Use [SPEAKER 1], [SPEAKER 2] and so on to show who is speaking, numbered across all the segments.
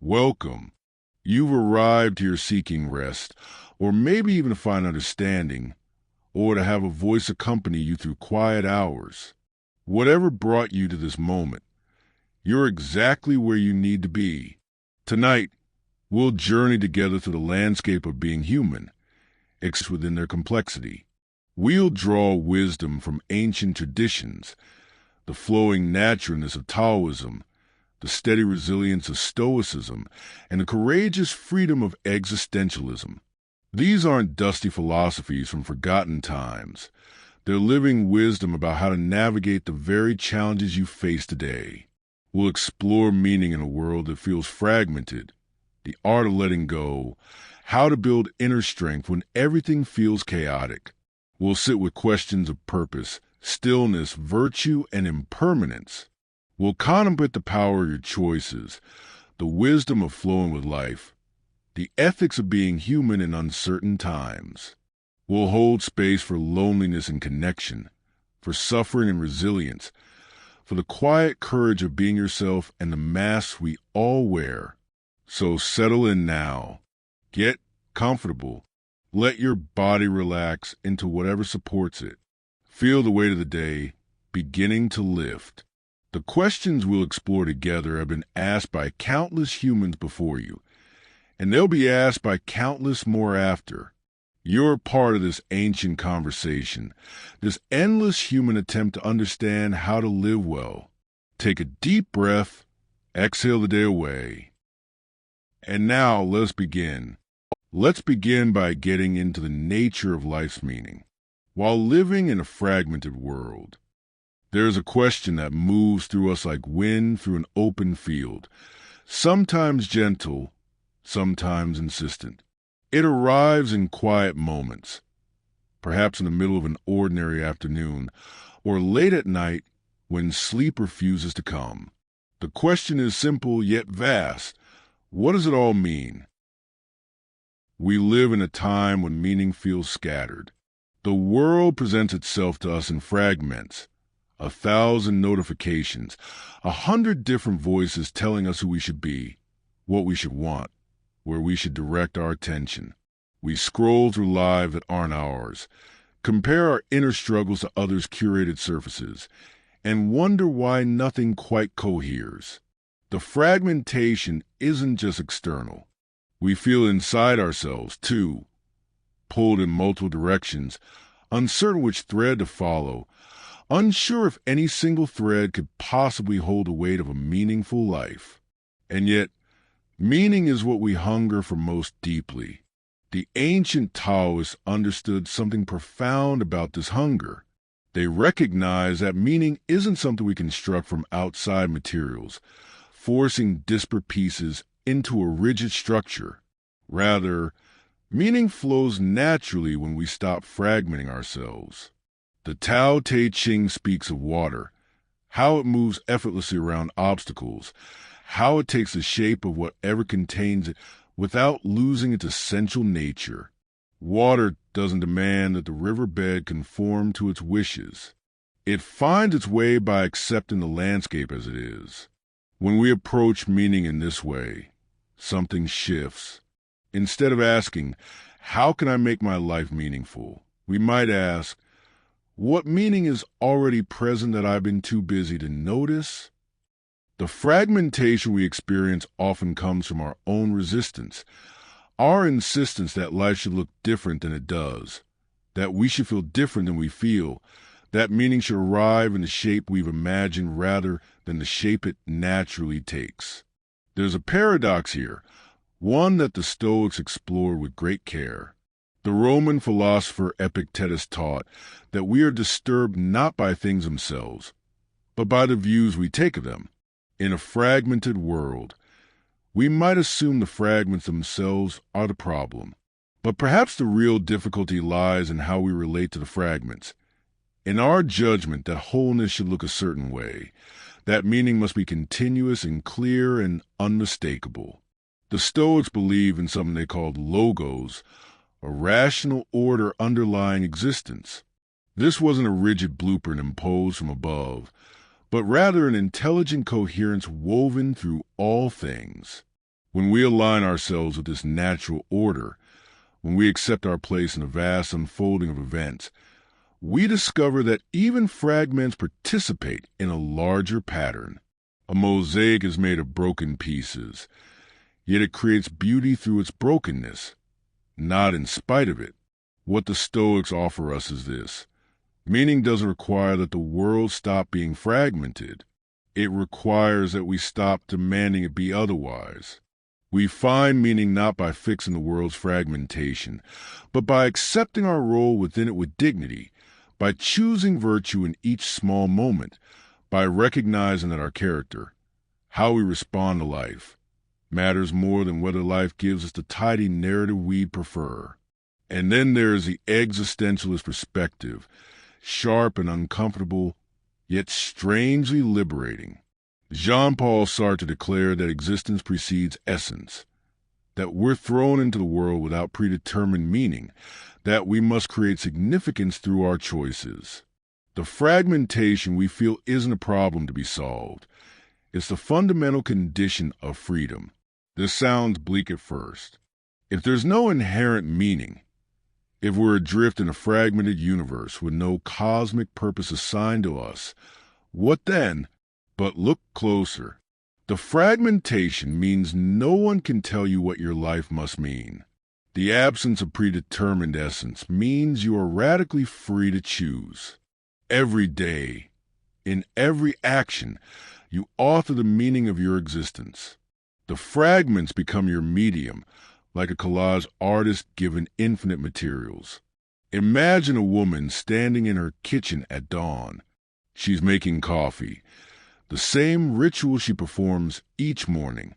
[SPEAKER 1] Welcome. You've arrived here seeking rest, or maybe even to find understanding, or to have a voice accompany you through quiet hours. Whatever brought you to this moment, you're exactly where you need to be. Tonight, we'll journey together through the landscape of being human, exist within their complexity. We'll draw wisdom from ancient traditions, the flowing naturalness of Taoism, the steady resilience of Stoicism, and the courageous freedom of existentialism. These aren't dusty philosophies from forgotten times. They're living wisdom about how to navigate the very challenges you face today. We'll explore meaning in a world that feels fragmented, the art of letting go, how to build inner strength when everything feels chaotic. We'll sit with questions of purpose, stillness, virtue, and impermanence. We'll contemplate the power of your choices, the wisdom of flowing with life, the ethics of being human in uncertain times. We'll hold space for loneliness and connection, for suffering and resilience, for the quiet courage of being yourself and the masks we all wear. So settle in now. Get comfortable. Let your body relax into whatever supports it. Feel the weight of the day beginning to lift. The questions we'll explore together have been asked by countless humans before you, and they'll be asked by countless more after. You're part of this ancient conversation, this endless human attempt to understand how to live well. Take a deep breath, exhale the day away. And now let's begin. Let's begin by getting into the nature of life's meaning. While living in a fragmented world, there is a question that moves through us like wind through an open field, sometimes gentle, sometimes insistent. It arrives in quiet moments, perhaps in the middle of an ordinary afternoon, or late at night when sleep refuses to come. The question is simple yet vast. What does it all mean? We live in a time when meaning feels scattered. The world presents itself to us in fragments. 1,000 notifications, 100 different voices telling us who we should be, what we should want, where we should direct our attention. We scroll through lives that aren't ours, compare our inner struggles to others' curated surfaces, and wonder why nothing quite coheres. The fragmentation isn't just external. We feel inside ourselves, too, pulled in multiple directions, uncertain which thread to follow, unsure if any single thread could possibly hold the weight of a meaningful life. And yet, meaning is what we hunger for most deeply. The ancient Taoists understood something profound about this hunger. They recognized that meaning isn't something we construct from outside materials, forcing disparate pieces into a rigid structure. Rather, meaning flows naturally when we stop fragmenting ourselves. The Tao Te Ching speaks of water, how it moves effortlessly around obstacles, how it takes the shape of whatever contains it without losing its essential nature. Water doesn't demand that the riverbed conform to its wishes. It finds its way by accepting the landscape as it is. When we approach meaning in this way, something shifts. Instead of asking, how can I make my life meaningful? We might ask, what meaning is already present that I've been too busy to notice? The fragmentation we experience often comes from our own resistance, our insistence that life should look different than it does, that we should feel different than we feel, that meaning should arrive in the shape we've imagined rather than the shape it naturally takes. There's a paradox here, one that the Stoics explored with great care. The Roman philosopher Epictetus taught that we are disturbed not by things themselves, but by the views we take of them. In a fragmented world, we might assume the fragments themselves are the problem. But perhaps the real difficulty lies in how we relate to the fragments. In our judgment that wholeness should look a certain way, that meaning must be continuous and clear and unmistakable. The Stoics believe in something they called logos, a rational order underlying existence. This wasn't a rigid blueprint imposed from above, but rather an intelligent coherence woven through all things. When we align ourselves with this natural order, when we accept our place in the vast unfolding of events, we discover that even fragments participate in a larger pattern. A mosaic is made of broken pieces, yet it creates beauty through its brokenness, not in spite of it. What the Stoics offer us is this: meaning doesn't require that the world stop being fragmented. It requires that we stop demanding it be otherwise. We find meaning not by fixing the world's fragmentation, but by accepting our role within it with dignity, by choosing virtue in each small moment, by recognizing that our character, how we respond to life, matters more than whether life gives us the tidy narrative we'd prefer. And then there's the existentialist perspective, sharp and uncomfortable, yet strangely liberating. Jean-Paul Sartre declared that existence precedes essence, that we're thrown into the world without predetermined meaning, that we must create significance through our choices. The fragmentation we feel isn't a problem to be solved. It's the fundamental condition of freedom. This sounds bleak at first. If there's no inherent meaning, if we're adrift in a fragmented universe with no cosmic purpose assigned to us, what then? But look closer. The fragmentation means no one can tell you what your life must mean. The absence of predetermined essence means you are radically free to choose. Every day, in every action, you author the meaning of your existence. The fragments become your medium, like a collage artist given infinite materials. Imagine a woman standing in her kitchen at dawn. She's making coffee, the same ritual she performs each morning.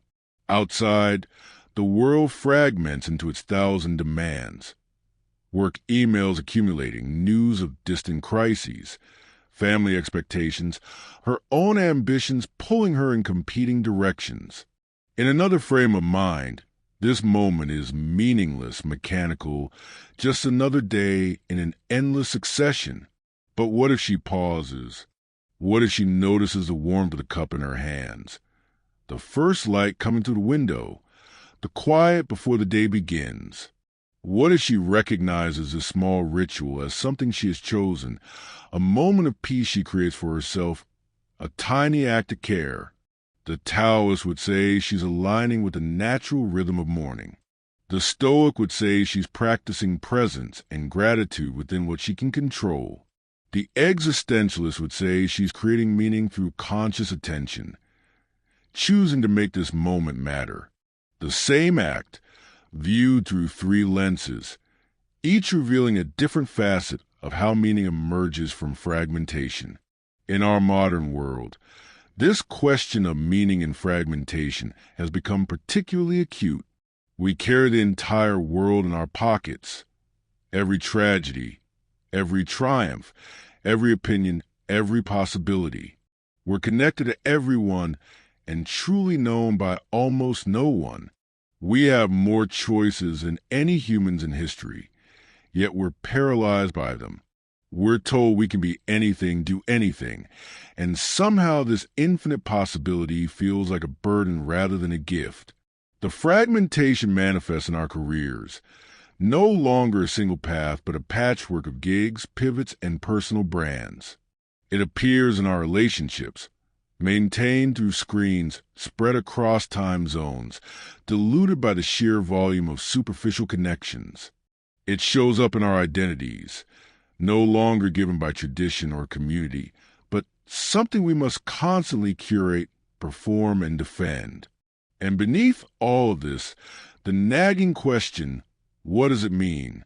[SPEAKER 1] Outside, the world fragments into its thousand demands. Work emails accumulating, news of distant crises, family expectations, her own ambitions pulling her in competing directions. In another frame of mind, this moment is meaningless, mechanical, just another day in an endless succession. But what if she pauses? What if she notices the warmth of the cup in her hands, the first light coming through the window, the quiet before the day begins? What if she recognizes this small ritual as something she has chosen, a moment of peace she creates for herself, a tiny act of care? The Taoist would say she's aligning with the natural rhythm of morning. The Stoic would say she's practicing presence and gratitude within what she can control. The existentialist would say she's creating meaning through conscious attention, choosing to make this moment matter. The same act, viewed through three lenses, each revealing a different facet of how meaning emerges from fragmentation. In our modern world, this question of meaning and fragmentation has become particularly acute. We carry the entire world in our pockets. Every tragedy, every triumph, every opinion, every possibility. We're connected to everyone and truly known by almost no one. We have more choices than any humans in history, yet we're paralyzed by them. We're told we can be anything, do anything, and somehow this infinite possibility feels like a burden rather than a gift. The fragmentation manifests in our careers, no longer a single path, but a patchwork of gigs, pivots, and personal brands. It appears in our relationships, maintained through screens, spread across time zones, diluted by the sheer volume of superficial connections. It shows up in our identities, no longer given by tradition or community, but something we must constantly curate, perform, and defend. And beneath all of this, the nagging question, what does it mean?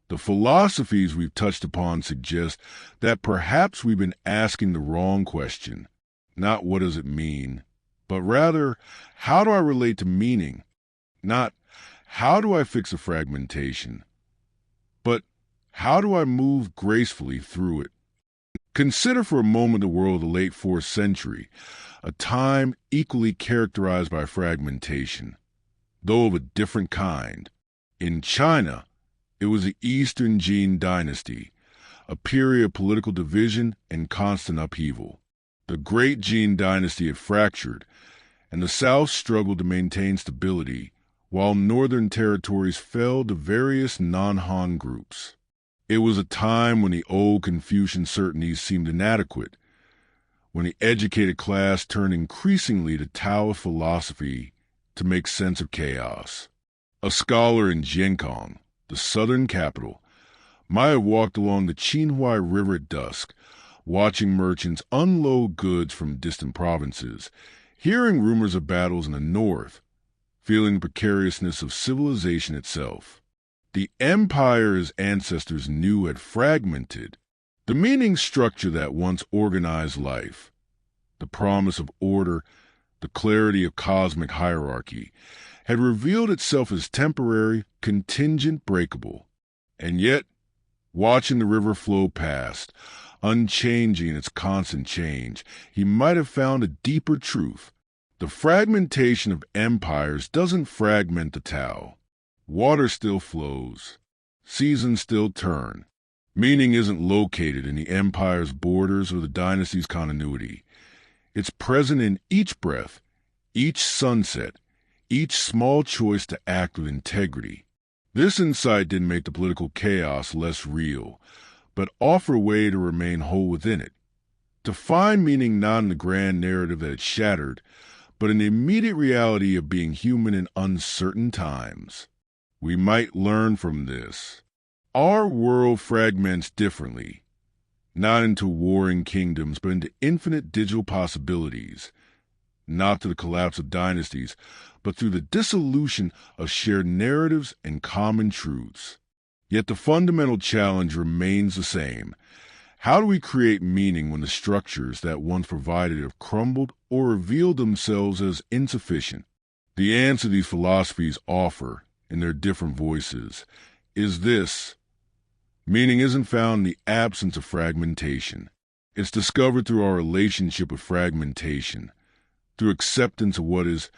[SPEAKER 1] The philosophies we've touched upon suggest that perhaps we've been asking the wrong question. Not what does it mean, but rather, how do I relate to meaning? Not, how do I fix a fragmentation? But, how do I move gracefully through it? Consider for a moment the world of the late 4th century, a time equally characterized by fragmentation, though of a different kind. In China, it was the Eastern Jin dynasty, a period of political division and constant upheaval. The great Jin dynasty had fractured, and the South struggled to maintain stability, while northern territories fell to various non-Han groups. It was a time when the old Confucian certainties seemed inadequate, when the educated class turned increasingly to Taoist philosophy to make sense of chaos. A scholar in Jiankong, the southern capital, might have walked along the Qinhuai River at dusk, watching merchants unload goods from distant provinces, hearing rumors of battles in the north, feeling the precariousness of civilization itself. The empire his ancestors knew had fragmented. The meaning structure that once organized life, the promise of order, the clarity of cosmic hierarchy, had revealed itself as temporary, contingent, breakable. And yet, watching the river flow past, unchanging in its constant change, he might have found a deeper truth. The fragmentation of empires doesn't fragment the Tao. Water still flows. Seasons still turn. Meaning isn't located in the empire's borders or the dynasty's continuity. It's present in each breath, each sunset, each small choice to act with integrity. This insight didn't make the political chaos less real, but offer a way to remain whole within it. To find meaning not in the grand narrative that it shattered, but in the immediate reality of being human in uncertain times. We might learn from this. Our world fragments differently, not into warring kingdoms, but into infinite digital possibilities, not through the collapse of dynasties, but through the dissolution of shared narratives and common truths. Yet the fundamental challenge remains the same. How do we create meaning when the structures that once provided it have crumbled or revealed themselves as insufficient? The answer these philosophies offer, in their different voices, is this. Meaning isn't found in the absence of fragmentation. It's discovered through our relationship with fragmentation, through acceptance of what is,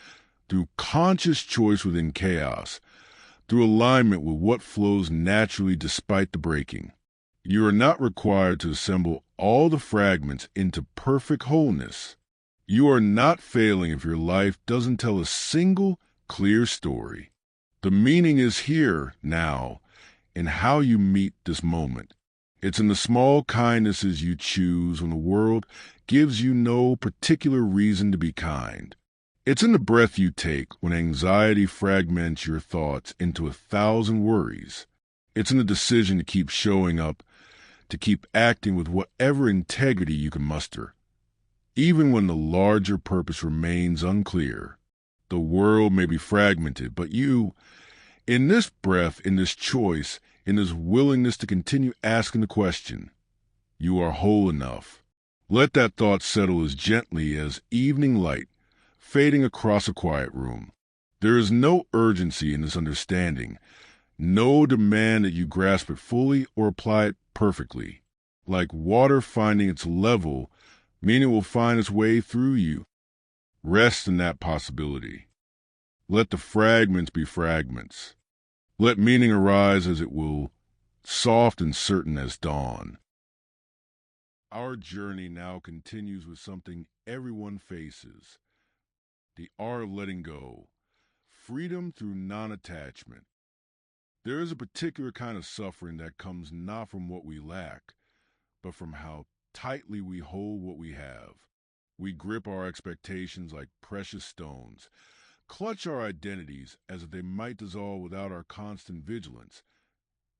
[SPEAKER 1] through conscious choice within chaos, through alignment with what flows naturally despite the breaking. You are not required to assemble all the fragments into perfect wholeness. You are not failing if your life doesn't tell a single clear story. The meaning is here, now, in how you meet this moment. It's in the small kindnesses you choose when the world gives you no particular reason to be kind. It's in the breath you take when anxiety fragments your thoughts into 1,000 worries. It's in the decision to keep showing up, to keep acting with whatever integrity you can muster, even when the larger purpose remains unclear. The world may be fragmented, but you, in this breath, in this choice, in this willingness to continue asking the question, you are whole enough. Let that thought settle as gently as evening light fading across a quiet room. There is no urgency in this understanding, no demand that you grasp it fully or apply it perfectly. Like water finding its level, meaning will find its way through you. Rest in that possibility. Let the fragments be fragments. Let meaning arise as it will, soft and certain as dawn. Our journey now continues with something everyone faces. The art of letting go. Freedom through non-attachment. There is a particular kind of suffering that comes not from what we lack, but from how tightly we hold what we have. We grip our expectations like precious stones, clutch our identities as if they might dissolve without our constant vigilance,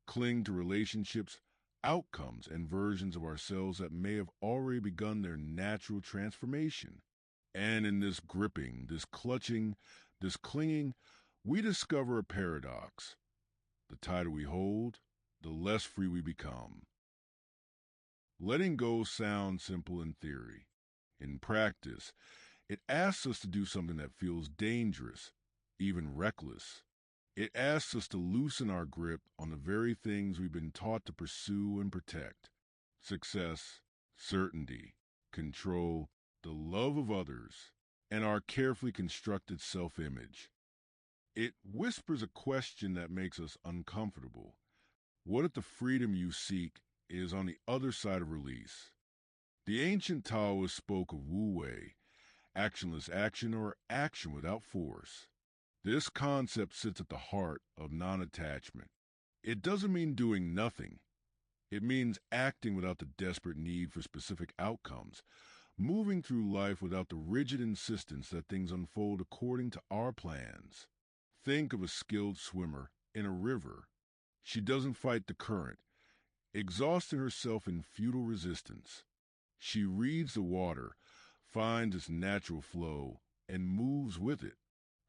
[SPEAKER 1] cling to relationships, outcomes, and versions of ourselves that may have already begun their natural transformation. And in this gripping, this clutching, this clinging, we discover a paradox. The tighter we hold, the less free we become. Letting go sounds simple in theory. In practice, it asks us to do something that feels dangerous, even reckless. It asks us to loosen our grip on the very things we've been taught to pursue and protect. Success, certainty, control, the love of others, and our carefully constructed self-image. It whispers a question that makes us uncomfortable. What if the freedom you seek is on the other side of release? The ancient Taoists spoke of Wu Wei actionless action, or action without force. This concept sits at the heart of non-attachment. It doesn't mean doing nothing. It means acting without the desperate need for specific outcomes, moving through life without the rigid insistence that things unfold according to our plans. Think of a skilled swimmer in a river. She doesn't fight the current, exhausting herself in futile resistance. She reads the water, finds its natural flow, and moves with it.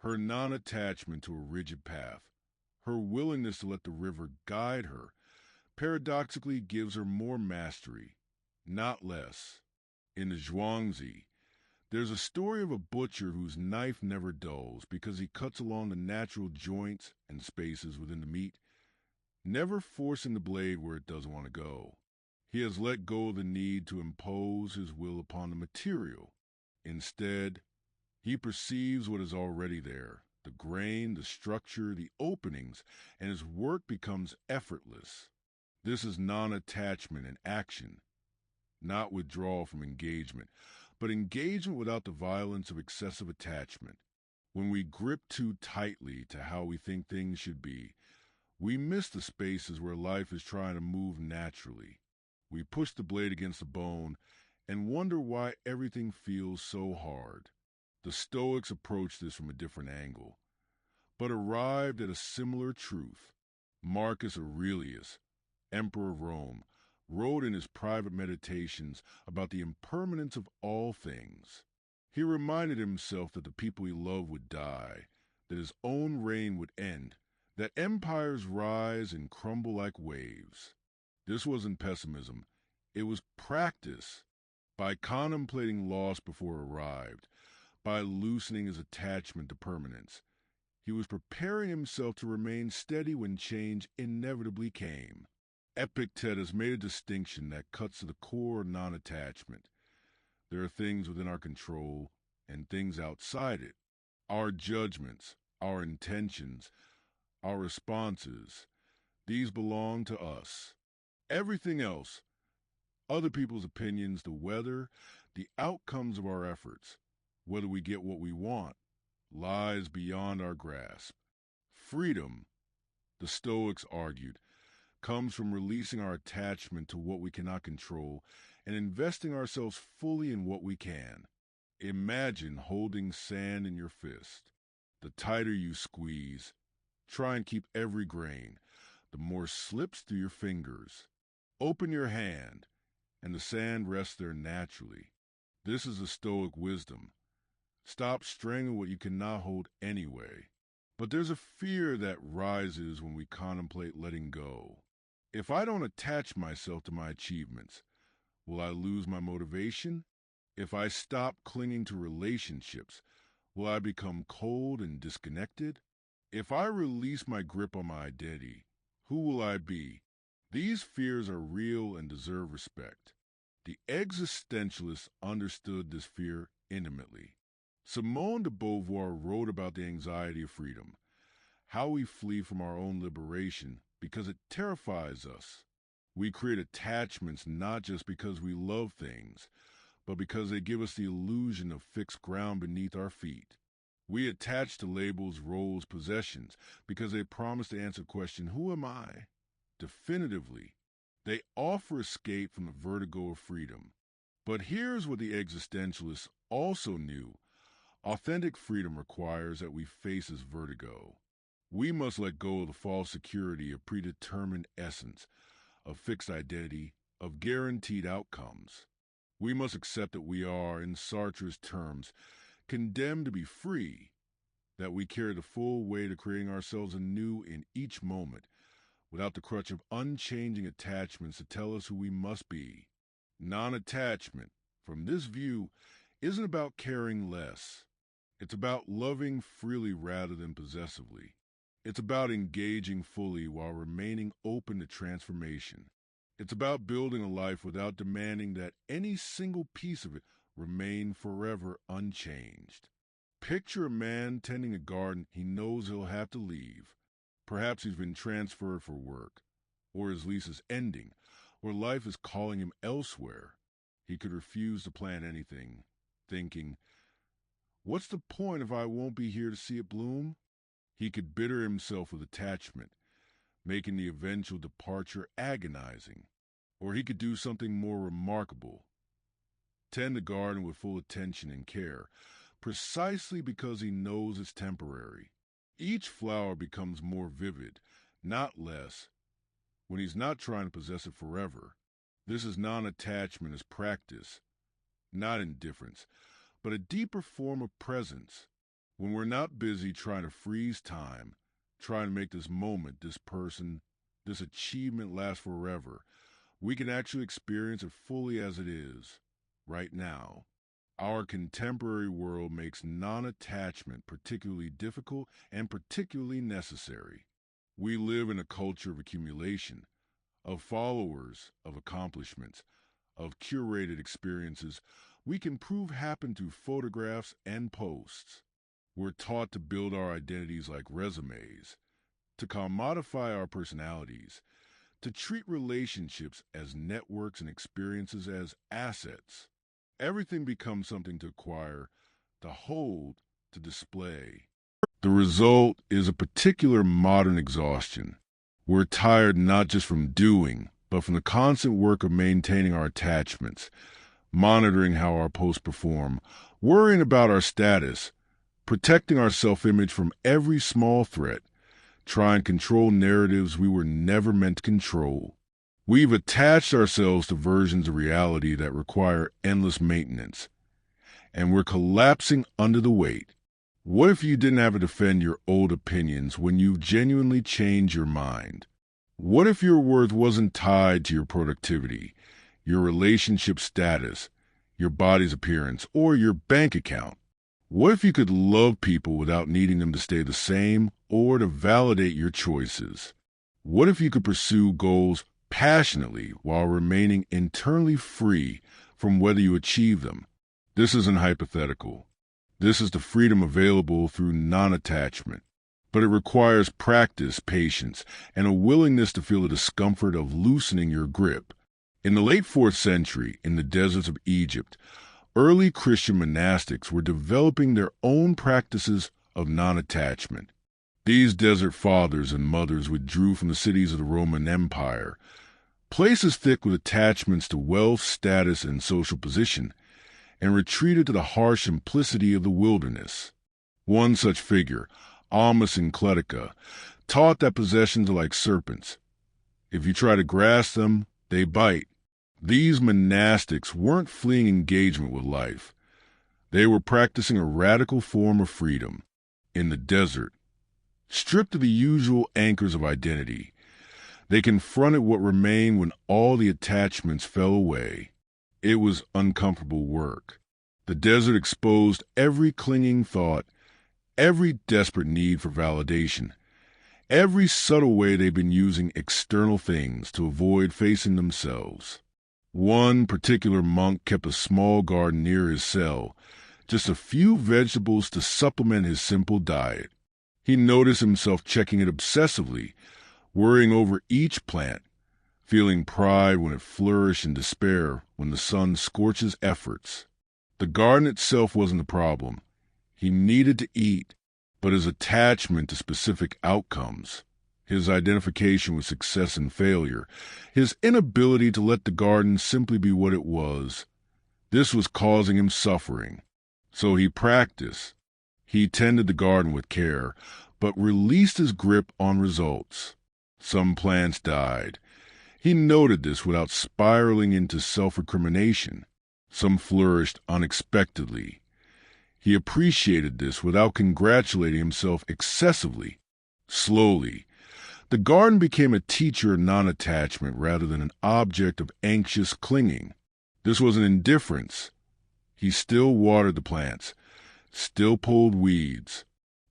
[SPEAKER 1] Her non-attachment to a rigid path, her willingness to let the river guide her, paradoxically gives her more mastery, not less. In the Zhuangzi, there's a story of a butcher whose knife never dulls because he cuts along the natural joints and spaces within the meat, never forcing the blade where it doesn't want to go. He has let go of the need to impose his will upon the material. Instead, he perceives what is already there, the grain, the structure, the openings, and his work becomes effortless. This is non-attachment and action, not withdrawal from engagement, but engagement without the violence of excessive attachment. When we grip too tightly to how we think things should be, we miss the spaces where life is trying to move naturally. We push the blade against the bone and wonder why everything feels so hard. The Stoics approached this from a different angle, but arrived at a similar truth. Marcus Aurelius, Emperor of Rome, wrote in his private meditations about the impermanence of all things. He reminded himself that the people he loved would die, that his own reign would end, that empires rise and crumble like waves. This wasn't pessimism, it was practice. By contemplating loss before it arrived, by loosening his attachment to permanence, he was preparing himself to remain steady when change inevitably came. Epictetus made a distinction that cuts to the core of non-attachment. There are things within our control and things outside it. Our judgments, our intentions, our responses, these belong to us. Everything else, other people's opinions, the weather, the outcomes of our efforts, whether we get what we want, lies beyond our grasp. Freedom, the Stoics argued, comes from releasing our attachment to what we cannot control and investing ourselves fully in what we can. Imagine holding sand in your fist. The tighter you squeeze, try and keep every grain, the more slips through your fingers. Open your hand, and the sand rests there naturally. This is the Stoic wisdom. Stop strangling what you cannot hold anyway. But there's a fear that rises when we contemplate letting go. If I don't attach myself to my achievements, will I lose my motivation? If I stop clinging to relationships, will I become cold and disconnected? If I release my grip on my identity, who will I be? These fears are real and deserve respect. The existentialists understood this fear intimately. Simone de Beauvoir wrote about the anxiety of freedom, how we flee from our own liberation because it terrifies us. We create attachments not just because we love things, but because they give us the illusion of fixed ground beneath our feet. We attach to labels, roles, possessions because they promise to answer the question, who am I? Definitively. They offer escape from the vertigo of freedom. But here's what the existentialists also knew. Authentic freedom requires that we face this vertigo. We must let go of the false security of predetermined essence, of fixed identity, of guaranteed outcomes. We must accept that we are, in Sartre's terms, condemned to be free, that we carry the full weight of creating ourselves anew in each moment, without the crutch of unchanging attachments to tell us who we must be. Non-attachment, from this view, isn't about caring less. It's about loving freely rather than possessively. It's about engaging fully while remaining open to transformation. It's about building a life without demanding that any single piece of it remain forever unchanged. Picture a man tending a garden he knows he'll have to leave. Perhaps he's been transferred for work, or his lease is ending, or life is calling him elsewhere. He could refuse to plant anything, thinking, What's the point if I won't be here to see it bloom? He could bitter himself with attachment, making the eventual departure agonizing. Or he could do something more remarkable, tend the garden with full attention and care, precisely because he knows it's temporary. Each flower becomes more vivid, not less, when he's not trying to possess it forever. This is non-attachment as practice, not indifference, but a deeper form of presence. When we're not busy trying to freeze time, trying to make this moment, this person, this achievement last forever, we can actually experience it fully as it is, right now. Our contemporary world makes non-attachment particularly difficult and particularly necessary. We live in a culture of accumulation, of followers, of accomplishments, of curated experiences we can prove happen through photographs and posts. We're taught to build our identities like resumes, to commodify our personalities, to treat relationships as networks and experiences as assets. Everything becomes something to acquire, to hold, to display. The result is a particular modern exhaustion. We're tired not just from doing, but from the constant work of maintaining our attachments, monitoring how our posts perform, worrying about our status, protecting our self-image from every small threat, trying to control narratives we were never meant to control. We've attached ourselves to versions of reality that require endless maintenance, and we're collapsing under the weight. What if you didn't have to defend your old opinions when you've genuinely changed your mind? What if your worth wasn't tied to your productivity, your relationship status, your body's appearance, or your bank account? What if you could love people without needing them to stay the same or to validate your choices? What if you could pursue goals passionately while remaining internally free from whether you achieve them? This isn't hypothetical. This is the freedom available through non-attachment. But it requires practice, patience, and a willingness to feel the discomfort of loosening your grip. In the late 4th century, in the deserts of Egypt, early Christian monastics were developing their own practices of non-attachment. These desert fathers and mothers withdrew from the cities of the Roman Empire, places thick with attachments to wealth, status, and social position, and retreated to the harsh simplicity of the wilderness. One such figure, Almus in Cletica, taught that possessions are like serpents. If you try to grasp them, they bite. These monastics weren't fleeing engagement with life. They were practicing a radical form of freedom. In the desert, stripped of the usual anchors of identity, they confronted what remained when all the attachments fell away. It was uncomfortable work. The desert exposed every clinging thought, every desperate need for validation, every subtle way they've been using external things to avoid facing themselves. One particular monk kept a small garden near his cell, just a few vegetables to supplement his simple diet. He noticed himself checking it obsessively, worrying over each plant, feeling pride when it flourished and despair when the sun scorches efforts. The garden itself wasn't the problem. He needed to eat, but his attachment to specific outcomes, his identification with success and failure, his inability to let the garden simply be what it was, this was causing him suffering. So he practiced. He tended the garden with care, but released his grip on results. Some plants died. He noted this without spiraling into self-recrimination. Some flourished unexpectedly. He appreciated this without congratulating himself excessively. Slowly, the garden became a teacher of non-attachment rather than an object of anxious clinging. This was an indifference. He still watered the plants, still pulled weeds,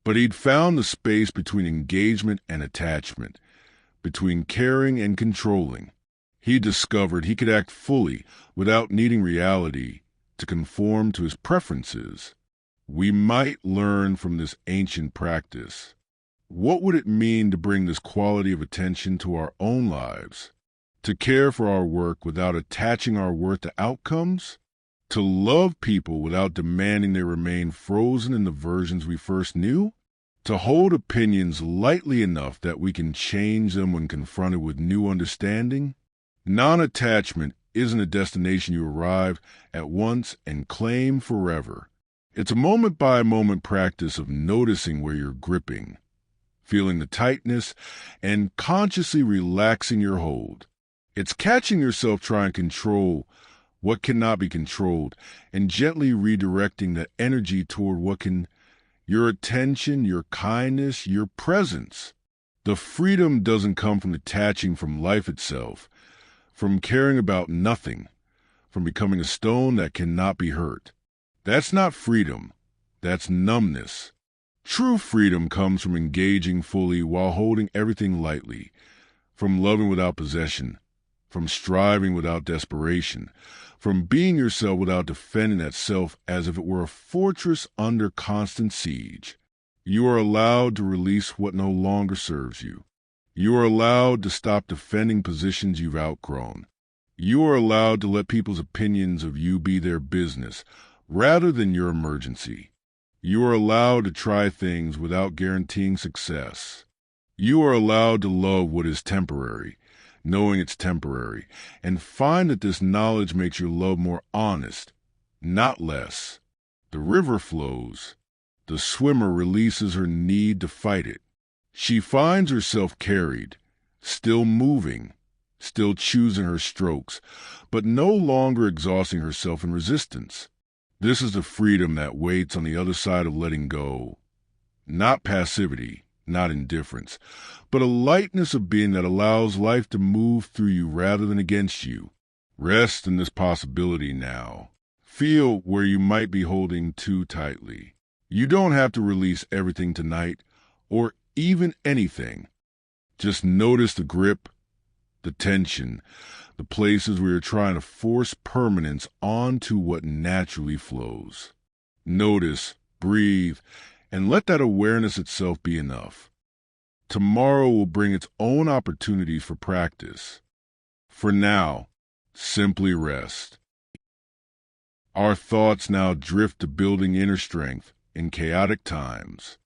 [SPEAKER 1] but he'd found the space between engagement and attachment, between caring and controlling. He discovered he could act fully without needing reality to conform to his preferences. We might learn from this ancient practice. What would it mean to bring this quality of attention to our own lives? To care for our work without attaching our worth to outcomes? To love people without demanding they remain frozen in the versions we first knew? To hold opinions lightly enough that we can change them when confronted with new understanding? Non-attachment isn't a destination you arrive at once and claim forever. It's a moment-by-moment practice of noticing where you're gripping, feeling the tightness, and consciously relaxing your hold. It's catching yourself trying to control what cannot be controlled and gently redirecting the energy toward what can, your attention, your kindness, your presence. The freedom doesn't come from detaching from life itself, from caring about nothing, from becoming a stone that cannot be hurt. That's not freedom. That's numbness. True freedom comes from engaging fully while holding everything lightly, from loving without possession, from striving without desperation, from being yourself without defending that self as if it were a fortress under constant siege. You are allowed to release what no longer serves you. You are allowed to stop defending positions you've outgrown. You are allowed to let people's opinions of you be their business, rather than your emergency. You are allowed to try things without guaranteeing success. You are allowed to love what is temporary, knowing it's temporary, and find that this knowledge makes your love more honest, not less. The river flows. The swimmer releases her need to fight it. She finds herself carried, still moving, still choosing her strokes, but no longer exhausting herself in resistance. This is the freedom that waits on the other side of letting go. Not passivity, not indifference, but a lightness of being that allows life to move through you rather than against you. Rest in this possibility now. Feel where you might be holding too tightly. You don't have to release everything tonight, or even anything. Just notice the grip, the tension, the places where you're trying to force permanence onto what naturally flows. Notice, breathe, and let that awareness itself be enough. Tomorrow will bring its own opportunities for practice. For now, simply rest. Our thoughts now drift to building inner strength in chaotic times.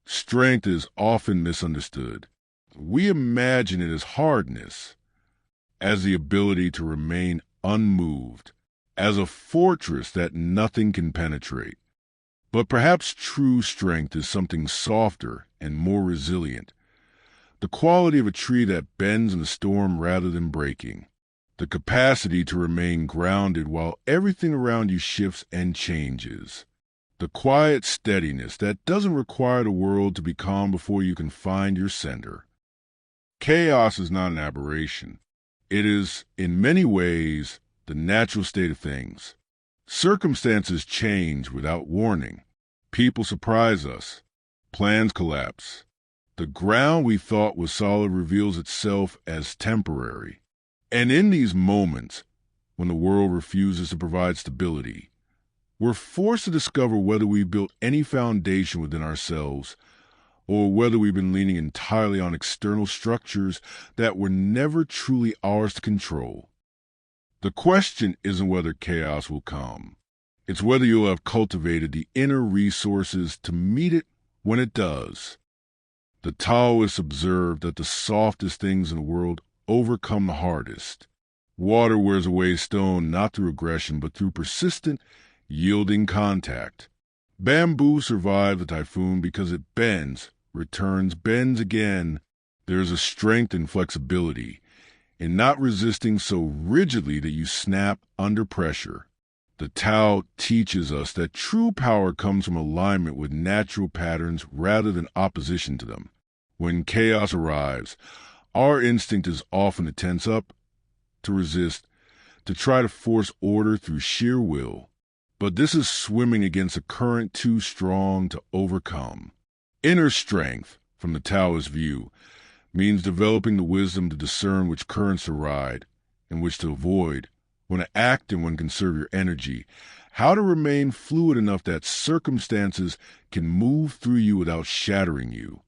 [SPEAKER 1] Strength is often misunderstood. We imagine it as hardness, as the ability to remain unmoved, as a fortress that nothing can penetrate. But perhaps true strength is something softer and more resilient, the quality of a tree that bends in a storm rather than breaking, the capacity to remain grounded while everything around you shifts and changes, the quiet steadiness that doesn't require the world to be calm before you can find your center. Chaos is not an aberration. It is, in many ways, the natural state of things. Circumstances change without warning. People surprise us. Plans collapse. The ground we thought was solid reveals itself as temporary. And in these moments, when the world refuses to provide stability, we're forced to discover whether we've built any foundation within ourselves, or whether we've been leaning entirely on external structures that were never truly ours to control. The question isn't whether chaos will come. It's whether you'll have cultivated the inner resources to meet it when it does. The Taoists observed that the softest things in the world overcome the hardest. Water wears away stone not through aggression but through persistent, yielding contact. Bamboo survives the typhoon because it bends, returns, bends again. There's a strength and flexibility in not resisting so rigidly that you snap under pressure. The Tao teaches us that true power comes from alignment with natural patterns rather than opposition to them. When chaos arrives, our instinct is often to tense up, to resist, to try to force order through sheer will. But this is swimming against a current too strong to overcome. Inner strength, from the Taoist view, means developing the wisdom to discern which currents to ride and which to avoid, when to act and when to conserve your energy, how to remain fluid enough that circumstances can move through you without shattering you.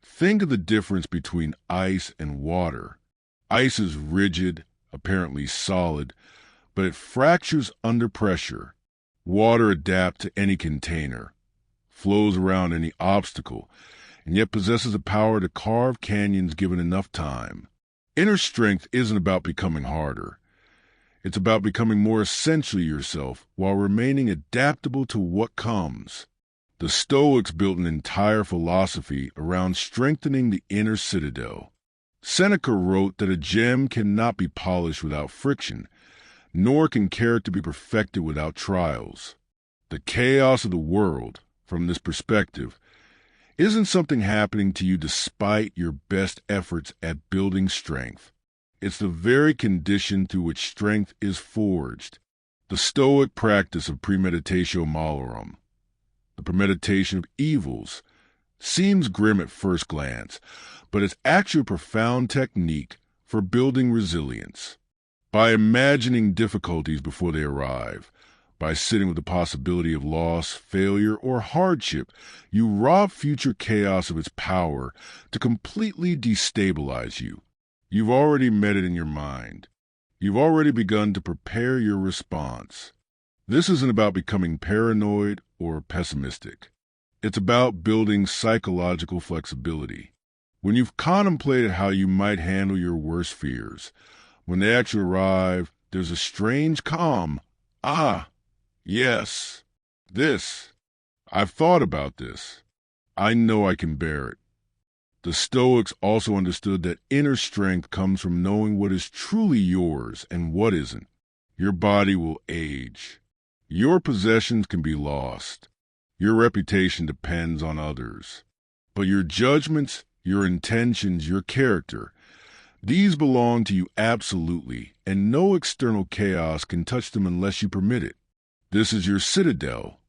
[SPEAKER 1] Think of the difference between ice and water. Ice is rigid, apparently solid, but it fractures under pressure. Water adapts to any container, flows around any obstacle, and yet possesses the power to carve canyons given enough time. Inner strength isn't about becoming harder. It's about becoming more essentially yourself while remaining adaptable to what comes. The Stoics built an entire philosophy around strengthening the inner citadel. Seneca wrote that a gem cannot be polished without friction, nor can character be perfected without trials. The chaos of the world, from this perspective, isn't something happening to you despite your best efforts at building strength. It's the very condition through which strength is forged. The Stoic practice of premeditatio malorum, the premeditation of evils, seems grim at first glance, but it's actually a profound technique for building resilience. By imagining difficulties before they arrive, by sitting with the possibility of loss, failure, or hardship, you rob future chaos of its power to completely destabilize you. You've already met it in your mind. You've already begun to prepare your response. This isn't about becoming paranoid or pessimistic. It's about building psychological flexibility. When you've contemplated how you might handle your worst fears, when they actually arrive, there's a strange calm. Ah, yes, this. I've thought about this. I know I can bear it. The Stoics also understood that inner strength comes from knowing what is truly yours and what isn't. Your body will age. Your possessions can be lost. Your reputation depends on others. But your judgments, your intentions, your character, these belong to you absolutely, and no external chaos can touch them unless you permit it. This is your citadel,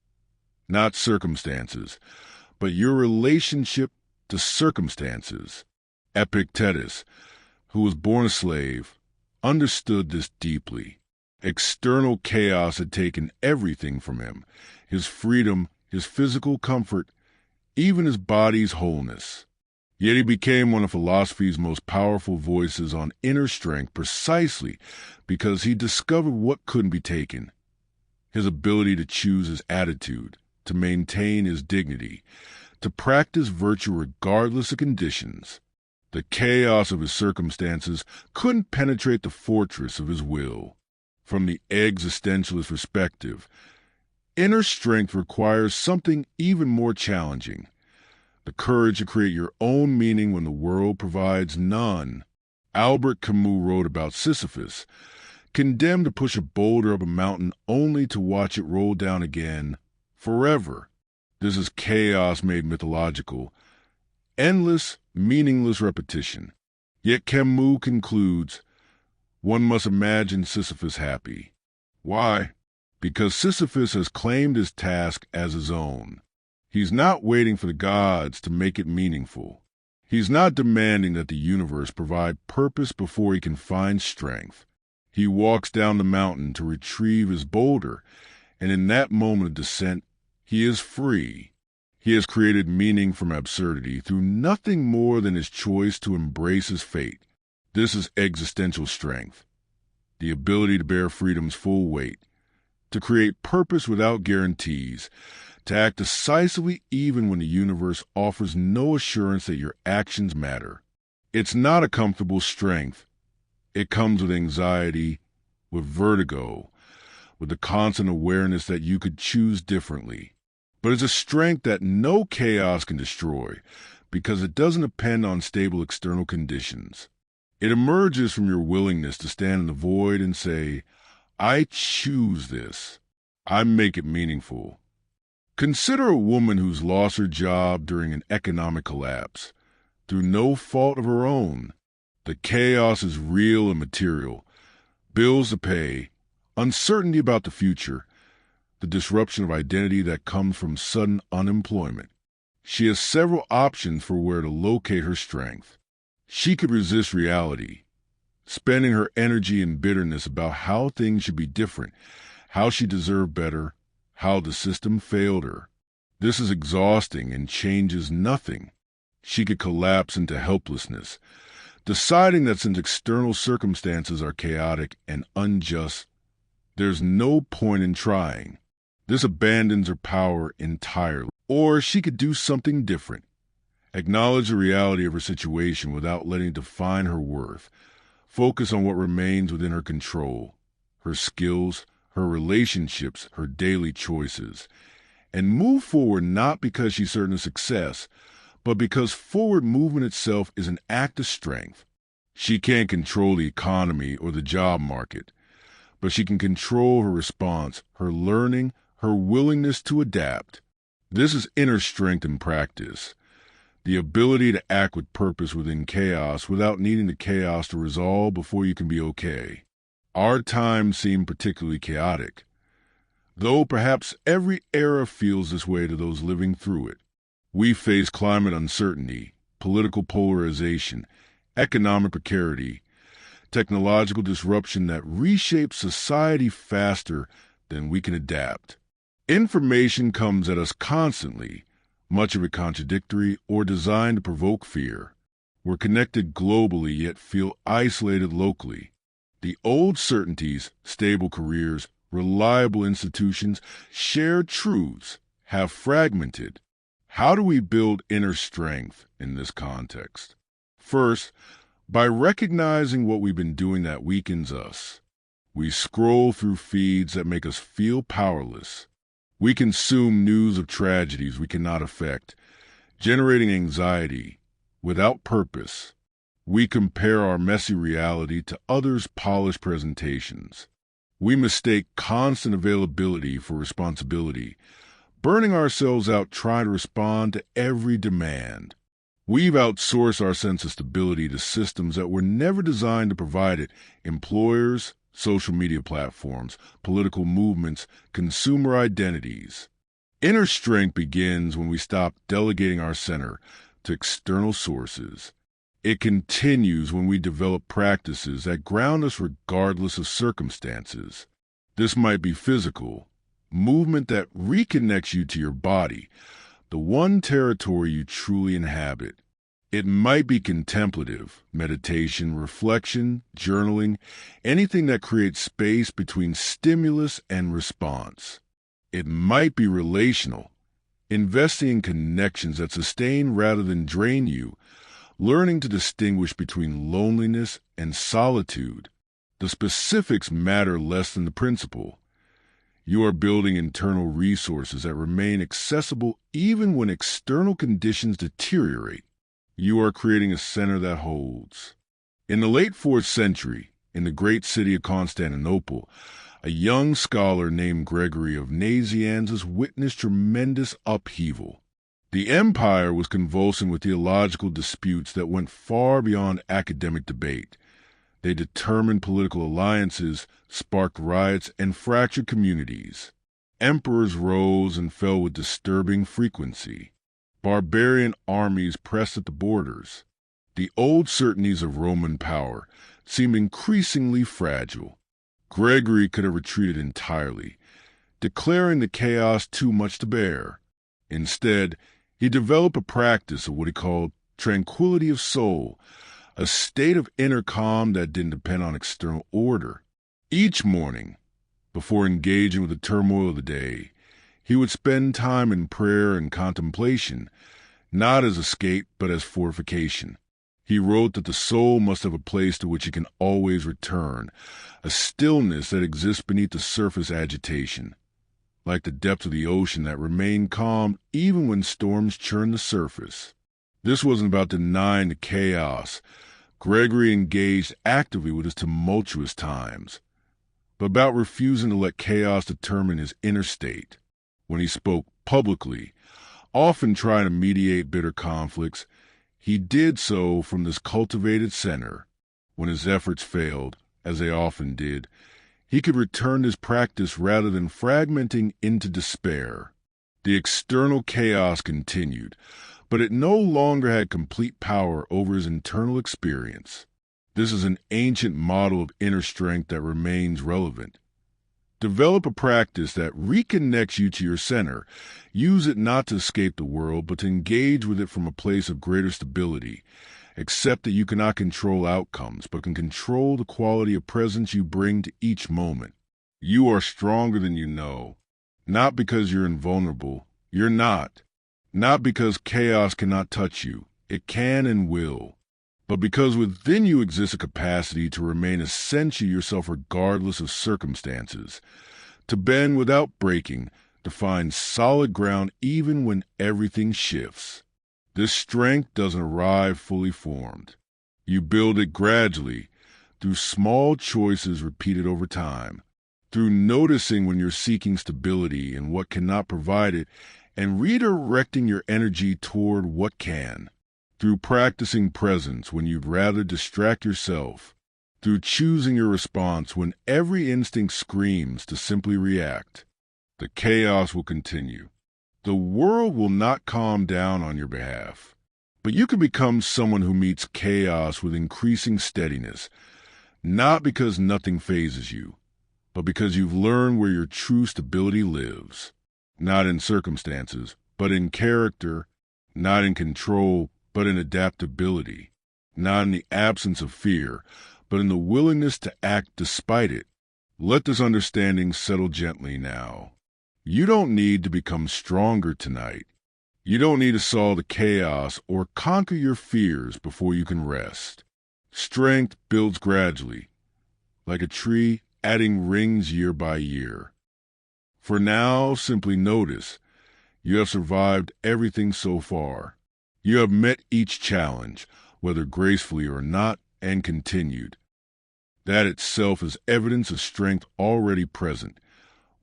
[SPEAKER 1] not circumstances, but your relationship to circumstances. Epictetus, who was born a slave, understood this deeply. External chaos had taken everything from him, his freedom, his physical comfort, even his body's wholeness. Yet he became one of philosophy's most powerful voices on inner strength precisely because he discovered what couldn't be taken: his ability to choose his attitude, to maintain his dignity, to practice virtue regardless of conditions. The chaos of his circumstances couldn't penetrate the fortress of his will. From the existentialist perspective, inner strength requires something even more challenging: the courage to create your own meaning when the world provides none. Albert Camus wrote about Sisyphus, condemned to push a boulder up a mountain only to watch it roll down again forever. This is chaos made mythological, endless, meaningless repetition. Yet Camus concludes, one must imagine Sisyphus happy. Why? Because Sisyphus has claimed his task as his own. He's not waiting for the gods to make it meaningful. He's not demanding that the universe provide purpose before he can find strength. He walks down the mountain to retrieve his boulder, and in that moment of descent, he is free. He has created meaning from absurdity through nothing more than his choice to embrace his fate. This is existential strength, the ability to bear freedom's full weight, to create purpose without guarantees, to act decisively even when the universe offers no assurance that your actions matter. It's not a comfortable strength. It comes with anxiety, with vertigo, with the constant awareness that you could choose differently. But it's a strength that no chaos can destroy because it doesn't depend on stable external conditions. It emerges from your willingness to stand in the void and say, I choose this. I make it meaningful. Consider a woman who's lost her job during an economic collapse, through no fault of her own. The chaos is real and material. Bills to pay, uncertainty about the future, the disruption of identity that comes from sudden unemployment. She has several options for where to locate her strength. She could resist reality, spending her energy in bitterness about how things should be different, how she deserved better, how the system failed her. This is exhausting and changes nothing. She could collapse into helplessness, deciding that since external circumstances are chaotic and unjust, There's no point in trying. This abandons her power entirely. Or she could do something different. Acknowledge the reality of her situation without letting it define her worth. Focus on what remains within her control, her skills, her relationships, her daily choices. And move forward not because she's certain of success, but because forward movement itself is an act of strength. She can't control the economy or the job market, but she can control her response, her learning, her willingness to adapt. This is inner strength in practice. The ability to act with purpose within chaos without needing the chaos to resolve before you can be okay. Our times seem particularly chaotic, though perhaps every era feels this way to those living through it. We face climate uncertainty, political polarization, economic precarity, technological disruption that reshapes society faster than we can adapt. Information comes at us constantly, much of it contradictory or designed to provoke fear. We're connected globally yet feel isolated locally. The old certainties, stable careers, reliable institutions, shared truths have fragmented. How do we build inner strength in this context? First, by recognizing what we've been doing that weakens us. We scroll through feeds that make us feel powerless. We consume news of tragedies we cannot affect, generating anxiety without purpose. We compare our messy reality to others' polished presentations. We mistake constant availability for responsibility, burning ourselves out trying to respond to every demand. We've outsourced our sense of stability to systems that were never designed to provide it: employers, social media platforms, political movements, consumer identities. Inner strength begins when we stop delegating our center to external sources. It continues when we develop practices that ground us regardless of circumstances. This might be physical, movement that reconnects you to your body, the one territory you truly inhabit. It might be contemplative, meditation, reflection, journaling, anything that creates space between stimulus and response. It might be relational, investing in connections that sustain rather than drain you, learning to distinguish between loneliness and solitude. The specifics matter less than the principle. You are building internal resources that remain accessible even when external conditions deteriorate. You are creating a center that holds. In the late 4th century, in the great city of Constantinople, a young scholar named Gregory of Nazianzus witnessed tremendous upheaval. The empire was convulsing with theological disputes that went far beyond academic debate. They determined political alliances, sparked riots, and fractured communities. Emperors rose and fell with disturbing frequency. Barbarian armies pressed at the borders. The old certainties of Roman power seemed increasingly fragile. Gregory could have retreated entirely, declaring the chaos too much to bear. Instead, he developed a practice of what he called tranquility of soul, a state of inner calm that didn't depend on external order. Each morning, before engaging with the turmoil of the day, he would spend time in prayer and contemplation, not as escape but as fortification. He wrote that the soul must have a place to which it can always return, a stillness that exists beneath the surface agitation, like the depths of the ocean that remain calm even when storms churn the surface. This wasn't about denying the chaos. Gregory engaged actively with his tumultuous times, but about refusing to let chaos determine his inner state. When he spoke publicly, often trying to mediate bitter conflicts, he did so from this cultivated center. When his efforts failed, as they often did, he could return to his practice rather than fragmenting into despair. The external chaos continued, but it no longer had complete power over his internal experience. This is an ancient model of inner strength that remains relevant. Develop a practice that reconnects you to your center. Use it not to escape the world, but to engage with it from a place of greater stability. Accept that you cannot control outcomes, but can control the quality of presence you bring to each moment. You are stronger than you know. Not because you're invulnerable. You're not. Not because chaos cannot touch you. It can and will. But because within you exists a capacity to remain essentially yourself regardless of circumstances. To bend without breaking. To find solid ground even when everything shifts. This strength doesn't arrive fully formed. You build it gradually, through small choices repeated over time, through noticing when you're seeking stability and what cannot provide it, and redirecting your energy toward what can, through practicing presence when you'd rather distract yourself, through choosing your response when every instinct screams to simply react. The chaos will continue. The world will not calm down on your behalf. But you can become someone who meets chaos with increasing steadiness, not because nothing phases you, but because you've learned where your true stability lives. Not in circumstances, but in character, not in control, but in adaptability, not in the absence of fear, but in the willingness to act despite it. Let this understanding settle gently now. You don't need to become stronger tonight. You don't need to solve the chaos or conquer your fears before you can rest. Strength builds gradually, like a tree adding rings year by year. For now, simply notice, you have survived everything so far. You have met each challenge, whether gracefully or not, and continued. That itself is evidence of strength already present,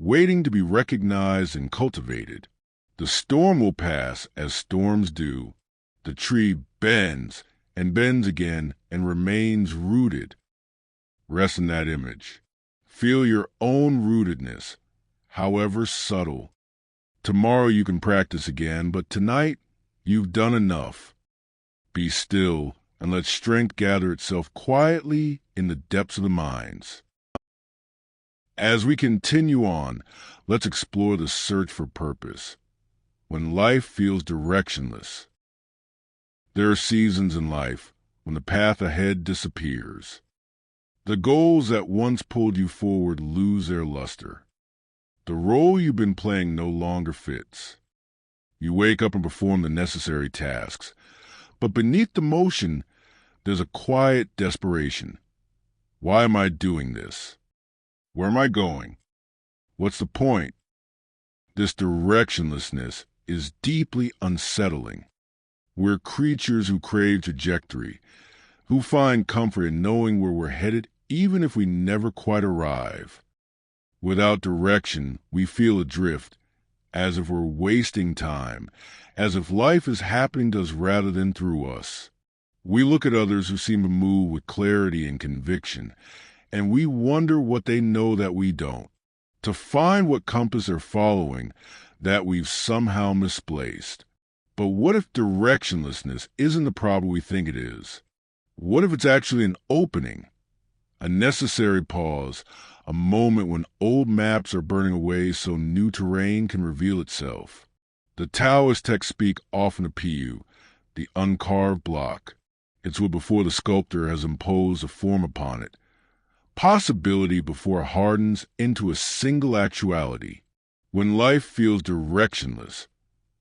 [SPEAKER 1] waiting to be recognized and cultivated. The storm will pass as storms do. The tree bends and bends again and remains rooted. Rest in that image. Feel your own rootedness, however subtle. Tomorrow you can practice again, but tonight you've done enough. Be still and let strength gather itself quietly in the depths of the minds. As we continue on, let's explore the search for purpose. When life feels directionless. There are seasons in life when the path ahead disappears. The goals that once pulled you forward lose their luster. The role you've been playing no longer fits. You wake up and perform the necessary tasks, but beneath the motion, there's a quiet desperation. Why am I doing this? Where am I going? What's the point? This directionlessness is deeply unsettling. We're creatures who crave trajectory, who find comfort in knowing where we're headed even if we never quite arrive. Without direction, we feel adrift, as if we're wasting time, as if life is happening to us rather than through us. We look at others who seem to move with clarity and conviction, and we wonder what they know that we don't. To find what compass they're following that we've somehow misplaced. But what if directionlessness isn't the problem we think it is? What if it's actually an opening? A necessary pause, a moment when old maps are burning away so new terrain can reveal itself. The Taoist texts speak often of Piyu, the uncarved block. It's what before the sculptor has imposed a form upon it. Possibility before it hardens into a single actuality. When life feels directionless,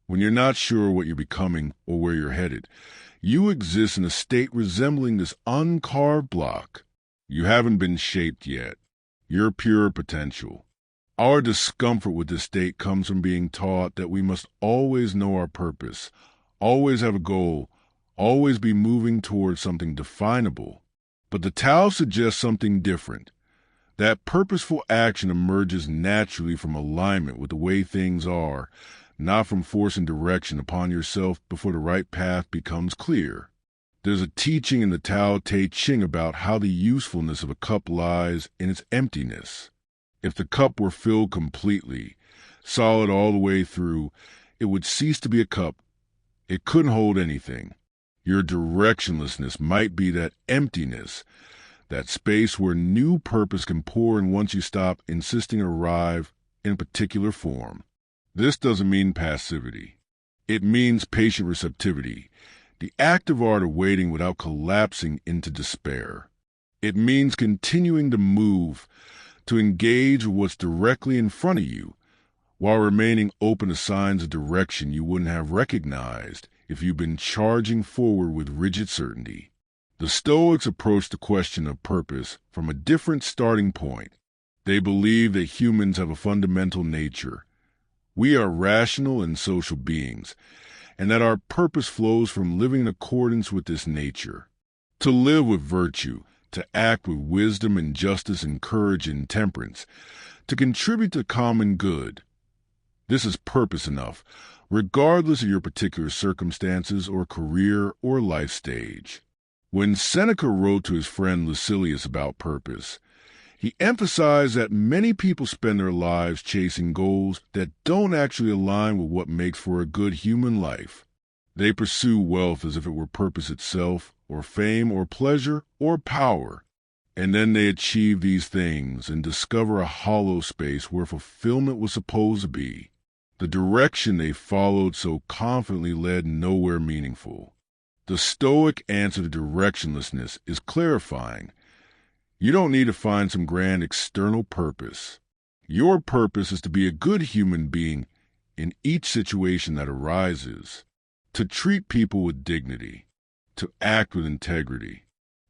[SPEAKER 1] when you're not sure what you're becoming or where you're headed, you exist in a state resembling this uncarved block. You haven't been shaped yet. You're pure potential. Our discomfort with this state comes from being taught that we must always know our purpose, always have a goal, always be moving towards something definable. But the Tao suggests something different. That purposeful action emerges naturally from alignment with the way things are, not from forcing direction upon yourself before the right path becomes clear. There's a teaching in the Tao Te Ching about how the usefulness of a cup lies in its emptiness. If the cup were filled completely, solid all the way through, it would cease to be a cup. It couldn't hold anything. Your directionlessness might be that emptiness, that space where new purpose can pour in once you stop insisting it arrive in a particular form. This doesn't mean passivity. It means patient receptivity, the active art of waiting without collapsing into despair. It means continuing to move, to engage with what's directly in front of you, while remaining open to signs of direction you wouldn't have recognized if you'd been charging forward with rigid certainty. The Stoics approached the question of purpose from a different starting point. They believe that humans have a fundamental nature. We are rational and social beings, and that our purpose flows from living in accordance with this nature. To live with virtue, to act with wisdom and justice and courage and temperance, to contribute to the common good. This is purpose enough, regardless of your particular circumstances or career or life stage. When Seneca wrote to his friend Lucilius about purpose, he emphasized that many people spend their lives chasing goals that don't actually align with what makes for a good human life. They pursue wealth as if it were purpose itself, or fame, or pleasure, or power. And then they achieve these things and discover a hollow space where fulfillment was supposed to be. The direction they followed so confidently led nowhere meaningful. The Stoic answer to directionlessness is clarifying. You don't need to find some grand external purpose. Your purpose is to be a good human being in each situation that arises, to treat people with dignity, to act with integrity,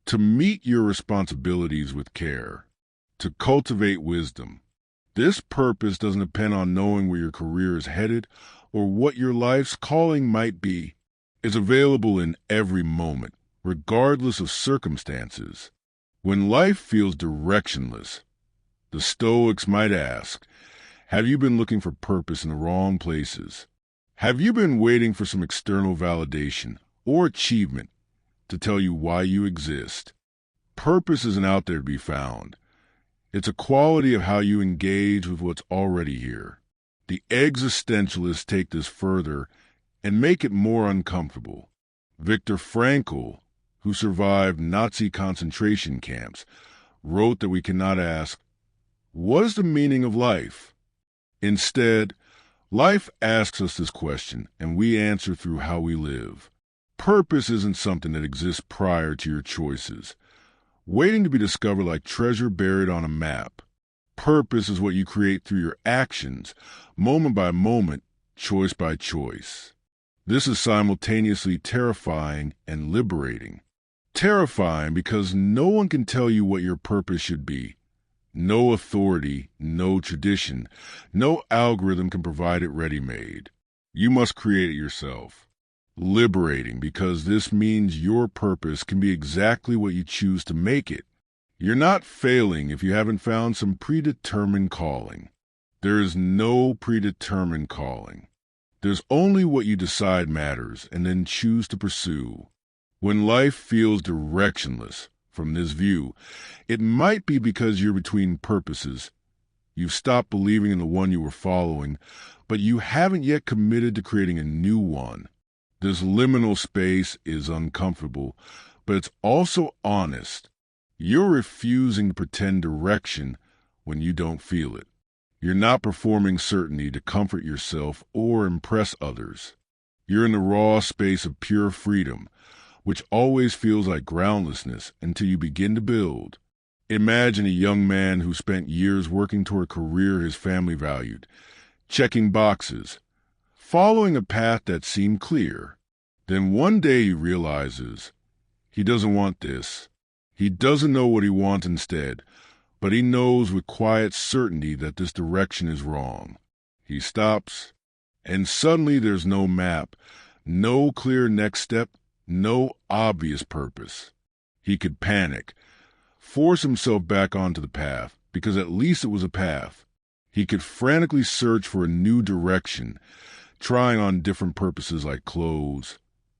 [SPEAKER 1] to meet your responsibilities with care, to cultivate wisdom. This purpose doesn't depend on knowing where your career is headed or what your life's calling might be. It's available in every moment, regardless of circumstances. When life feels directionless, the Stoics might ask, have you been looking for purpose in the wrong places? Have you been waiting for some external validation or achievement to tell you why you exist? Purpose isn't out there to be found. It's a quality of how you engage with what's already here. The existentialists take this further and make it more uncomfortable. Viktor Frankl, who survived Nazi concentration camps, wrote that we cannot ask, what is the meaning of life? Instead, life asks us this question, and we answer through how we live. Purpose isn't something that exists prior to your choices, waiting to be discovered like treasure buried on a map. Purpose is what you create through your actions, moment by moment, choice by choice. This is simultaneously terrifying and liberating. Terrifying because no one can tell you what your purpose should be. No authority, no tradition, no algorithm can provide it ready-made. You must create it yourself. Liberating because this means your purpose can be exactly what you choose to make it. You're not failing if you haven't found some predetermined calling. There is no predetermined calling. There's only what you decide matters and then choose to pursue. When life feels directionless from this view, it might be because you're between purposes. You've stopped believing in the one you were following, but you haven't yet committed to creating a new one. This liminal space is uncomfortable, but it's also honest. You're refusing to pretend direction when you don't feel it. You're not performing certainty to comfort yourself or impress others. You're in the raw space of pure freedom, which always feels like groundlessness until you begin to build. Imagine a young man who spent years working toward a career his family valued, checking boxes, following a path that seemed clear. Then one day he realizes he doesn't want this. He doesn't know what he wants instead, but he knows with quiet certainty that this direction is wrong. He stops, and suddenly there's no map, no clear next step, no obvious purpose. He could panic, force himself back onto the path, because at least it was a path. He could frantically search for a new direction, trying on different purposes like clothes,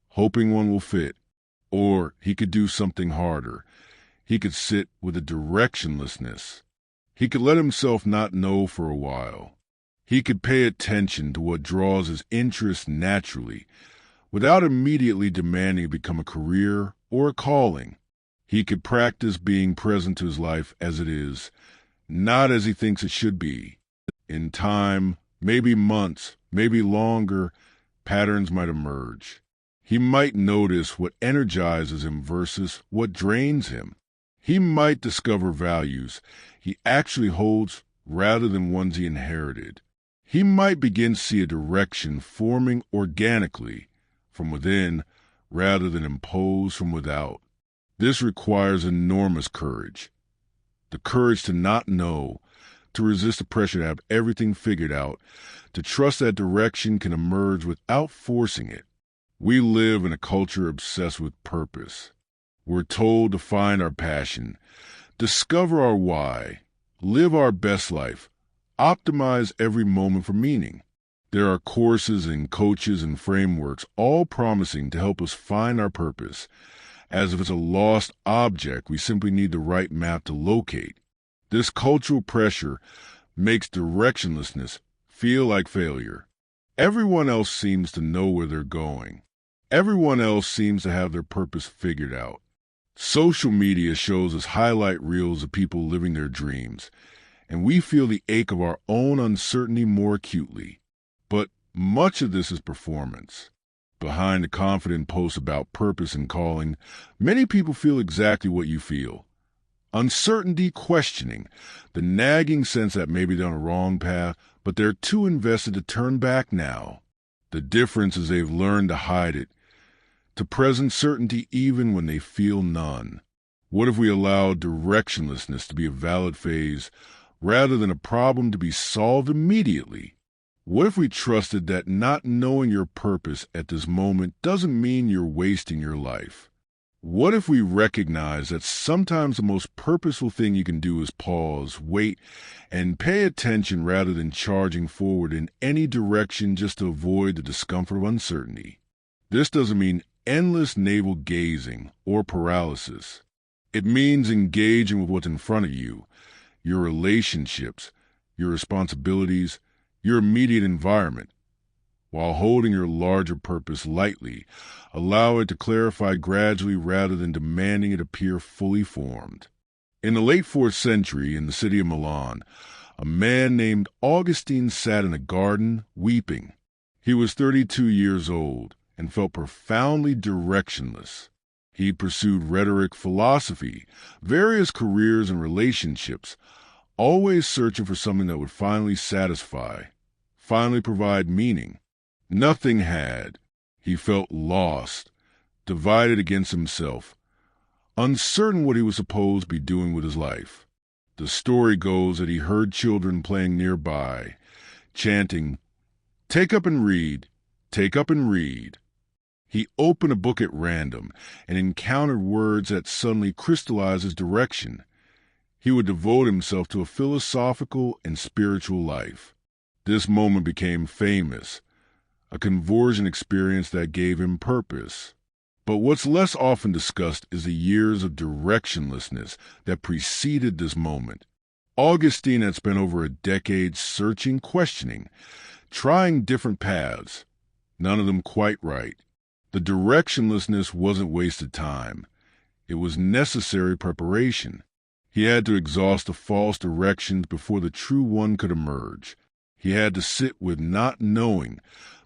[SPEAKER 1] hoping one will fit. Or he could do something harder. He could sit with a directionlessness. He could let himself not know for a while. He could pay attention to what draws his interest naturally, without immediately demanding it become a career or a calling. He could practice being present to his life as it is, not as he thinks it should be. In time, maybe months, maybe longer, patterns might emerge. He might notice what energizes him versus what drains him. He might discover values he actually holds rather than ones he inherited. He might begin to see a direction forming organically from within rather than imposed from without. This requires enormous courage. The courage to not know, to resist the pressure to have everything figured out, to trust that direction can emerge without forcing it. We live in a culture obsessed with purpose. We're told to find our passion, discover our why, live our best life, optimize every moment for meaning. There are courses and coaches and frameworks all promising to help us find our purpose, as if it's a lost object we simply need the right map to locate. This cultural pressure makes directionlessness feel like failure. Everyone else seems to know where they're going. Everyone else seems to have their purpose figured out. Social media shows us highlight reels of people living their dreams, and we feel the ache of our own uncertainty more acutely. But much of this is performance. Behind the confident posts about purpose and calling, many people feel exactly what you feel. Uncertainty, questioning, the nagging sense that maybe they're on a wrong path, but they're too invested to turn back now. The difference is they've learned to hide it, to present certainty even when they feel none. What if we allowed directionlessness to be a valid phase rather than a problem to be solved immediately? What if we trusted that not knowing your purpose at this moment doesn't mean you're wasting your life? What if we recognize that sometimes the most purposeful thing you can do is pause, wait, and pay attention rather than charging forward in any direction just to avoid the discomfort of uncertainty? This doesn't mean endless navel gazing or paralysis. It means engaging with what's in front of you, your relationships, your responsibilities, your immediate environment. While holding your larger purpose lightly, allow it to clarify gradually rather than demanding it appear fully formed. In the late 4th century, in the city of Milan, a man named Augustine sat in a garden, weeping. He was 32 years old and felt profoundly directionless. He pursued rhetoric, philosophy, various careers and relationships, always searching for something that would finally satisfy, finally provide meaning. Nothing had. He felt lost, divided against himself, uncertain what he was supposed to be doing with his life. The story goes that he heard children playing nearby, chanting, "Take up and read, take up and read." He opened a book at random and encountered words that suddenly crystallized his direction. He would devote himself to a philosophical and spiritual life. This moment became famous, a conversion experience that gave him purpose. But what's less often discussed is the years of directionlessness that preceded this moment. Augustine had spent over a decade searching, questioning, trying different paths, none of them quite right. The directionlessness wasn't wasted time. It was necessary preparation. He had to exhaust the false directions before the true one could emerge. He had to sit with not knowing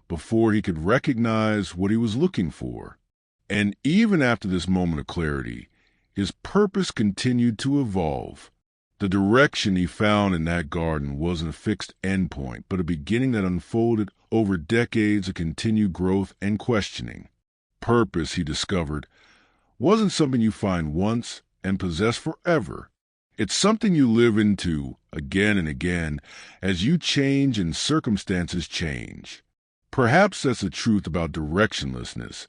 [SPEAKER 1] before he could recognize what he was looking for. And even after this moment of clarity, his purpose continued to evolve. The direction he found in that garden wasn't a fixed endpoint, but a beginning that unfolded over decades of continued growth and questioning. Purpose, he discovered, wasn't something you find once and possess forever. It's something you live into again and again as you change and circumstances change. Perhaps that's the truth about directionlessness.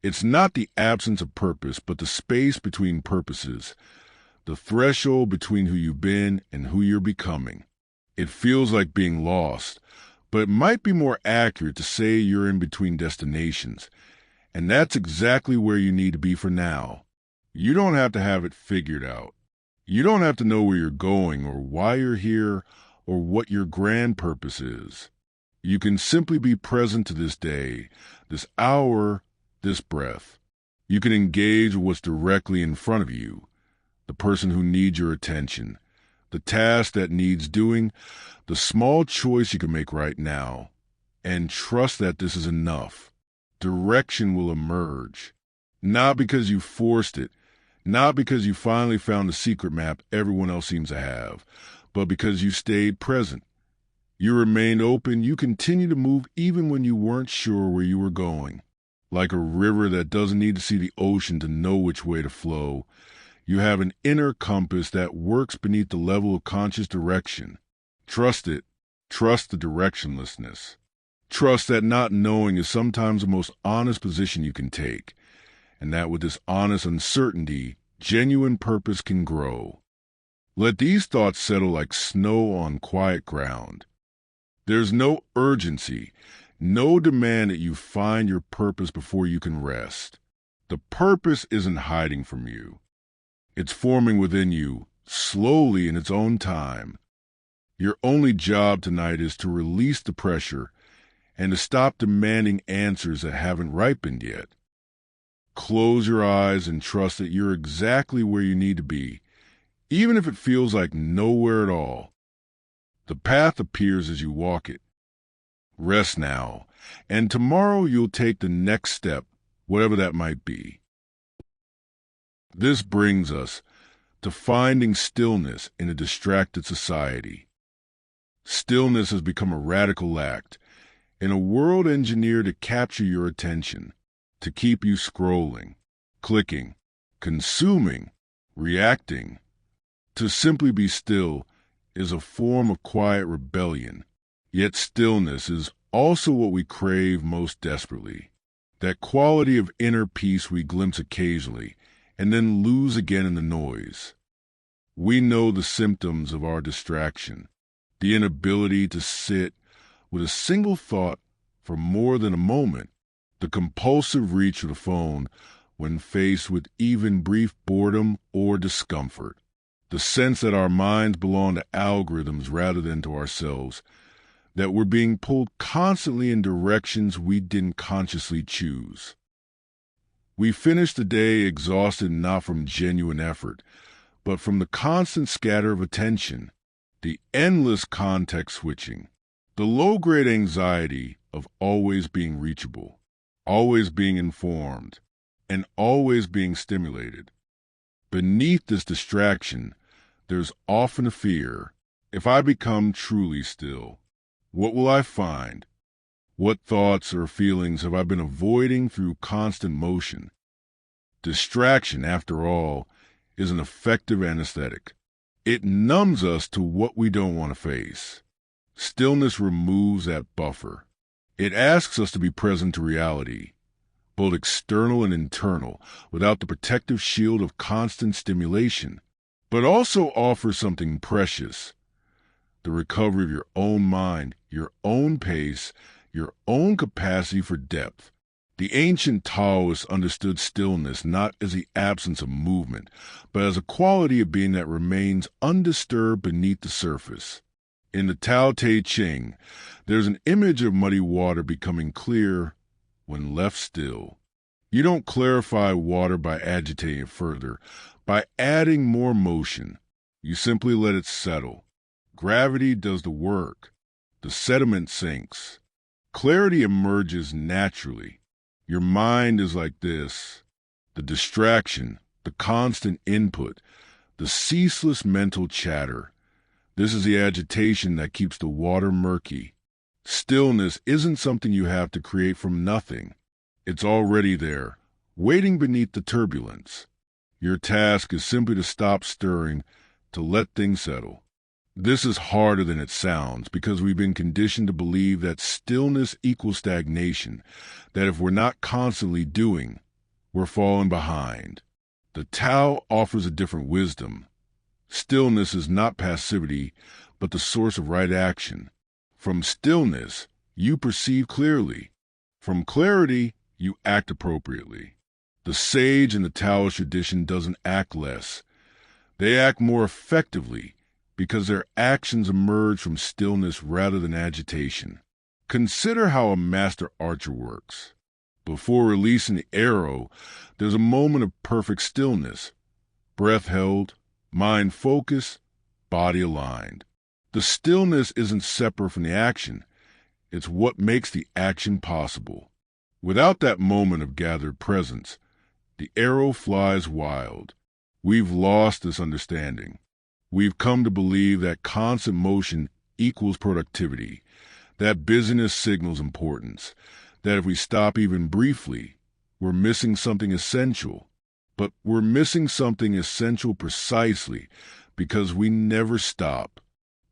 [SPEAKER 1] It's not the absence of purpose, but the space between purposes, the threshold between who you've been and who you're becoming. It feels like being lost, but it might be more accurate to say you're in between destinations, and that's exactly where you need to be for now. You don't have to have it figured out. You don't have to know where you're going or why you're here or what your grand purpose is. You can simply be present to this day, this hour, this breath. You can engage with what's directly in front of you, the person who needs your attention, the task that needs doing, the small choice you can make right now, and trust that this is enough. Direction will emerge, not because you forced it, Not because you finally found the secret map everyone else seems to have, but because you stayed present. You remained open, you continued to move even when you weren't sure where you were going. Like a river that doesn't need to see the ocean to know which way to flow, you have an inner compass that works beneath the level of conscious direction. Trust it. Trust the directionlessness. Trust that not knowing is sometimes the most honest position you can take, and that with this honest uncertainty, genuine purpose can grow. Let these thoughts settle like snow on quiet ground. There's no urgency, no demand that you find your purpose before you can rest. The purpose isn't hiding from you. It's forming within you, slowly in its own time. Your only job tonight is to release the pressure and to stop demanding answers that haven't ripened yet. Close your eyes and trust that you're exactly where you need to be, even if it feels like nowhere at all. The path appears as you walk it. Rest now, and tomorrow you'll take the next step, whatever that might be. This brings us to finding stillness in a distracted society. Stillness has become a radical act in a world engineered to capture your attention, to keep you scrolling, clicking, consuming, reacting. To simply be still is a form of quiet rebellion, yet stillness is also what we crave most desperately. That quality of inner peace we glimpse occasionally and then lose again in the noise. We know the symptoms of our distraction, the inability to sit with a single thought for more than a moment, the compulsive reach for the phone when faced with even brief boredom or discomfort, the sense that our minds belong to algorithms rather than to ourselves, that we're being pulled constantly in directions we didn't consciously choose. We finish the day exhausted not from genuine effort, but from the constant scatter of attention, the endless context switching, the low-grade anxiety of always being reachable, always being informed, and always being stimulated. Beneath this distraction, there's often a fear. If I become truly still, what will I find? What thoughts or feelings have I been avoiding through constant motion? Distraction, after all, is an effective anesthetic. It numbs us to what we don't want to face. Stillness removes that buffer. It asks us to be present to reality, both external and internal, without the protective shield of constant stimulation, but also offers something precious: the recovery of your own mind, your own pace, your own capacity for depth. The ancient Taoists understood stillness not as the absence of movement, but as a quality of being that remains undisturbed beneath the surface. In the Tao Te Ching, there's an image of muddy water becoming clear when left still. You don't clarify water by agitating it further, by adding more motion. You simply let it settle. Gravity does the work. The sediment sinks. Clarity emerges naturally. Your mind is like this: the distraction, the constant input, the ceaseless mental chatter. This is the agitation that keeps the water murky. Stillness isn't something you have to create from nothing. It's already there, waiting beneath the turbulence. Your task is simply to stop stirring, to let things settle. This is harder than it sounds because we've been conditioned to believe that stillness equals stagnation, that if we're not constantly doing, we're falling behind. The Tao offers a different wisdom. Stillness is not passivity, but the source of right action. From stillness, you perceive clearly. From clarity, you act appropriately. The sage in the Taoist tradition doesn't act less. They act more effectively because their actions emerge from stillness rather than agitation. Consider how a master archer works. Before releasing the arrow, there's a moment of perfect stillness. Breath held, mind focused, body aligned. The stillness isn't separate from the action. It's what makes the action possible. Without that moment of gathered presence, the arrow flies wild. We've lost this understanding. We've come to believe that constant motion equals productivity, that busyness signals importance, that if we stop even briefly, we're missing something essential. But we're missing something essential precisely because we never stop.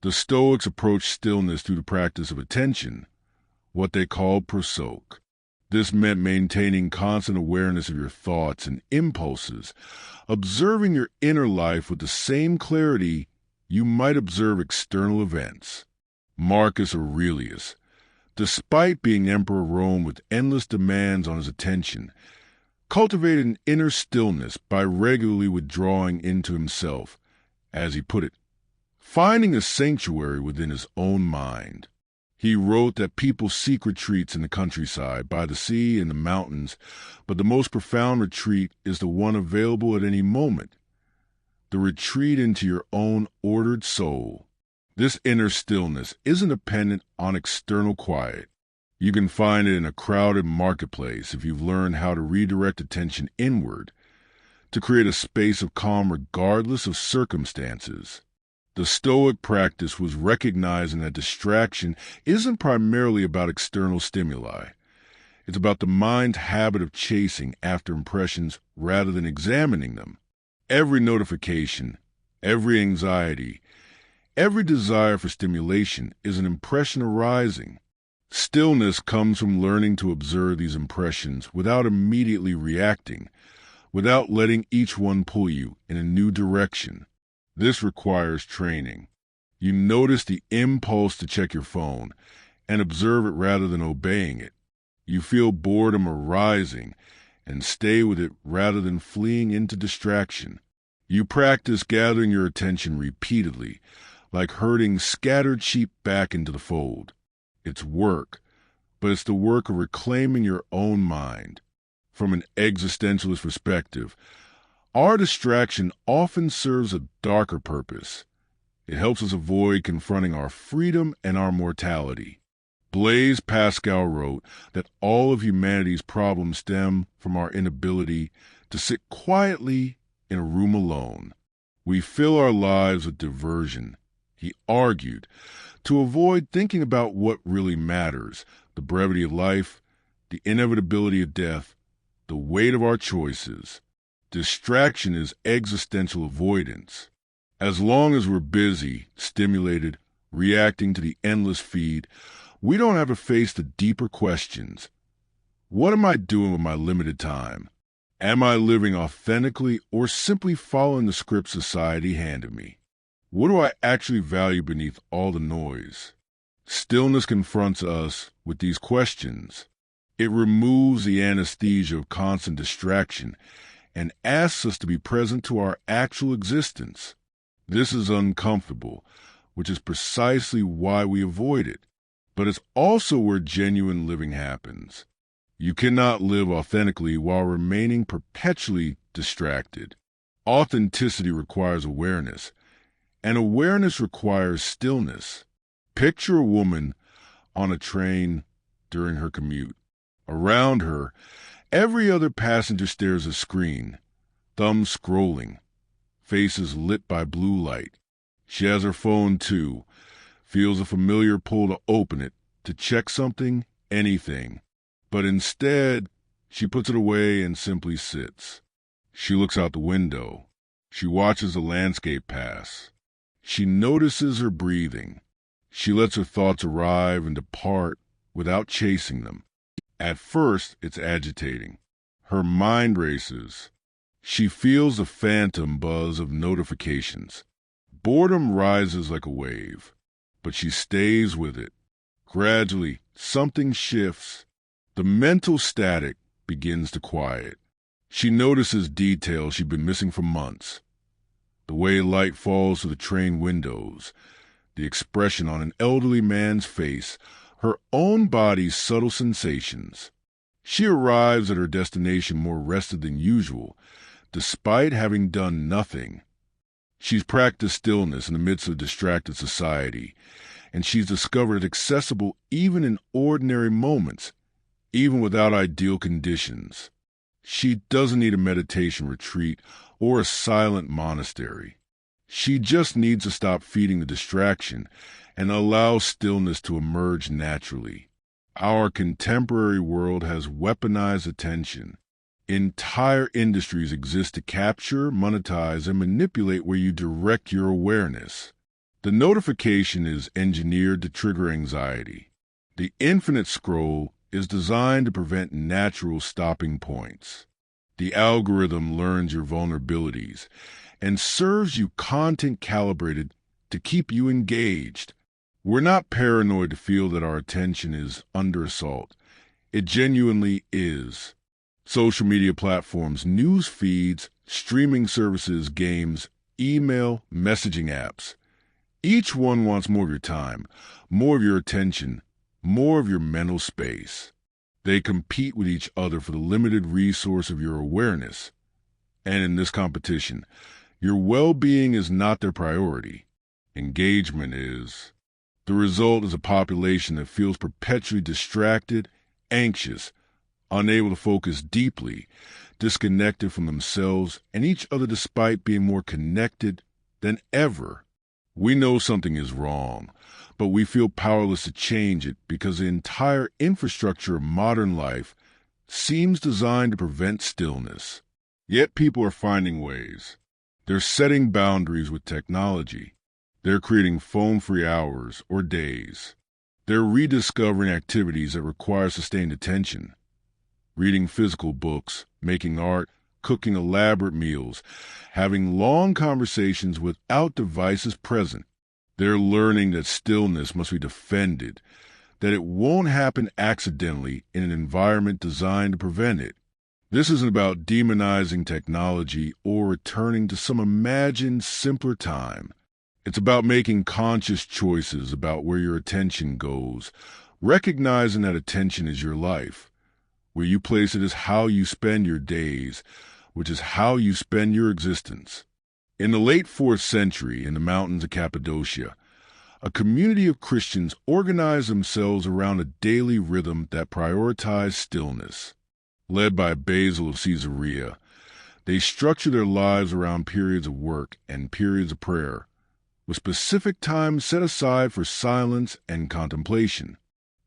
[SPEAKER 1] The Stoics approached stillness through the practice of attention, what they called prosoke. This meant maintaining constant awareness of your thoughts and impulses, observing your inner life with the same clarity you might observe external events. Marcus Aurelius, despite being Emperor of Rome with endless demands on his attention, cultivated an inner stillness by regularly withdrawing into himself, as he put it, finding a sanctuary within his own mind. He wrote that people seek retreats in the countryside, by the sea and the mountains, but the most profound retreat is the one available at any moment, the retreat into your own ordered soul. This inner stillness isn't dependent on external quiet. You can find it in a crowded marketplace if you've learned how to redirect attention inward, to create a space of calm regardless of circumstances. The Stoic practice was recognizing that distraction isn't primarily about external stimuli. It's about the mind's habit of chasing after impressions rather than examining them. Every notification, every anxiety, every desire for stimulation is an impression arising. Stillness comes from learning to observe these impressions without immediately reacting, without letting each one pull you in a new direction. This requires training. You notice the impulse to check your phone and observe it rather than obeying it. You feel boredom arising and stay with it rather than fleeing into distraction. You practice gathering your attention repeatedly, like herding scattered sheep back into the fold. It's work, but it's the work of reclaiming your own mind. From an existentialist perspective, our distraction often serves a darker purpose. It helps us avoid confronting our freedom and our mortality. Blaise Pascal wrote that all of humanity's problems stem from our inability to sit quietly in a room alone. We fill our lives with diversion, he argued, to avoid thinking about what really matters, the brevity of life, the inevitability of death, the weight of our choices. Distraction is existential avoidance. As long as we're busy, stimulated, reacting to the endless feed, we don't have to face the deeper questions. What am I doing with my limited time? Am I living authentically or simply following the script society handed me? What do I actually value beneath all the noise? Stillness confronts us with these questions. It removes the anesthesia of constant distraction and asks us to be present to our actual existence. This is uncomfortable, which is precisely why we avoid it. But it's also where genuine living happens. You cannot live authentically while remaining perpetually distracted. Authenticity requires awareness, and awareness requires stillness. Picture a woman on a train during her commute. Around her, every other passenger stares at a screen, thumbs scrolling, faces lit by blue light. She has her phone too, feels a familiar pull to open it, to check something, anything. But instead, she puts it away and simply sits. She looks out the window. She watches the landscape pass. She notices her breathing. She lets her thoughts arrive and depart without chasing them. At first, it's agitating. Her mind races. She feels the phantom buzz of notifications. Boredom rises like a wave, but she stays with it. Gradually, something shifts. The mental static begins to quiet. She notices details she'd been missing for months. The way light falls through the train windows, the expression on an elderly man's face, her own body's subtle sensations. She arrives at her destination more rested than usual, despite having done nothing. She's practiced stillness in the midst of distracted society, and she's discovered it accessible even in ordinary moments, even without ideal conditions. She doesn't need a meditation retreat or a silent monastery. She just needs to stop feeding the distraction and allow stillness to emerge naturally. Our contemporary world has weaponized attention. Entire industries exist to capture, monetize, and manipulate where you direct your awareness. The notification is engineered to trigger anxiety. The infinite scroll is designed to prevent natural stopping points. The algorithm learns your vulnerabilities and serves you content calibrated to keep you engaged. We're not paranoid to feel that our attention is under assault. It genuinely is. Social media platforms, news feeds, streaming services, games, email, messaging apps. Each one wants more of your time, more of your attention, more of your mental space. They compete with each other for the limited resource of your awareness. And in this competition, your well-being is not their priority. Engagement is. The result is a population that feels perpetually distracted, anxious, unable to focus deeply, disconnected from themselves and each other despite being more connected than ever. We know something is wrong, but we feel powerless to change it because the entire infrastructure of modern life seems designed to prevent stillness. Yet people are finding ways. They're setting boundaries with technology. They're creating phone-free hours or days. They're rediscovering activities that require sustained attention. Reading physical books, making art, cooking elaborate meals, having long conversations without devices present. They're learning that stillness must be defended, that it won't happen accidentally in an environment designed to prevent it. This isn't about demonizing technology or returning to some imagined simpler time. It's about making conscious choices about where your attention goes, recognizing that attention is your life. Where you place it is how you spend your days, which is how you spend your existence. In the late 4th century, in the mountains of Cappadocia, a community of Christians organized themselves around a daily rhythm that prioritized stillness. Led by Basil of Caesarea, they structured their lives around periods of work and periods of prayer, with specific times set aside for silence and contemplation.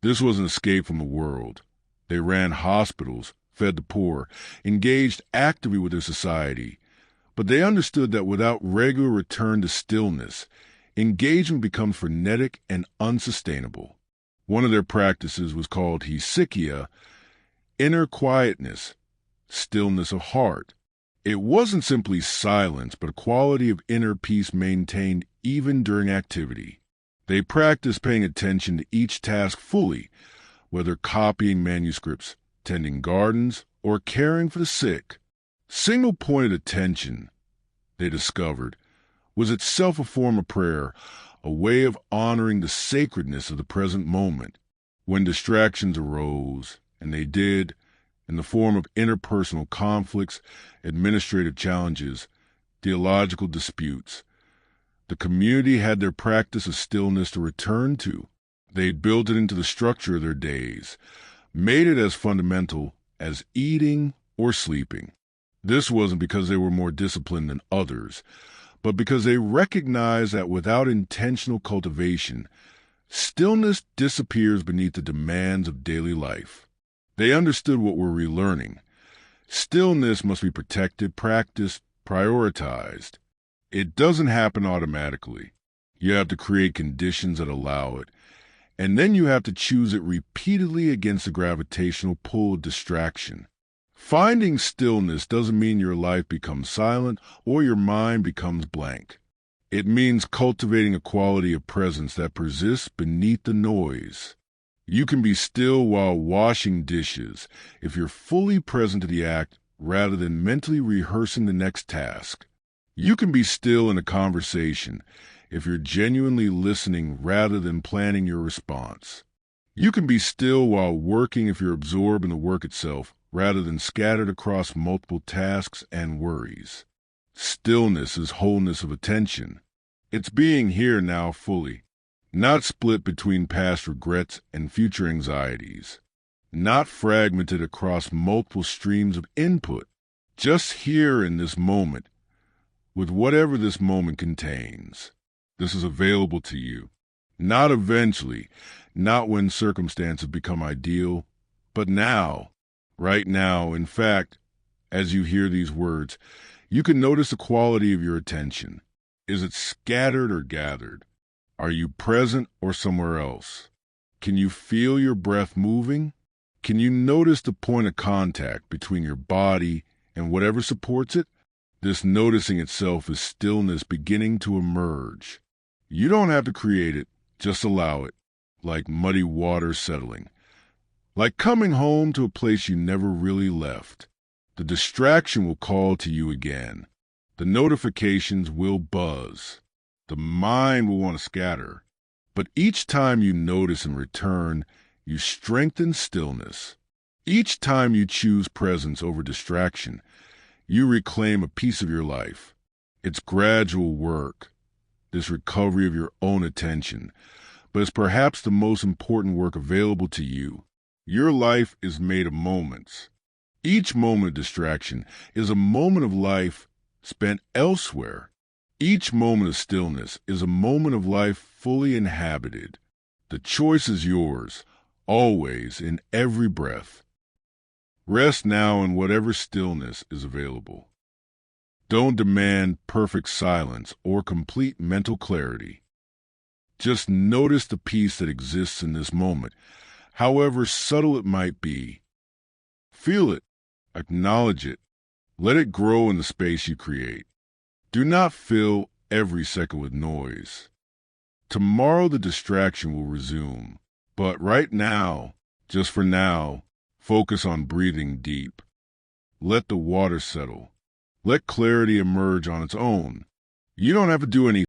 [SPEAKER 1] This was an escape from the world. They ran hospitals, fed the poor, engaged actively with their society. But they understood that without regular return to stillness, engagement becomes frenetic and unsustainable. One of their practices was called hesychia, inner quietness, stillness of heart. It wasn't simply silence, but a quality of inner peace maintained even during activity. They practiced paying attention to each task fully, whether copying manuscripts, tending gardens, or caring for the sick. Single-pointed attention, they discovered, was itself a form of prayer, a way of honoring the sacredness of the present moment. When distractions arose, and they did, in the form of interpersonal conflicts, administrative challenges, theological disputes, the community had their practice of stillness to return to. They'd built it into the structure of their days, made it as fundamental as eating or sleeping. This wasn't because they were more disciplined than others, but because they recognized that without intentional cultivation, stillness disappears beneath the demands of daily life. They understood what we're relearning. Stillness must be protected, practiced, prioritized. It doesn't happen automatically. You have to create conditions that allow it, and then you have to choose it repeatedly against the gravitational pull of distraction. Finding stillness doesn't mean your life becomes silent or your mind becomes blank. It means cultivating a quality of presence that persists beneath the noise. You can be still while washing dishes if you're fully present to the act rather than mentally rehearsing the next task. You can be still in a conversation if you're genuinely listening rather than planning your response. You can be still while working if you're absorbed in the work itself rather than scattered across multiple tasks and worries. Stillness is wholeness of attention. It's being here now fully, not split between past regrets and future anxieties. not fragmented across multiple streams of input. Just here in this moment, with whatever this moment contains. This is available to you. Not eventually, not when circumstances become ideal, but now, right now. In fact, as you hear these words, you can notice the quality of your attention. Is it scattered or gathered? Are you present or somewhere else? Can you feel your breath moving? Can you notice the point of contact between your body and whatever supports it? This noticing itself is stillness beginning to emerge. You don't have to create it, just allow it, like muddy water settling. Like coming home to a place you never really left. The distraction will call to you again. The notifications will buzz. The mind will want to scatter. But each time you notice and return, you strengthen stillness. Each time you choose presence over distraction, you reclaim a piece of your life. It's gradual work, this recovery of your own attention, but it's perhaps the most important work available to you. Your life is made of moments. Each moment of distraction is a moment of life spent elsewhere. Each moment of stillness is a moment of life fully inhabited. The choice is yours, always, in every breath. Rest now in whatever stillness is available. Don't demand perfect silence or complete mental clarity. Just notice the peace that exists in this moment, however subtle it might be. Feel it, acknowledge it, let it grow in the space you create. Do not fill every second with noise. Tomorrow the distraction will resume, but right now, just for now, focus on breathing deep. Let the water settle. Let clarity emerge on its own. You don't have to do anything.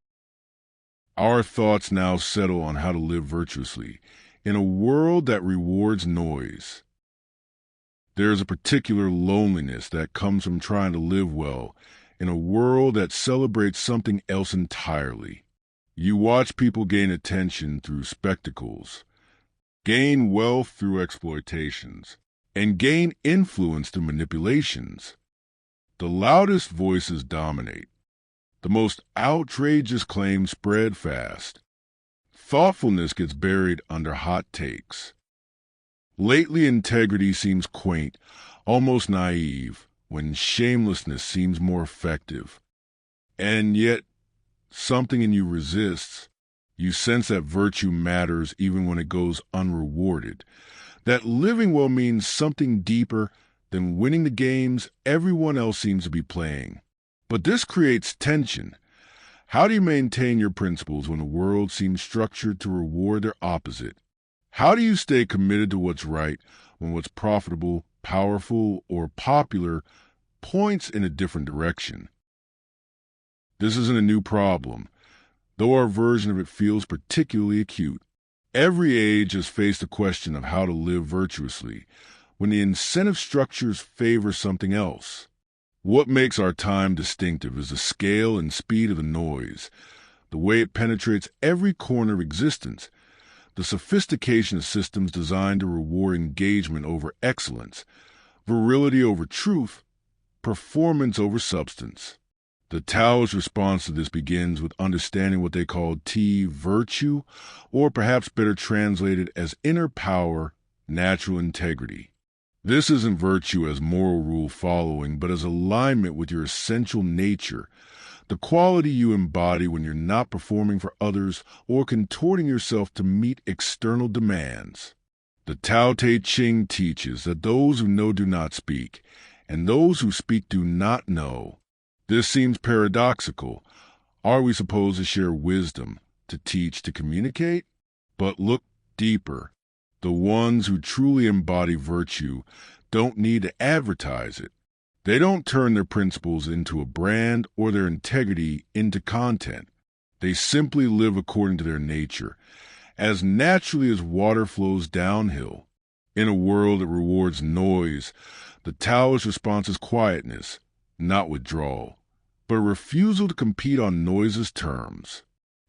[SPEAKER 1] Our thoughts now settle on how to live virtuously in a world that rewards noise. There is a particular loneliness that comes from trying to live well in a world that celebrates something else entirely. You watch people gain attention through spectacles, gain wealth through exploitations, and gain influence through manipulations. The loudest voices dominate. The most outrageous claims spread fast. Thoughtfulness gets buried under hot takes. Lately, integrity seems quaint, almost naive, when shamelessness seems more effective. And yet, something in you resists. You sense that virtue matters even when it goes unrewarded. That living well means something deeper than winning the games everyone else seems to be playing. But this creates tension. How do you maintain your principles when the world seems structured to reward their opposite? How do you stay committed to what's right when what's profitable, powerful, or popular points in a different direction? This isn't a new problem, though our version of it feels particularly acute. Every age has faced the question of how to live virtuously when the incentive structures favor something else. What makes our time distinctive is the scale and speed of the noise, the way it penetrates every corner of existence, the sophistication of systems designed to reward engagement over excellence, virility over truth, performance over substance. The Taoist response to this begins with understanding what they call virtue, or perhaps better translated as inner power, natural integrity. This isn't virtue as moral rule following, but as alignment with your essential nature, the quality you embody when you're not performing for others or contorting yourself to meet external demands. The Tao Te Ching teaches that those who know do not speak, and those who speak do not know. This seems paradoxical. Are we supposed to share wisdom, to teach, to communicate? But look deeper. The ones who truly embody virtue don't need to advertise it. They don't turn their principles into a brand or their integrity into content. They simply live according to their nature, as naturally as water flows downhill. In a world that rewards noise, the Taoist response is quietness, not withdrawal, but a refusal to compete on noise's terms.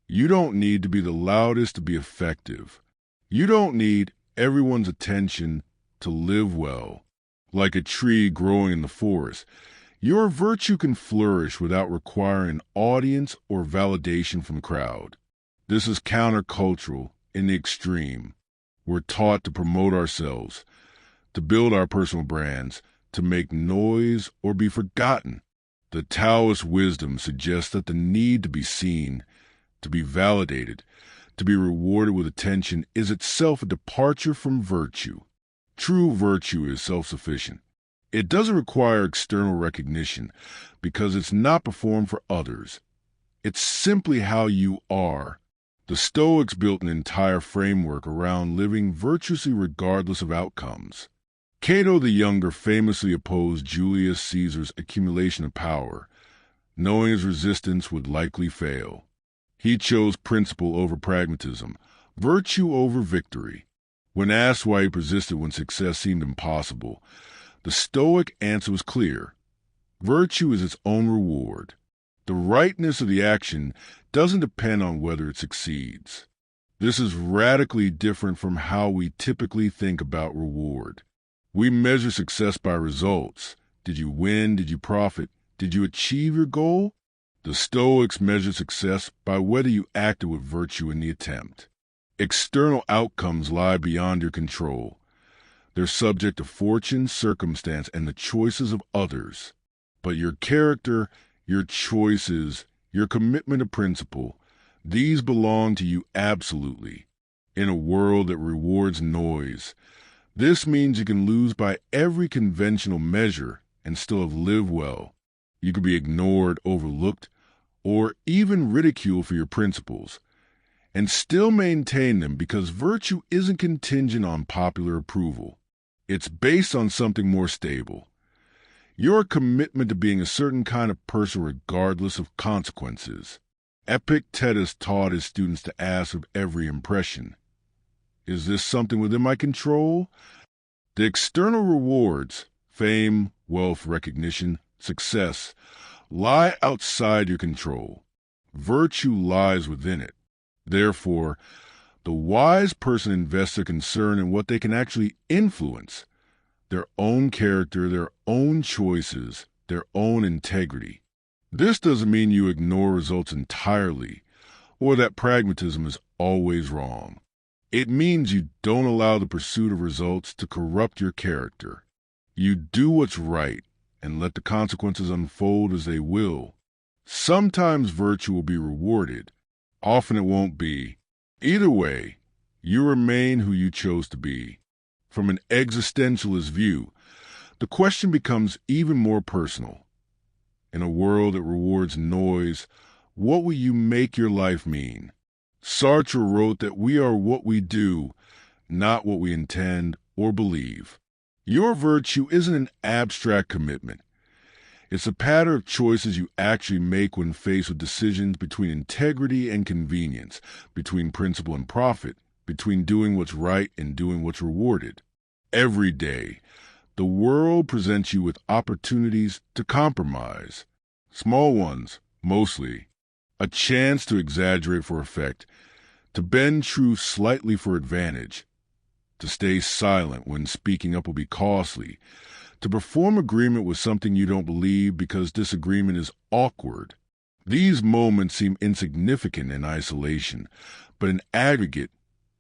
[SPEAKER 1] You don't need to be the loudest to be effective. You don't need everyone's attention to live well. Like a tree growing in the forest, your virtue can flourish without requiring an audience or validation from the crowd. This is countercultural in the extreme. We're taught to promote ourselves, to build our personal brands, to make noise or be forgotten. The Taoist wisdom suggests that the need to be seen, to be validated, to be rewarded with attention is itself a departure from virtue. True virtue is self-sufficient. It doesn't require external recognition because it's not performed for others. It's simply how you are. The Stoics built an entire framework around living virtuously regardless of outcomes. Cato the Younger famously opposed Julius Caesar's accumulation of power, knowing his resistance would likely fail. He chose principle over pragmatism, virtue over victory. When asked why he persisted when success seemed impossible, the Stoic answer was clear. Virtue is its own reward. The rightness of the action doesn't depend on whether it succeeds. This is radically different from how we typically think about reward. We measure success by results. Did you win? Did you profit? Did you achieve your goal? The Stoics measure success by whether you acted with virtue in the attempt. External outcomes lie beyond your control. They're subject to fortune, circumstance, and the choices of others. But your character, your choices, your commitment to principle, these belong to you absolutely. In a world that rewards noise, this means you can lose by every conventional measure and still have lived well. You could be ignored, overlooked, or even ridiculed for your principles, and still maintain them because virtue isn't contingent on popular approval. It's based on something more stable. Your commitment to being a certain kind of person regardless of consequences. Epictetus taught his students to ask with every impression, is this something within my control? The external rewards, fame, wealth, recognition, success, lie outside your control. Virtue lies within it. Therefore, the wise person invests their concern in what they can actually influence, their own character, their own choices, their own integrity. This doesn't mean you ignore results entirely, or that pragmatism is always wrong. It means you don't allow the pursuit of results to corrupt your character. You do what's right and let the consequences unfold as they will. Sometimes virtue will be rewarded, often it won't be. Either way, you remain who you chose to be. From an existentialist view, the question becomes even more personal. In a world that rewards noise, what will you make your life mean? Sartre wrote that we are what we do, not what we intend or believe. Your virtue isn't an abstract commitment. It's a pattern of choices you actually make when faced with decisions between integrity and convenience, between principle and profit, between doing what's right and doing what's rewarded. Every day, the world presents you with opportunities to compromise. Small ones, mostly. A chance to exaggerate for effect, to bend truth slightly for advantage, to stay silent when speaking up will be costly, to perform agreement with something you don't believe because disagreement is awkward. These moments seem insignificant in isolation, but in aggregate,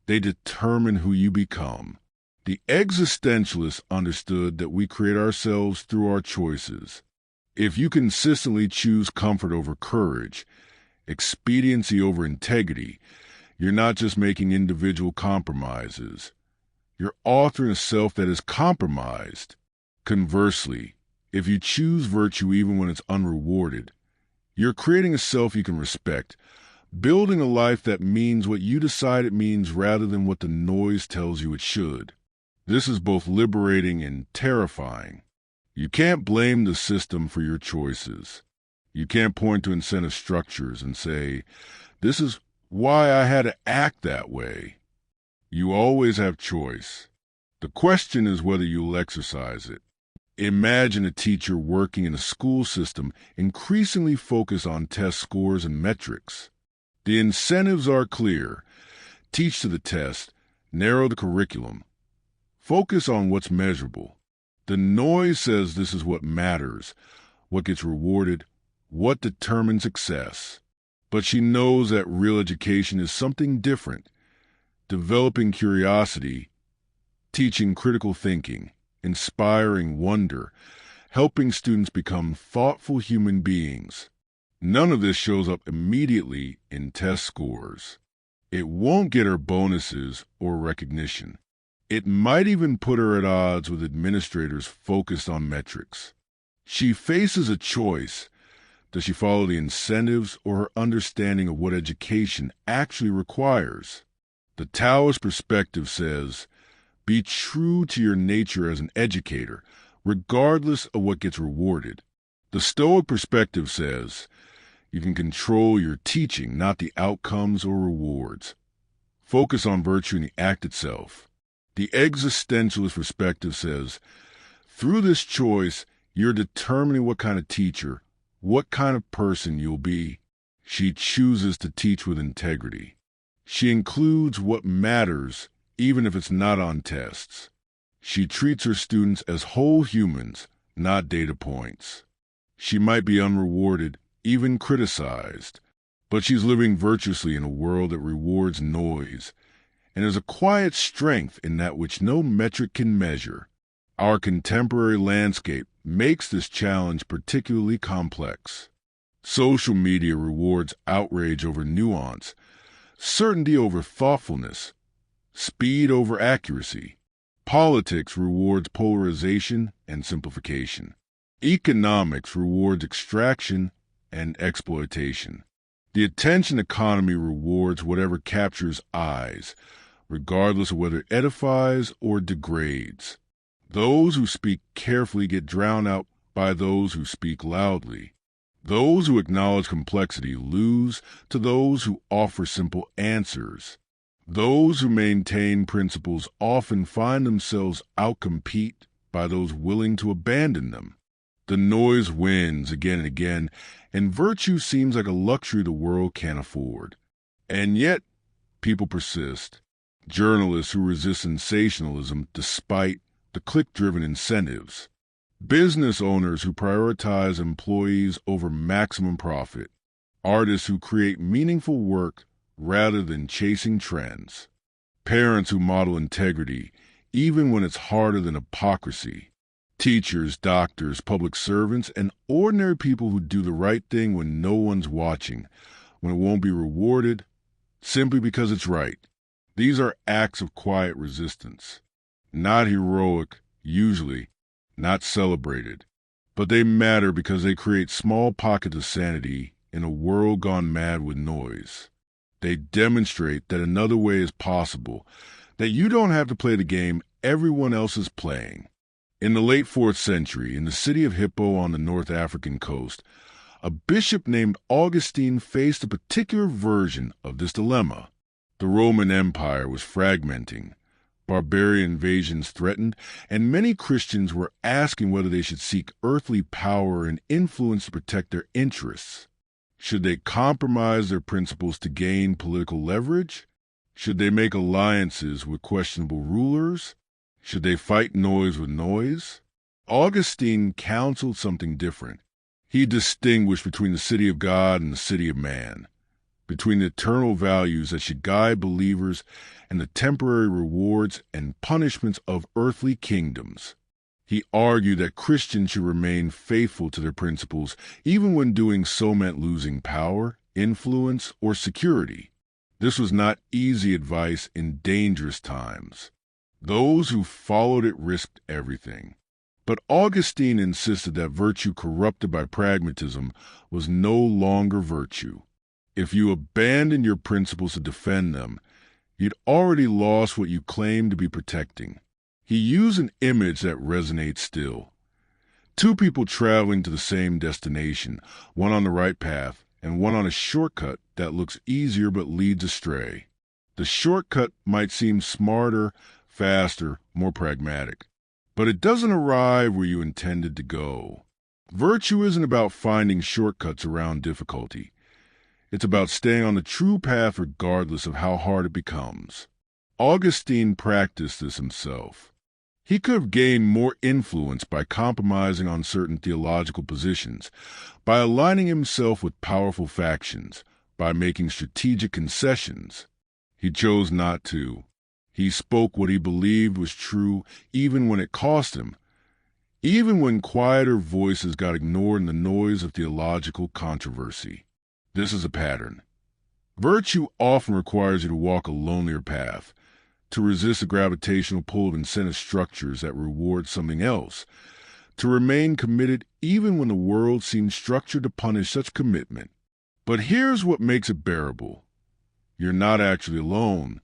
[SPEAKER 1] they determine who you become. The existentialists understood that we create ourselves through our choices. If you consistently choose comfort over courage, expediency over integrity, you're not just making individual compromises. You're authoring a self that is compromised. Conversely, if you choose virtue even when it's unrewarded, you're creating a self you can respect, building a life that means what you decide it means rather than what the noise tells you it should. This is both liberating and terrifying. You can't blame the system for your choices. You can't point to incentive structures and say, this is why I had to act that way. You always have choice. The question is whether you'll exercise it. Imagine a teacher working in a school system increasingly focused on test scores and metrics. The incentives are clear. Teach to the test, narrow the curriculum. Focus on what's measurable. The noise says this is what matters, what gets rewarded, what determines success. But she knows that real education is something different, developing curiosity, teaching critical thinking, inspiring wonder, helping students become thoughtful human beings. None of this shows up immediately in test scores. It won't get her bonuses or recognition. It might even put her at odds with administrators focused on metrics. She faces a choice. Does she follow the incentives or her understanding of what education actually requires? The Taoist perspective says, be true to your nature as an educator, regardless of what gets rewarded. The Stoic perspective says, you can control your teaching, not the outcomes or rewards. Focus on virtue in the act itself. The existentialist perspective says, through this choice, you're determining what kind of teacher, what kind of person you'll be. She chooses to teach with integrity. She includes what matters, even if it's not on tests. She treats her students as whole humans, not data points. She might be unrewarded, even criticized, but she's living virtuously in a world that rewards noise, and there's a quiet strength in that which no metric can measure. Our contemporary landscape makes this challenge particularly complex. Social media rewards outrage over nuance, certainty over thoughtfulness, speed over accuracy. Politics rewards polarization and simplification. Economics rewards extraction and exploitation. The attention economy rewards whatever captures eyes, regardless of whether it edifies or degrades. Those who speak carefully get drowned out by those who speak loudly. Those who acknowledge complexity lose to those who offer simple answers. Those who maintain principles often find themselves outcompete by those willing to abandon them. The noise wins again and again, and virtue seems like a luxury the world can't afford. And yet, people persist. Journalists who resist sensationalism despite the click-driven incentives. Business owners who prioritize employees over maximum profit. Artists who create meaningful work rather than chasing trends. Parents who model integrity, even when it's harder than hypocrisy. Teachers, doctors, public servants, and ordinary people who do the right thing when no one's watching, when it won't be rewarded, simply because it's right. These are acts of quiet resistance. Not heroic, usually, not celebrated, but they matter because they create small pockets of sanity in a world gone mad with noise. They demonstrate that another way is possible, that you don't have to play the game everyone else is playing. In the late 4th century, in the city of Hippo on the North African coast, a bishop named Augustine faced a particular version of this dilemma. The Roman Empire was fragmenting. Barbarian invasions threatened, and many Christians were asking whether they should seek earthly power and influence to protect their interests. Should they compromise their principles to gain political leverage? Should they make alliances with questionable rulers? Should they fight noise with noise? Augustine counseled something different. He distinguished between the city of God and the city of man, between the eternal values that should guide believers and the temporary rewards and punishments of earthly kingdoms. He argued that Christians should remain faithful to their principles even when doing so meant losing power, influence, or security. This was not easy advice in dangerous times. Those who followed it risked everything. But Augustine insisted that virtue corrupted by pragmatism was no longer virtue. If you abandoned your principles to defend them, you'd already lost what you claimed to be protecting. He used an image that resonates still. Two people traveling to the same destination, one on the right path and one on a shortcut that looks easier but leads astray. The shortcut might seem smarter, faster, more pragmatic, but it doesn't arrive where you intended to go. Virtue isn't about finding shortcuts around difficulty. It's about staying on the true path regardless of how hard it becomes. Augustine practiced this himself. He could have gained more influence by compromising on certain theological positions, by aligning himself with powerful factions, by making strategic concessions. He chose not to. He spoke what he believed was true, even when it cost him, even when quieter voices got ignored in the noise of theological controversy. This is a pattern. Virtue often requires you to walk a lonelier path, to resist the gravitational pull of incentive structures that reward something else, to remain committed even when the world seems structured to punish such commitment. But here's what makes it bearable. You're not actually alone.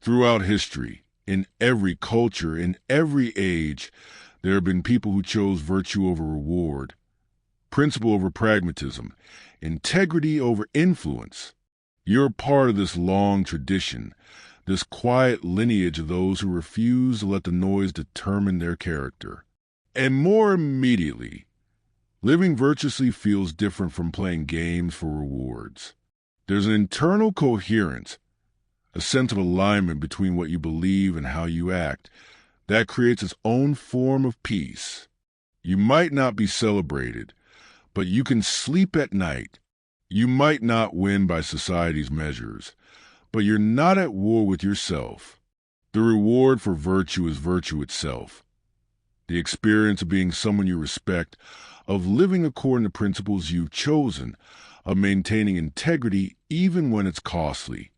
[SPEAKER 1] Throughout history, in every culture, in every age, there have been people who chose virtue over reward, principle over pragmatism, integrity over influence. You're part of this long tradition, this quiet lineage of those who refuse to let the noise determine their character. And more immediately, living virtuously feels different from playing games for rewards. There's an internal coherence, a sense of alignment between what you believe and how you act, that creates its own form of peace. You might not be celebrated, but you can sleep at night. You might not win by society's measures, but you're not at war with yourself. The reward for virtue is virtue itself. The experience of being someone you respect, of living according to principles you've chosen, of maintaining integrity even when it's costly.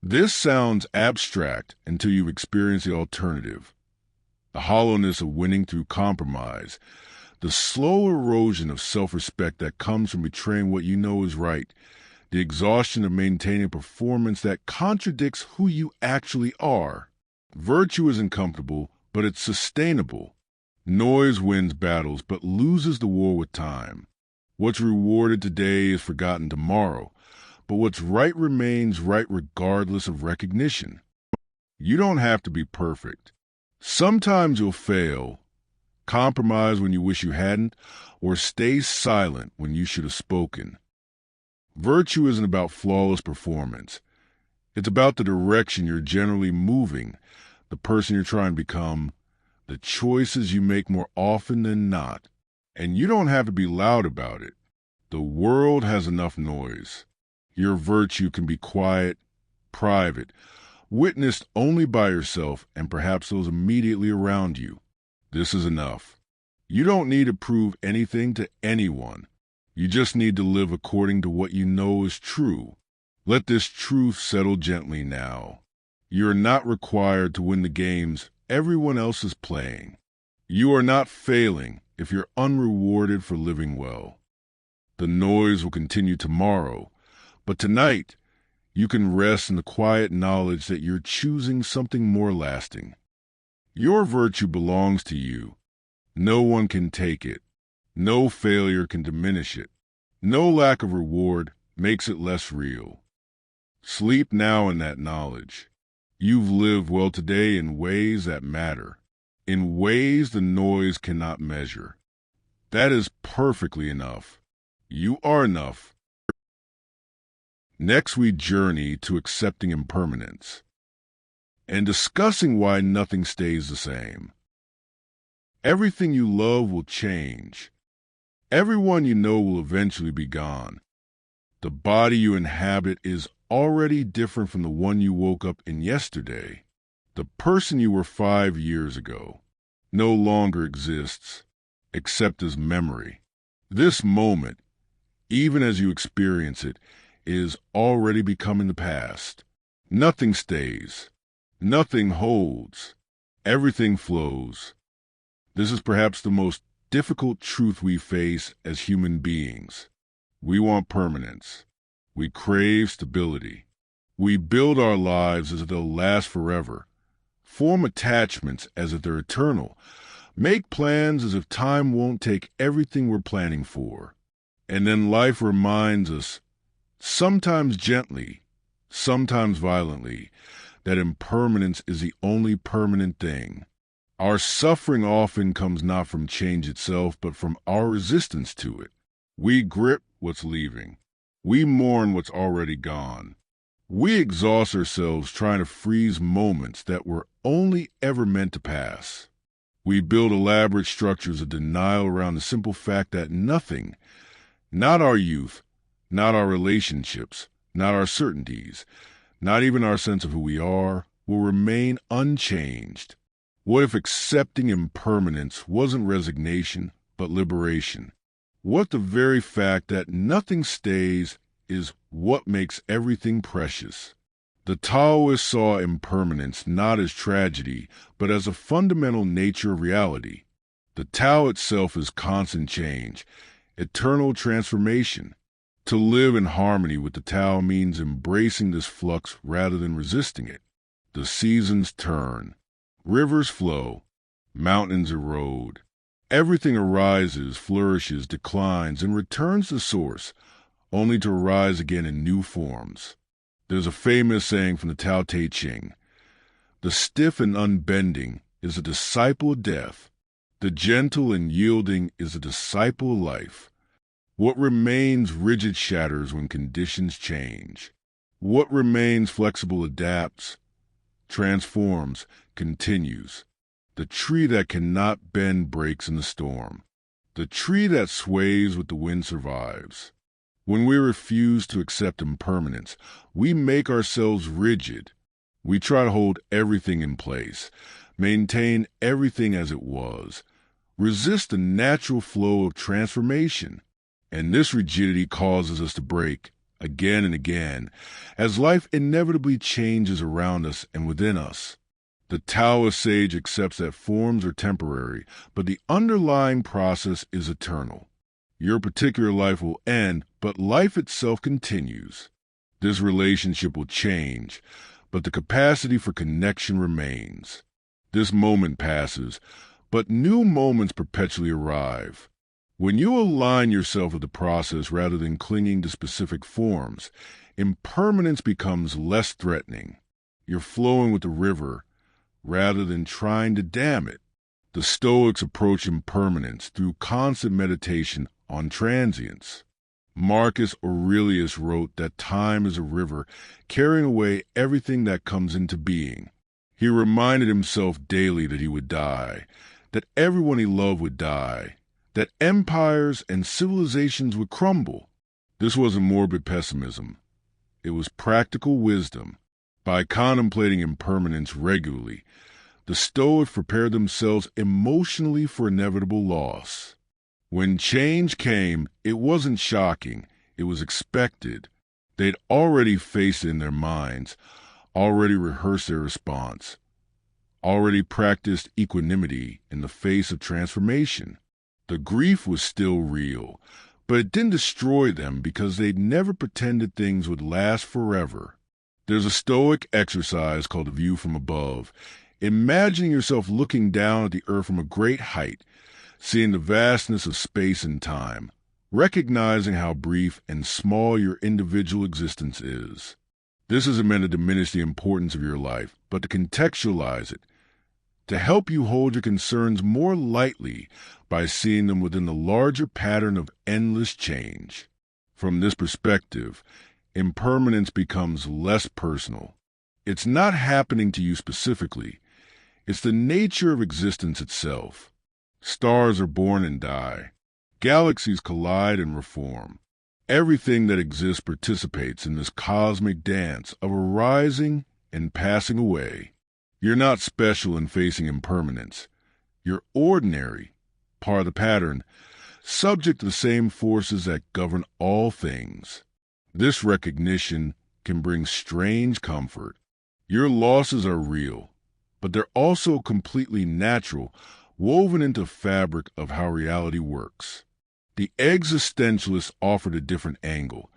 [SPEAKER 1] This sounds abstract until you've experienced the alternative. The hollowness of winning through compromise, the slow erosion of self-respect that comes from betraying what you know is right, the exhaustion of maintaining a performance that contradicts who you actually are. Virtue isn't comfortable, but it's sustainable. Noise wins battles, but loses the war with time. What's rewarded today is forgotten tomorrow, but what's right remains right regardless of recognition. You don't have to be perfect. Sometimes you'll fail, compromise when you wish you hadn't, or stay silent when you should have spoken. Virtue isn't about flawless performance. It's about the direction you're generally moving, the person you're trying to become, the choices you make more often than not. And you don't have to be loud about it. The world has enough noise. Your virtue can be quiet, private, witnessed only by yourself and perhaps those immediately around you. This is enough. You don't need to prove anything to anyone. You just need to live according to what you know is true. Let this truth settle gently now. You are not required to win the games everyone else is playing. You are not failing if you're unrewarded for living well. The noise will continue tomorrow, but tonight you can rest in the quiet knowledge that you're choosing something more lasting. Your virtue belongs to you. No one can take it. No failure can diminish it. No lack of reward makes it less real. Sleep now in that knowledge. You've lived well today in ways that matter, in ways the noise cannot measure. That is perfectly enough. You are enough. Next, we journey to accepting impermanence and discussing why nothing stays the same. Everything you love will change. Everyone you know will eventually be gone. The body you inhabit is already different from the one you woke up in yesterday. The person you were 5 years ago no longer exists, except as memory. This moment, even as you experience it, is already becoming the past. Nothing stays. Nothing holds. Everything flows. This is perhaps the most difficult truth we face as human beings. We want permanence. We crave stability. We build our lives as if they'll last forever, form attachments as if they're eternal, make plans as if time won't take everything we're planning for. And then life reminds us, sometimes gently, sometimes violently, that impermanence is the only permanent thing. Our suffering often comes not from change itself, but from our resistance to it. We grip what's leaving. We mourn what's already gone. We exhaust ourselves trying to freeze moments that were only ever meant to pass. We build elaborate structures of denial around the simple fact that nothing, not our youth, not our relationships, not our certainties, not even our sense of who we are, will remain unchanged. What if accepting impermanence wasn't resignation, but liberation? What the very fact that nothing stays is what makes everything precious? The Taoists saw impermanence not as tragedy, but as a fundamental nature of reality. The Tao itself is constant change, eternal transformation. To live in harmony with the Tao means embracing this flux rather than resisting it. The seasons turn, rivers flow, mountains erode. Everything arises, flourishes, declines, and returns to source, only to arise again in new forms. There's a famous saying from the Tao Te Ching: the stiff and unbending is a disciple of death. The gentle and yielding is a disciple of life. What remains rigid shatters when conditions change. What remains flexible adapts, transforms, continues. The tree that cannot bend breaks in the storm. The tree that sways with the wind survives. When we refuse to accept impermanence, we make ourselves rigid. We try to hold everything in place, maintain everything as it was, resist the natural flow of transformation. And this rigidity causes us to break, again and again, as life inevitably changes around us and within us. The Taoist sage accepts that forms are temporary, but the underlying process is eternal. Your particular life will end, but life itself continues. This relationship will change, but the capacity for connection remains. This moment passes, but new moments perpetually arrive. When you align yourself with the process rather than clinging to specific forms, impermanence becomes less threatening. You're flowing with the river rather than trying to dam it. The Stoics approach impermanence through constant meditation on transience. Marcus Aurelius wrote that time is a river carrying away everything that comes into being. He reminded himself daily that he would die, that everyone he loved would die, that empires and civilizations would crumble. This wasn't morbid pessimism. It was practical wisdom. By contemplating impermanence regularly, the Stoics prepared themselves emotionally for inevitable loss. When change came, it wasn't shocking, it was expected. They'd already faced it in their minds, already rehearsed their response, already practiced equanimity in the face of transformation. The grief was still real, but it didn't destroy them because they'd never pretended things would last forever. There's a Stoic exercise called the view from above. Imagining yourself looking down at the earth from a great height, seeing the vastness of space and time, recognizing how brief and small your individual existence is. This isn't meant to diminish the importance of your life, but to contextualize it, to help you hold your concerns more lightly by seeing them within the larger pattern of endless change. From this perspective, impermanence becomes less personal. It's not happening to you specifically. It's the nature of existence itself. Stars are born and die. Galaxies collide and reform. Everything that exists participates in this cosmic dance of arising and passing away. You're not special in facing impermanence. You're ordinary, part of the pattern, subject to the same forces that govern all things. This recognition can bring strange comfort. Your losses are real, but they're also completely natural, woven into the fabric of how reality works. The existentialists offered a different angle.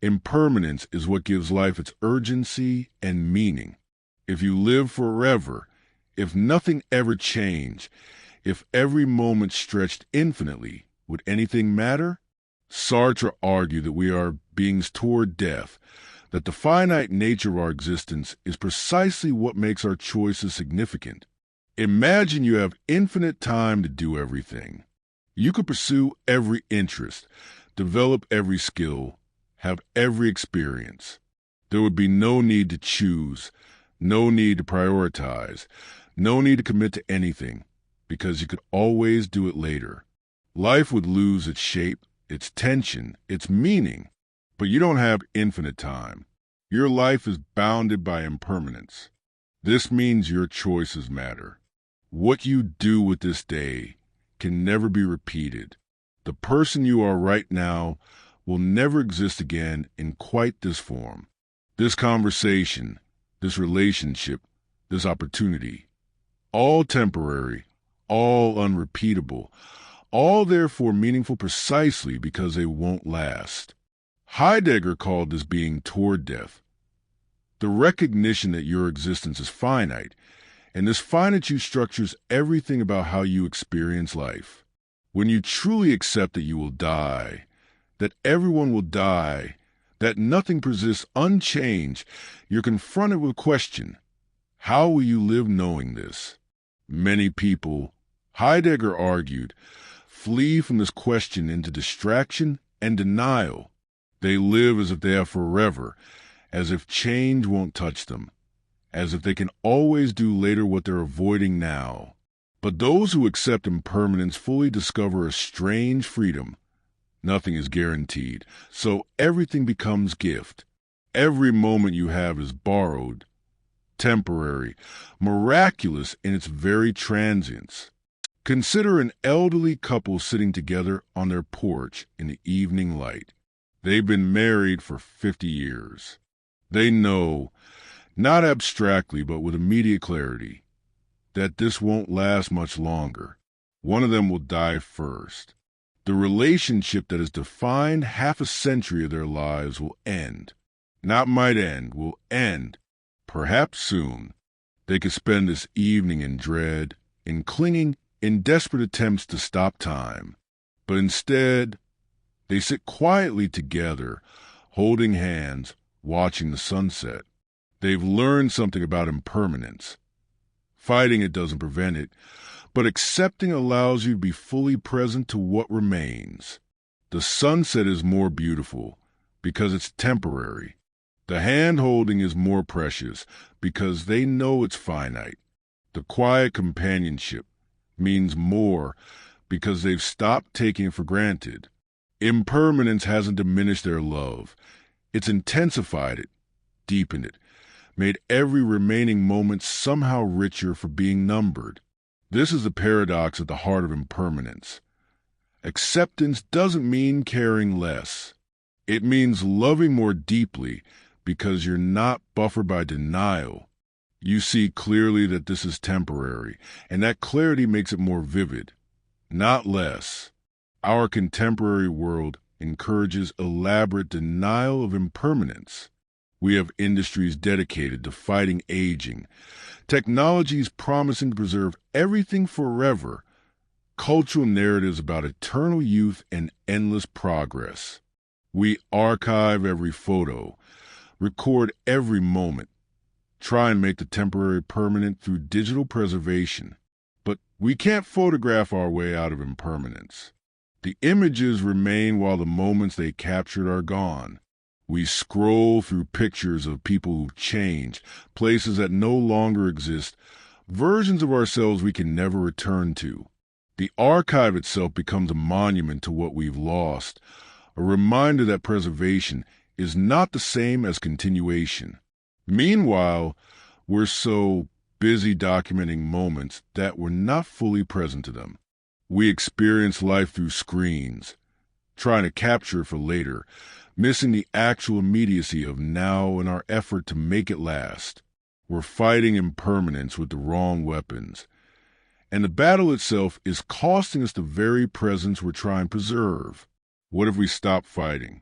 [SPEAKER 1] Impermanence is what gives life its urgency and meaning. If you live forever, if nothing ever changed, if every moment stretched infinitely, would anything matter? Sartre argued that we are beings toward death, that the finite nature of our existence is precisely what makes our choices significant. Imagine you have infinite time to do everything. You could pursue every interest, develop every skill, have every experience. There would be no need to choose, no need to prioritize, no need to commit to anything, because you could always do it later. Life would lose its shape, its tension, its meaning, but you don't have infinite time. Your life is bounded by impermanence. This means your choices matter. What you do with this day can never be repeated. The person you are right now will never exist again in quite this form. This conversation, this relationship, this opportunity, all temporary, all unrepeatable, all therefore meaningful precisely because they won't last. Heidegger called this being toward death. The recognition that your existence is finite, and this finitude structures everything about how you experience life. When you truly accept that you will die, that everyone will die, that nothing persists unchanged, you're confronted with a question. How will you live knowing this? Many people, Heidegger argued, flee from this question into distraction and denial. They live as if they are forever, as if change won't touch them, as if they can always do later what they're avoiding now. But those who accept impermanence fully discover a strange freedom. Nothing is guaranteed, so everything becomes gift. Every moment you have is borrowed, temporary, miraculous in its very transience. Consider an elderly couple sitting together on their porch in the evening light. They've been married for 50 years. They know, not abstractly but with immediate clarity, that this won't last much longer. One of them will die first. The relationship that has defined half a century of their lives will end. Not might end, will end, perhaps soon. They could spend this evening in dread, in clinging, in desperate attempts to stop time. But instead, they sit quietly together, holding hands, watching the sunset. They've learned something about impermanence. Fighting it doesn't prevent it, but accepting allows you to be fully present to what remains. The sunset is more beautiful because it's temporary. The hand-holding is more precious because they know it's finite. The quiet companionship means more because they've stopped taking it for granted. Impermanence hasn't diminished their love. It's intensified it, deepened it, made every remaining moment somehow richer for being numbered. This is the paradox at the heart of impermanence. Acceptance doesn't mean caring less. It means loving more deeply because you're not buffered by denial. You see clearly that this is temporary, and that clarity makes it more vivid, not less. Our contemporary world encourages elaborate denial of impermanence. We have industries dedicated to fighting aging, technologies promising to preserve everything forever, cultural narratives about eternal youth and endless progress. We archive every photo, record every moment, try and make the temporary permanent through digital preservation. But we can't photograph our way out of impermanence. The images remain while the moments they captured are gone. We scroll through pictures of people who've changed, places that no longer exist, versions of ourselves we can never return to. The archive itself becomes a monument to what we've lost, a reminder that preservation is not the same as continuation. Meanwhile, we're so busy documenting moments that we're not fully present to them. We experience life through screens, trying to capture it for later, missing the actual immediacy of now in our effort to make it last. We're fighting impermanence with the wrong weapons, and the battle itself is costing us the very presence we're trying to preserve. What if we stopped fighting?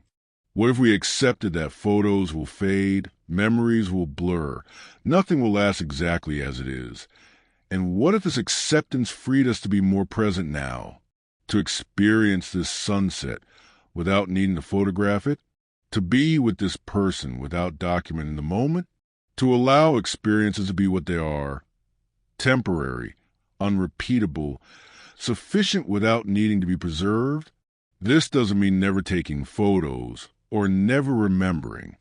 [SPEAKER 1] What if we accepted that photos will fade, memories will blur, nothing will last exactly as it is? And what if this acceptance freed us to be more present now, to experience this sunset without needing to photograph it, to be with this person without documenting the moment, to allow experiences to be what they are, temporary, unrepeatable, sufficient without needing to be preserved? This doesn't mean never taking photos or never remembering.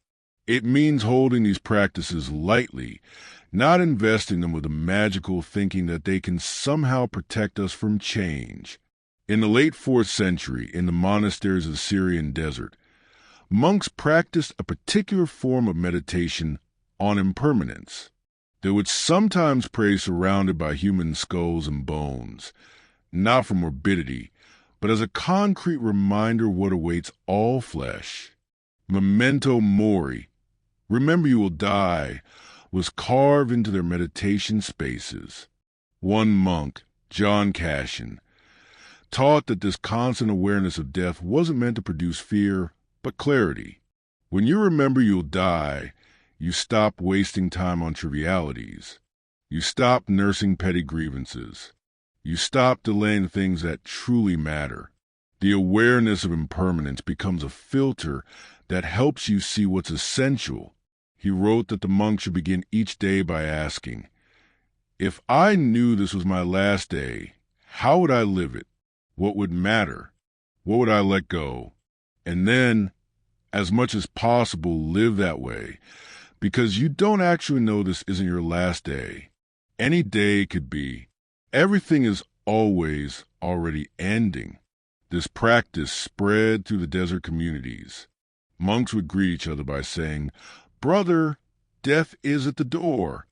[SPEAKER 1] It means holding these practices lightly, not investing them with a magical thinking that they can somehow protect us from change. In the late 4th century, in the monasteries of the Syrian desert, monks practiced a particular form of meditation on impermanence. They would sometimes pray surrounded by human skulls and bones, not for morbidity, but as a concrete reminder of what awaits all flesh. Memento mori, remember you will die, was carved into their meditation spaces. One monk, John Cashin, taught that this constant awareness of death wasn't meant to produce fear, but clarity. When you remember you'll die, you stop wasting time on trivialities. You stop nursing petty grievances. You stop delaying things that truly matter. The awareness of impermanence becomes a filter that helps you see what's essential. He wrote that the monk should begin each day by asking, "If I knew this was my last day, how would I live it? What would matter? What would I let go?" And then, as much as possible, live that way, because you don't actually know this isn't your last day. Any day it could be. Everything is always already ending. This practice spread through the desert communities. Monks would greet each other by saying, "Brother, death is at the door,"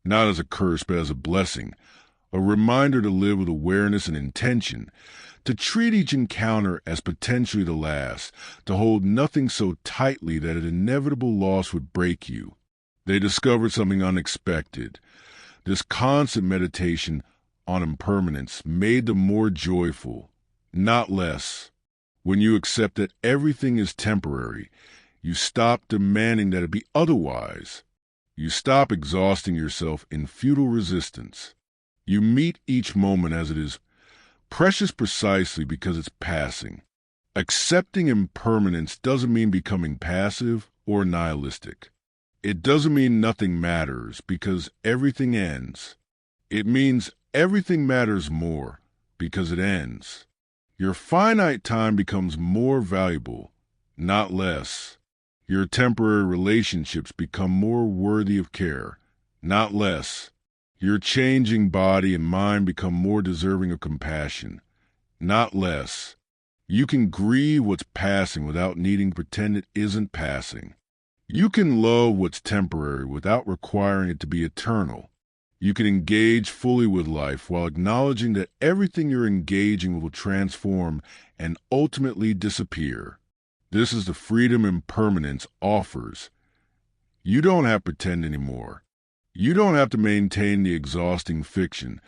[SPEAKER 1] not as a curse but as a blessing, a reminder to live with awareness and intention, to treat each encounter as potentially the last, to hold nothing so tightly that an inevitable loss would break you. They discovered something unexpected. This constant meditation on impermanence made them more joyful, not less. When you accept that everything is temporary, you stop demanding that it be otherwise. You stop exhausting yourself in futile resistance. You meet each moment as it is, precious precisely because it's passing. Accepting impermanence doesn't mean becoming passive or nihilistic. It doesn't mean nothing matters because everything ends. It means everything matters more because it ends. Your finite time becomes more valuable, not less. Your temporary relationships become more worthy of care, not less. Your changing body and mind become more deserving of compassion, not less. You can grieve what's passing without needing to pretend it isn't passing. You can love what's temporary without requiring it to be eternal. You can engage fully with life while acknowledging that everything you're engaging with will transform and ultimately disappear. This is the freedom impermanence offers. You don't have to pretend anymore. You don't have to maintain the exhausting fiction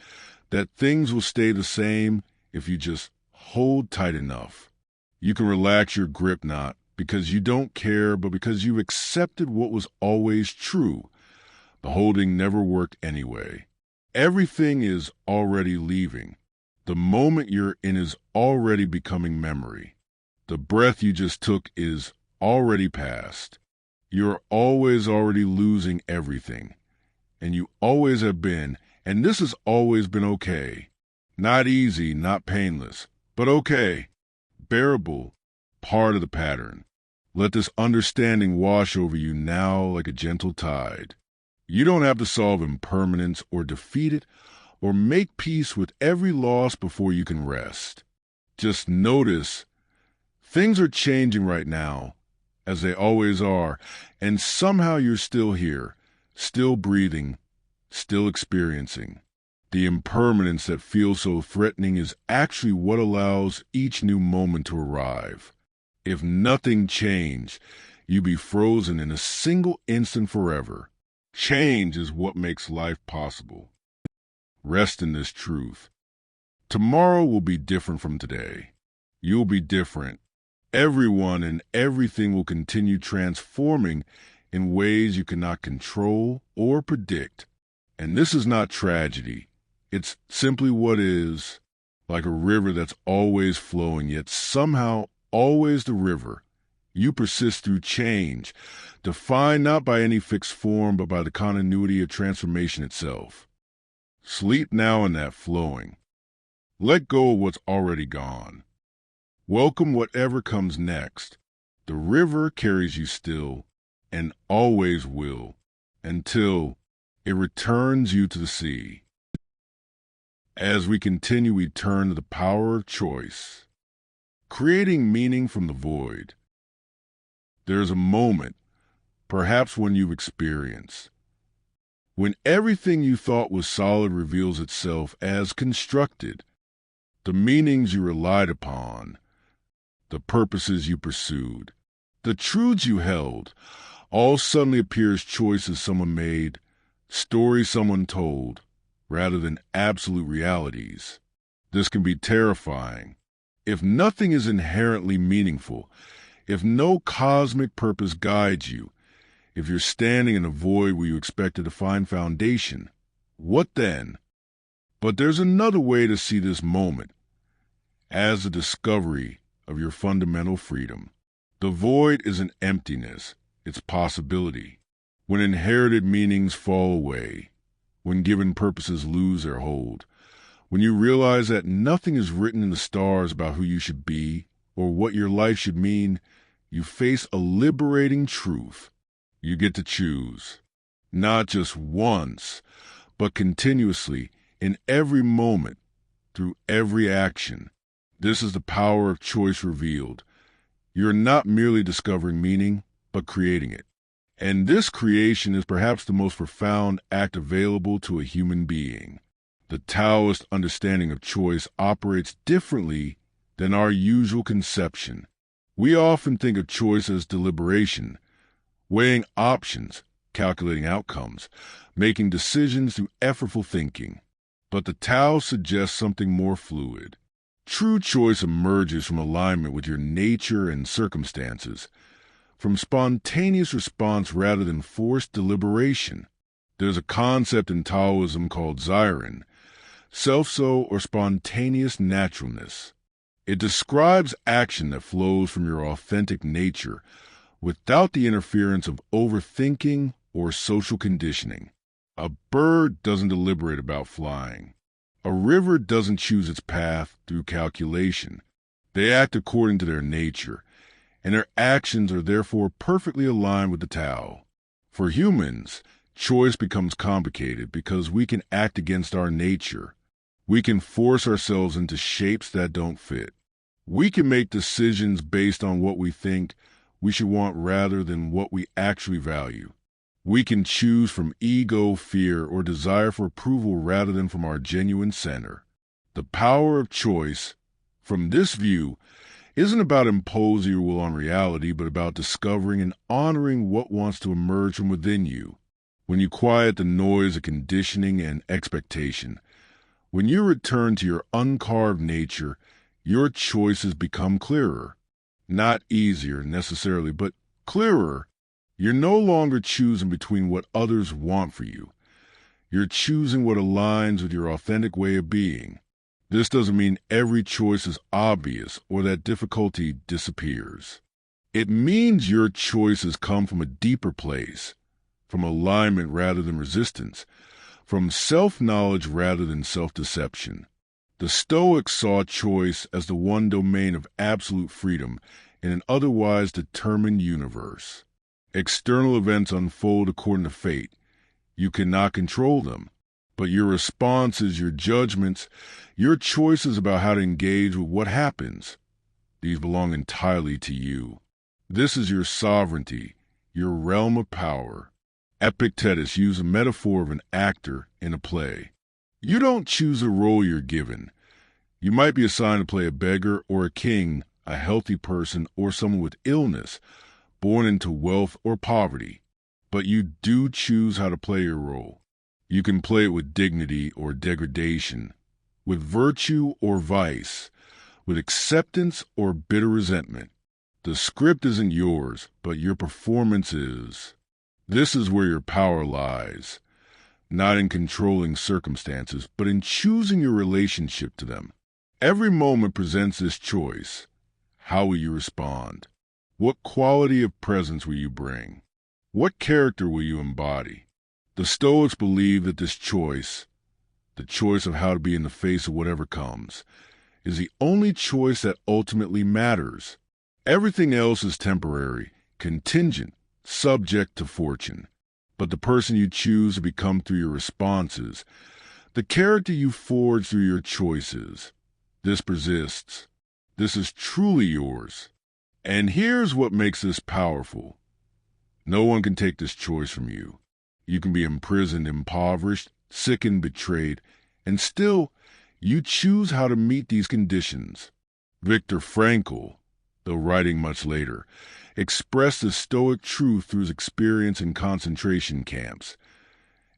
[SPEAKER 1] that things will stay the same if you just hold tight enough. You can relax your grip not because you don't care, but because you've accepted what was always true. The holding never worked anyway. Everything is already leaving. The moment you're in is already becoming memory. The breath you just took is already past. You're always already losing everything. And you always have been, and this has always been okay. Not easy, not painless, but okay. Bearable, part of the pattern. Let this understanding wash over you now like a gentle tide. You don't have to solve impermanence or defeat it or make peace with every loss before you can rest. Just notice things are changing right now, as they always are, and somehow you're still here, still breathing, still experiencing. The impermanence that feels so threatening is actually what allows each new moment to arrive. If nothing changed, you'd be frozen in a single instant forever. Change is what makes life possible. Rest in this truth. Tomorrow will be different from today. You'll be different. Everyone and everything will continue transforming in ways you cannot control or predict. And this is not tragedy. It's simply what is, like a river that's always flowing, yet somehow always the river. You persist through change, defined not by any fixed form, but by the continuity of transformation itself. Sleep now in that flowing. Let go of what's already gone. Welcome whatever comes next. The river carries you still, and always will, until it returns you to the sea. As we continue, we turn to the power of choice, creating meaning from the void. There's a moment, perhaps one you've experienced, when everything you thought was solid reveals itself as constructed. The meanings you relied upon, the purposes you pursued, the truths you held, all suddenly appear as choices someone made, stories someone told, rather than absolute realities. This can be terrifying. If nothing is inherently meaningful, if no cosmic purpose guides you, if you're standing in a void where you expected to find foundation, what then? But there's another way to see this moment, as the discovery of your fundamental freedom. The void isn't emptiness, it's possibility. When inherited meanings fall away, when given purposes lose their hold, when you realize that nothing is written in the stars about who you should be or what your life should mean, you face a liberating truth. You get to choose, not just once, but continuously, in every moment, through every action. This is the power of choice revealed. You're not merely discovering meaning, but creating it. And this creation is perhaps the most profound act available to a human being. The Taoist understanding of choice operates differently than our usual conception. We often think of choice as deliberation, weighing options, calculating outcomes, making decisions through effortful thinking. But the Tao suggests something more fluid. True choice emerges from alignment with your nature and circumstances, from spontaneous response rather than forced deliberation. There's a concept in Taoism called Ziren, self-so or spontaneous naturalness. It describes action that flows from your authentic nature without the interference of overthinking or social conditioning. A bird doesn't deliberate about flying. A river doesn't choose its path through calculation. They act according to their nature, and their actions are therefore perfectly aligned with the Tao. For humans, choice becomes complicated because we can act against our nature. We can force ourselves into shapes that don't fit. We can make decisions based on what we think we should want rather than what we actually value. We can choose from ego, fear, or desire for approval rather than from our genuine center. The power of choice, from this view, isn't about imposing your will on reality, but about discovering and honoring what wants to emerge from within you. When you quiet the noise of conditioning and expectation, when you return to your uncarved nature, your choices become clearer. Not easier necessarily, but clearer. You're no longer choosing between what others want for you. You're choosing what aligns with your authentic way of being. This doesn't mean every choice is obvious or that difficulty disappears. It means your choices come from a deeper place, from alignment rather than resistance, from self-knowledge rather than self-deception. The Stoics saw choice as the one domain of absolute freedom in an otherwise determined universe. External events unfold according to fate. You cannot control them, but your responses, your judgments, your choices about how to engage with what happens, these belong entirely to you. This is your sovereignty, your realm of power. Epictetus used a metaphor of an actor in a play. You don't choose the role you're given. You might be assigned to play a beggar or a king, a healthy person or someone with illness, born into wealth or poverty, but you do choose how to play your role. You can play it with dignity or degradation, with virtue or vice, with acceptance or bitter resentment. The script isn't yours, but your performance is. This is where your power lies, not in controlling circumstances, but in choosing your relationship to them. Every moment presents this choice. How will you respond? What quality of presence will you bring? What character will you embody? The Stoics believe that this choice, the choice of how to be in the face of whatever comes, is the only choice that ultimately matters. Everything else is temporary, contingent, subject to fortune. But the person you choose to become through your responses, the character you forge through your choices, this persists. This is truly yours. And here's what makes this powerful. No one can take this choice from you. You can be imprisoned, impoverished, sickened, betrayed, and still you choose how to meet these conditions. Viktor Frankl, though writing much later, expressed the stoic truth through his experience in concentration camps.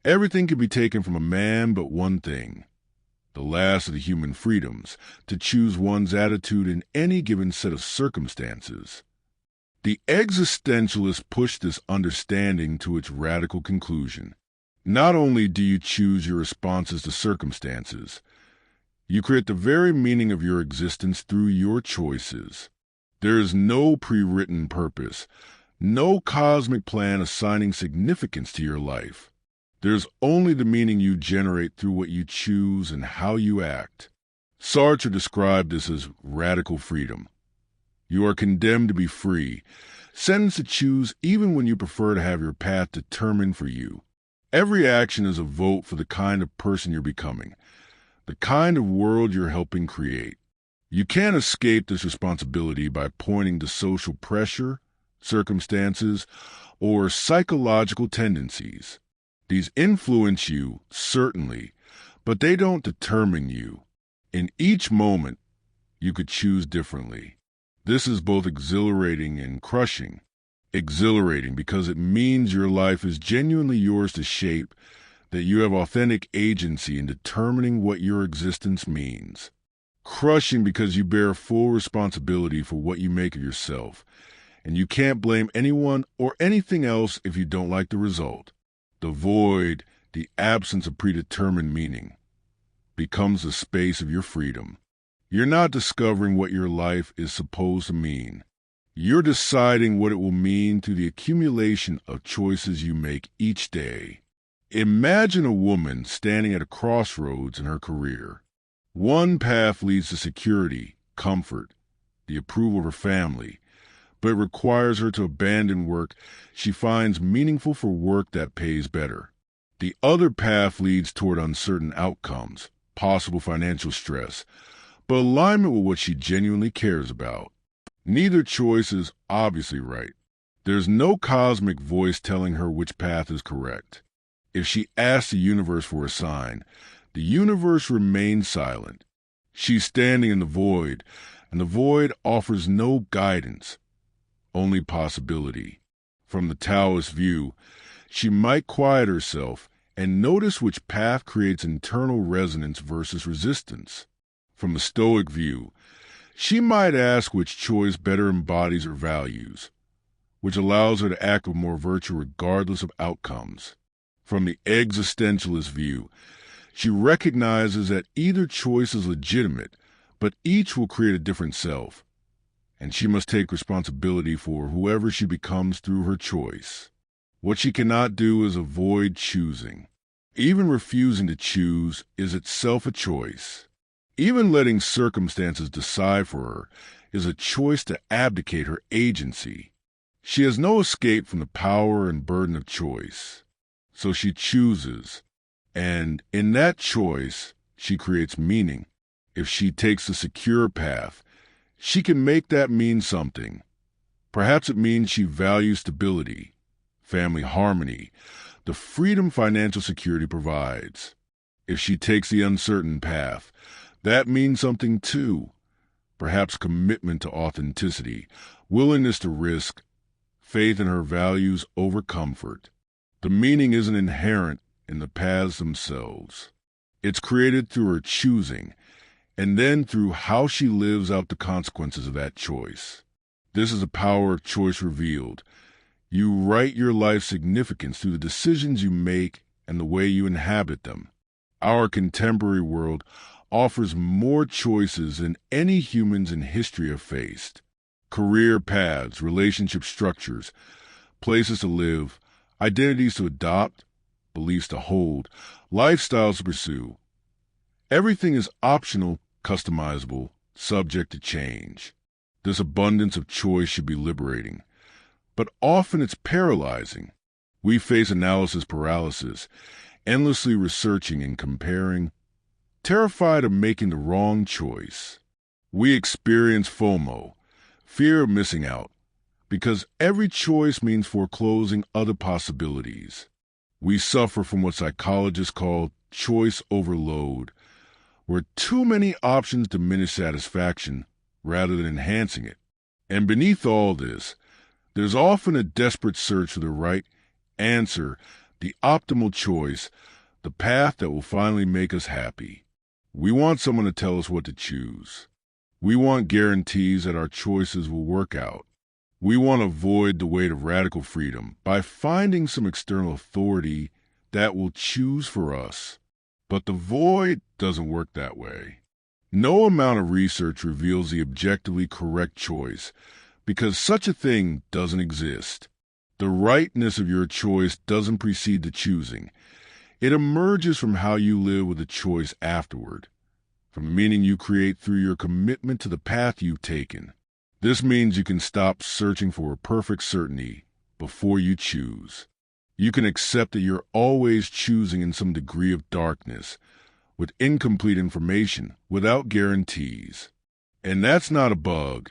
[SPEAKER 1] Everything can be taken from a man but one thing, the last of the human freedoms, to choose one's attitude in any given set of circumstances. The existentialists push this understanding to its radical conclusion. Not only do you choose your responses to circumstances, you create the very meaning of your existence through your choices. There is no pre-written purpose, no cosmic plan assigning significance to your life. There's only the meaning you generate through what you choose and how you act. Sartre described this as radical freedom. You are condemned to be free, sentenced to choose even when you prefer to have your path determined for you. Every action is a vote for the kind of person you're becoming, the kind of world you're helping create. You can't escape this responsibility by pointing to social pressure, circumstances, or psychological tendencies. These influence you, certainly, but they don't determine you. In each moment, you could choose differently. This is both exhilarating and crushing. Exhilarating because it means your life is genuinely yours to shape, that you have authentic agency in determining what your existence means. Crushing because you bear full responsibility for what you make of yourself, and you can't blame anyone or anything else if you don't like the result. The void, the absence of predetermined meaning, becomes the space of your freedom. You're not discovering what your life is supposed to mean. You're deciding what it will mean through the accumulation of choices you make each day. Imagine a woman standing at a crossroads in her career. One path leads to security, comfort, the approval of her family, but it requires her to abandon work she finds meaningful for work that pays better. The other path leads toward uncertain outcomes, possible financial stress, but alignment with what she genuinely cares about. Neither choice is obviously right. There's no cosmic voice telling her which path is correct. If she asks the universe for a sign, the universe remains silent. She's standing in the void, and the void offers no guidance, only possibility. From the Taoist view, she might quiet herself and notice which path creates internal resonance versus resistance. From the Stoic view, she might ask which choice better embodies her values, which allows her to act with more virtue regardless of outcomes. From the existentialist view, she recognizes that either choice is legitimate, but each will create a different self, and she must take responsibility for whoever she becomes through her choice. What she cannot do is avoid choosing. Even refusing to choose is itself a choice. Even letting circumstances decide for her is a choice to abdicate her agency. She has no escape from the power and burden of choice. So she chooses, and in that choice, she creates meaning. If she takes the secure path, she can make that mean something. Perhaps it means she values stability, family harmony, the freedom financial security provides. If she takes the uncertain path, that means something too. Perhaps commitment to authenticity, willingness to risk, faith in her values over comfort. The meaning isn't inherent in the paths themselves. It's created through her choosing, and then through how she lives out the consequences of that choice. This is the power of choice revealed. You write your life's significance through the decisions you make and the way you inhabit them. Our contemporary world offers more choices than any humans in history have faced. Career paths, relationship structures, places to live, identities to adopt, beliefs to hold, lifestyles to pursue. Everything is optional, customizable, subject to change. This abundance of choice should be liberating. but often it's paralyzing. We face analysis paralysis, endlessly researching and comparing, terrified of making the wrong choice. We experience FOMO, fear of missing out, because every choice means foreclosing other possibilities. We suffer from what psychologists call choice overload, where too many options diminish satisfaction rather than enhancing it. And beneath all this, there's often a desperate search for the right answer, the optimal choice, the path that will finally make us happy. We want someone to tell us what to choose. We want guarantees that our choices will work out. We want to avoid the weight of radical freedom by finding some external authority that will choose for us. But the void doesn't work that way. No amount of research reveals the objectively correct choice, because such a thing doesn't exist. The rightness of your choice doesn't precede the choosing. It emerges from how you live with the choice afterward, from the meaning you create through your commitment to the path you've taken. This means you can stop searching for a perfect certainty before you choose. You can accept that you're always choosing in some degree of darkness, with incomplete information, without guarantees. And that's not a bug.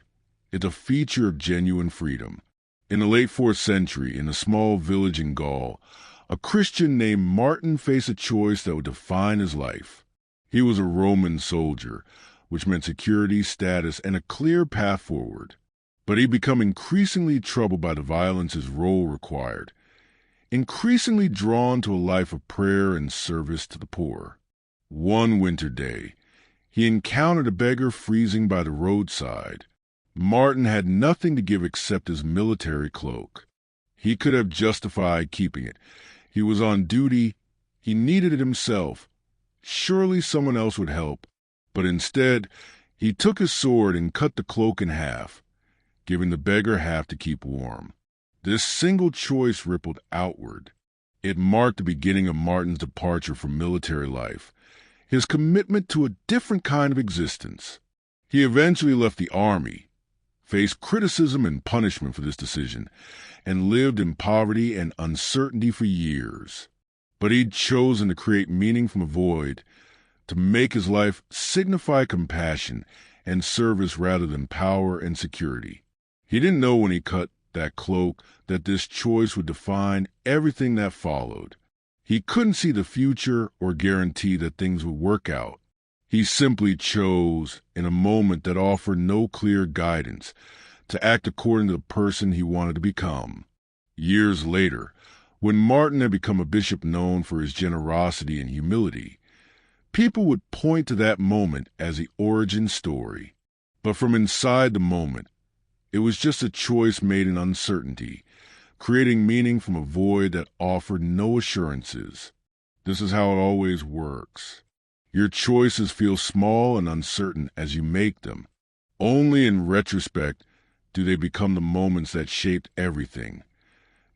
[SPEAKER 1] It's a feature of genuine freedom. In the late 4th century, in a small village in Gaul, a Christian named Martin faced a choice that would define his life. He was a Roman soldier, which meant security, status, and a clear path forward. But he'd become increasingly troubled by the violence his role required, increasingly drawn to a life of prayer and service to the poor. One winter day, he encountered a beggar freezing by the roadside. Martin had nothing to give except his military cloak. He could have justified keeping it. He was on duty. He needed it himself. Surely someone else would help. But instead, he took his sword and cut the cloak in half, giving the beggar half to keep warm. This single choice rippled outward. It marked the beginning of Martin's departure from military life, his commitment to a different kind of existence. He eventually left the army, faced criticism and punishment for this decision, and lived in poverty and uncertainty for years. But he'd chosen to create meaning from a void, to make his life signify compassion and service rather than power and security. He didn't know when he cut that cloak that this choice would define everything that followed. He couldn't see the future or guarantee that things would work out. He simply chose, in a moment that offered no clear guidance, to act according to the person he wanted to become. Years later, when Martin had become a bishop known for his generosity and humility, people would point to that moment as the origin story. But from inside the moment, it was just a choice made in uncertainty, creating meaning from a void that offered no assurances. This is how it always works. Your choices feel small and uncertain as you make them. Only in retrospect do they become the moments that shaped everything,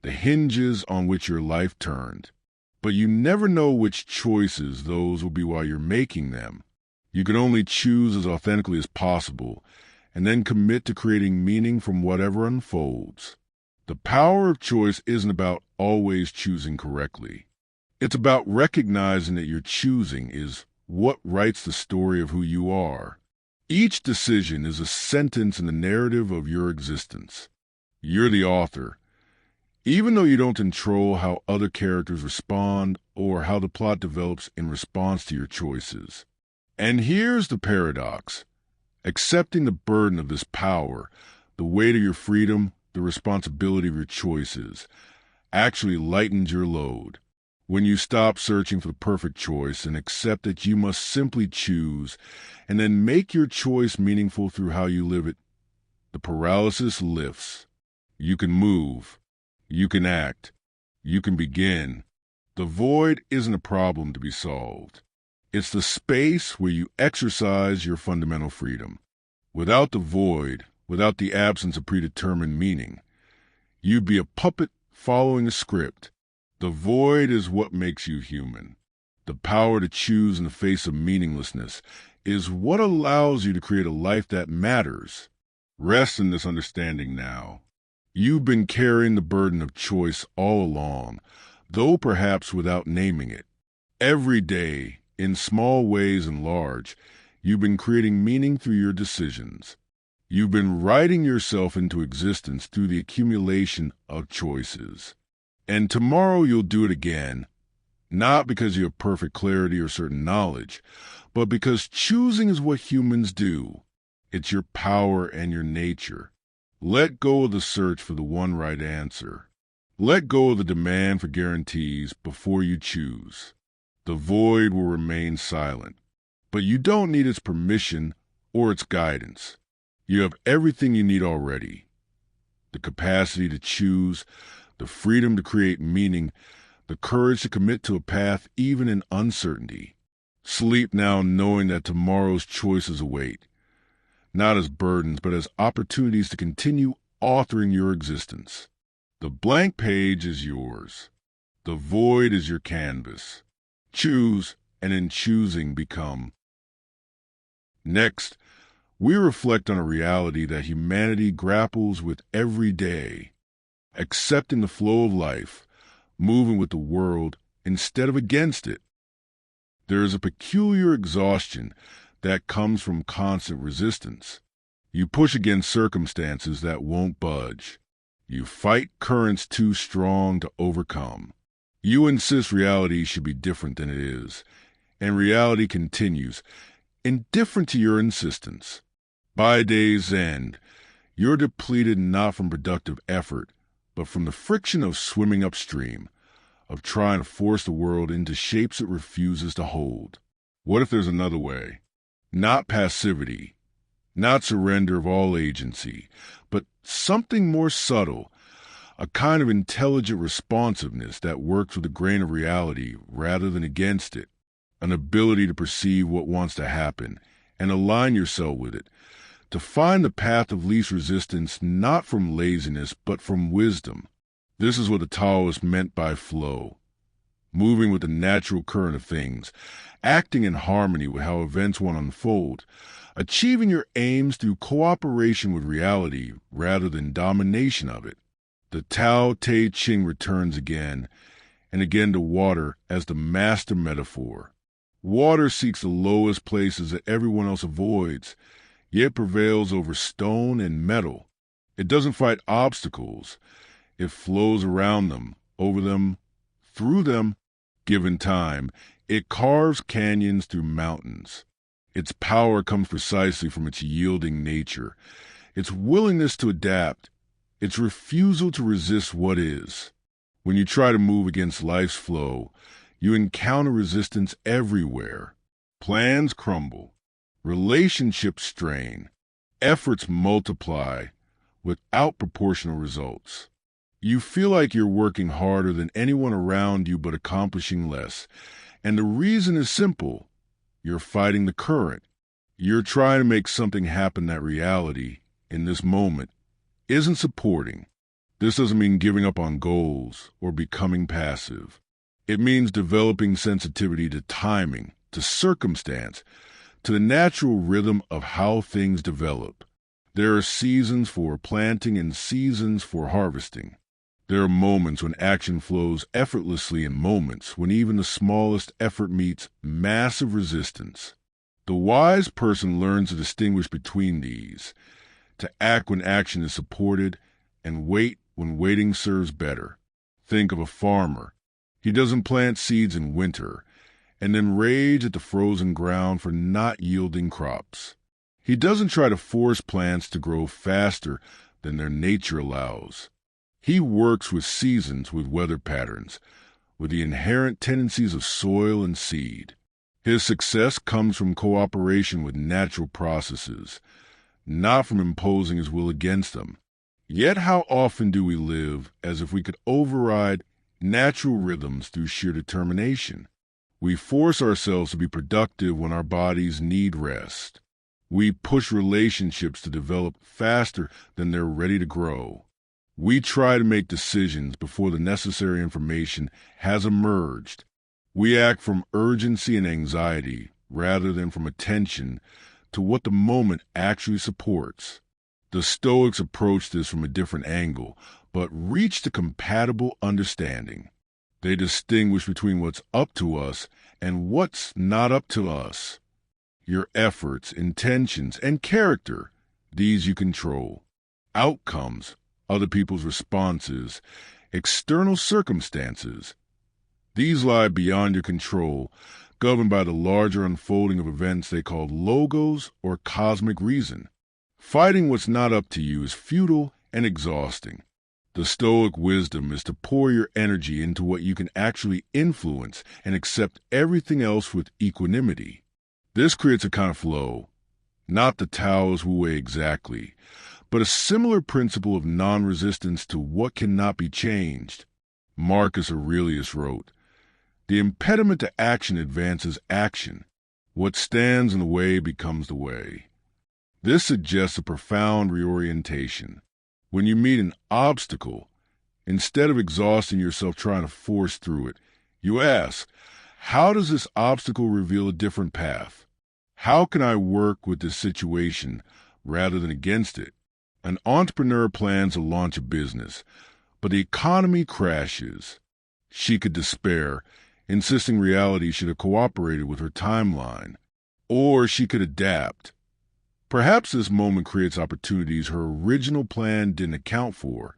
[SPEAKER 1] the hinges on which your life turned. But you never know which choices those will be while you're making them. You can only choose as authentically as possible, and then commit to creating meaning from whatever unfolds. The power of choice isn't about always choosing correctly. It's about recognizing that your choosing is what writes the story of who you are. Each decision is a sentence in the narrative of your existence. You're the author, even though you don't control how other characters respond or how the plot develops in response to your choices. And here's the paradox. Accepting the burden of this power, the weight of your freedom, the responsibility of your choices, actually lightens your load. When you stop searching for the perfect choice and accept that you must simply choose and then make your choice meaningful through how you live it, the paralysis lifts. You can move. You can act. You can begin. The void isn't a problem to be solved. It's the space where you exercise your fundamental freedom. Without the void, without the absence of predetermined meaning, you'd be a puppet following a script. The void is what makes you human. The power to choose in the face of meaninglessness is what allows you to create a life that matters. Rest in this understanding now. You've been carrying the burden of choice all along, though perhaps without naming it. Every day, in small ways and large, you've been creating meaning through your decisions. You've been writing yourself into existence through the accumulation of choices. And tomorrow you'll do it again, not because you have perfect clarity or certain knowledge, but because choosing is what humans do. It's your power and your nature. Let go of the search for the one right answer. Let go of the demand for guarantees before you choose. The void will remain silent, but you don't need its permission or its guidance. You have everything you need already. The capacity to choose, the freedom to create meaning, the courage to commit to a path even in uncertainty. Sleep now knowing that tomorrow's choices await, not as burdens, but as opportunities to continue authoring your existence. The blank page is yours. The void is your canvas. Choose, and in choosing, become. Next, we reflect on a reality that humanity grapples with every day, accepting the flow of life, moving with the world instead of against it. There is a peculiar exhaustion that comes from constant resistance. You push against circumstances that won't budge. You fight currents too strong to overcome. You insist reality should be different than it is, and reality continues, indifferent to your insistence. By day's end, you're depleted not from productive effort, but from the friction of swimming upstream, of trying to force the world into shapes it refuses to hold. What if there's another way? Not passivity, not surrender of all agency, but something more subtle, a kind of intelligent responsiveness that works with a grain of reality rather than against it, an ability to perceive what wants to happen and align yourself with it, to find the path of least resistance not from laziness but from wisdom. This is what the Taoists meant by flow, moving with the natural current of things, acting in harmony with how events want to unfold, achieving your aims through cooperation with reality rather than domination of it. The Tao Te Ching returns again and again to water as the master metaphor. Water seeks the lowest places that everyone else avoids, yet prevails over stone and metal. It doesn't fight obstacles. It flows around them, over them, through them. Given time, it carves canyons through mountains. Its power comes precisely from its yielding nature, its willingness to adapt, its refusal to resist what is. When you try to move against life's flow, you encounter resistance everywhere. Plans crumble, relationships strain, efforts multiply without proportional results. You feel like you're working harder than anyone around you but accomplishing less. And the reason is simple. You're fighting the current. You're trying to make something happen that reality, in this moment, isn't supporting. This doesn't mean giving up on goals or becoming passive. It means developing sensitivity to timing, to circumstance, to the natural rhythm of how things develop. There are seasons for planting and seasons for harvesting. There are moments when action flows effortlessly and moments when even the smallest effort meets massive resistance. The wise person learns to distinguish between these, to act when action is supported and wait when waiting serves better. Think of a farmer. He doesn't plant seeds in winter and then rage at the frozen ground for not yielding crops. He doesn't try to force plants to grow faster than their nature allows. He works with seasons, with weather patterns, with the inherent tendencies of soil and seed. His success comes from cooperation with natural processes, not from imposing his will against them. Yet how often do we live as if we could override natural rhythms through sheer determination? We force ourselves to be productive when our bodies need rest. We push relationships to develop faster than they're ready to grow. We try to make decisions before the necessary information has emerged. We act from urgency and anxiety rather than from attention to what the moment actually supports. The Stoics approached this from a different angle, but reached a compatible understanding. They distinguish between what's up to us and what's not up to us. Your efforts, intentions, and character, these you control. Outcomes, other people's responses, external circumstances, these lie beyond your control, governed by the larger unfolding of events they call logos or cosmic reason. Fighting what's not up to you is futile and exhausting. The Stoic wisdom is to pour your energy into what you can actually influence and accept everything else with equanimity. This creates a kind of flow, not the Taoist Wu way exactly, but a similar principle of non-resistance to what cannot be changed. Marcus Aurelius wrote, "The impediment to action advances action. What stands in the way becomes the way." This suggests a profound reorientation. When you meet an obstacle, instead of exhausting yourself trying to force through it, you ask, how does this obstacle reveal a different path? How can I work with this situation rather than against it? An entrepreneur plans to launch a business, but the economy crashes. She could despair, insisting reality should have cooperated with her timeline. Or she could adapt. Perhaps this moment creates opportunities her original plan didn't account for.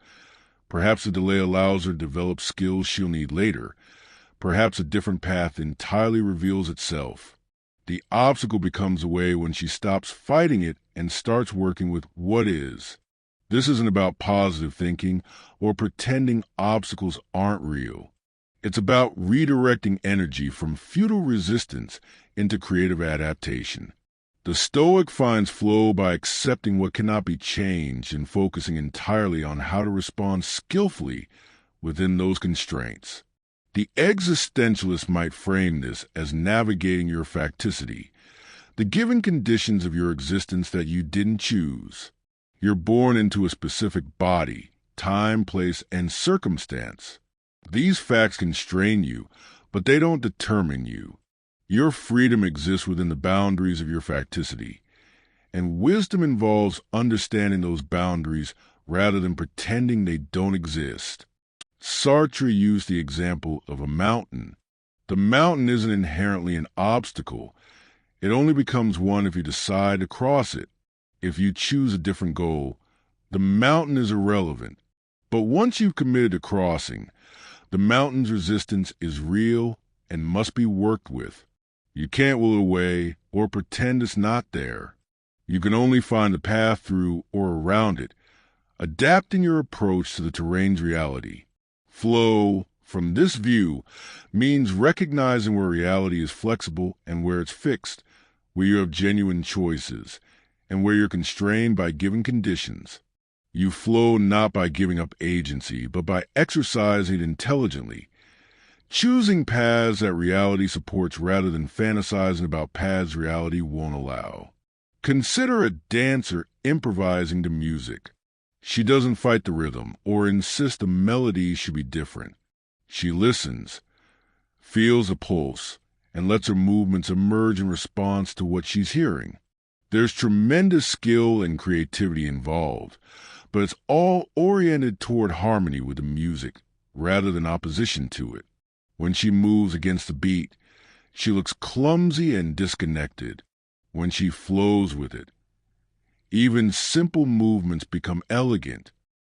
[SPEAKER 1] Perhaps the delay allows her to develop skills she'll need later. Perhaps a different path entirely reveals itself. The obstacle becomes a way when she stops fighting it and starts working with what is. This isn't about positive thinking or pretending obstacles aren't real. It's about redirecting energy from futile resistance into creative adaptation. The Stoic finds flow by accepting what cannot be changed and focusing entirely on how to respond skillfully within those constraints. The existentialist might frame this as navigating your facticity, the given conditions of your existence that you didn't choose. You're born into a specific body, time, place, and circumstance. These facts constrain you, but they don't determine you. Your freedom exists within the boundaries of your facticity, and wisdom involves understanding those boundaries rather than pretending they don't exist. Sartre used the example of a mountain. The mountain isn't inherently an obstacle. It only becomes one if you decide to cross it. If you choose a different goal, the mountain is irrelevant. But once you've committed to crossing, the mountain's resistance is real and must be worked with. You can't will it away or pretend it's not there. You can only find a path through or around it, adapting your approach to the terrain's reality. Flow, from this view, means recognizing where reality is flexible and where it's fixed, where you have genuine choices, and where you're constrained by given conditions. You flow not by giving up agency, but by exercising it intelligently, choosing paths that reality supports rather than fantasizing about paths reality won't allow. Consider a dancer improvising to music. She doesn't fight the rhythm or insist the melody should be different. She listens, feels the pulse, and lets her movements emerge in response to what she's hearing. There's tremendous skill and creativity involved, but it's all oriented toward harmony with the music rather than opposition to it. When she moves against the beat, she looks clumsy and disconnected. When she flows with it, even simple movements become elegant.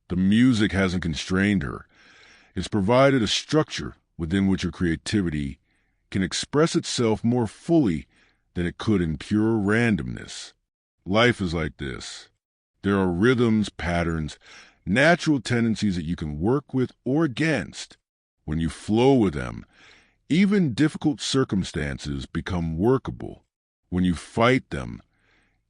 [SPEAKER 1] The music hasn't constrained her. It's provided a structure within which her creativity can express itself more fully than it could in pure randomness. Life is like this. There are rhythms, patterns, natural tendencies that you can work with or against. When you flow with them, even difficult circumstances become workable. When you fight them,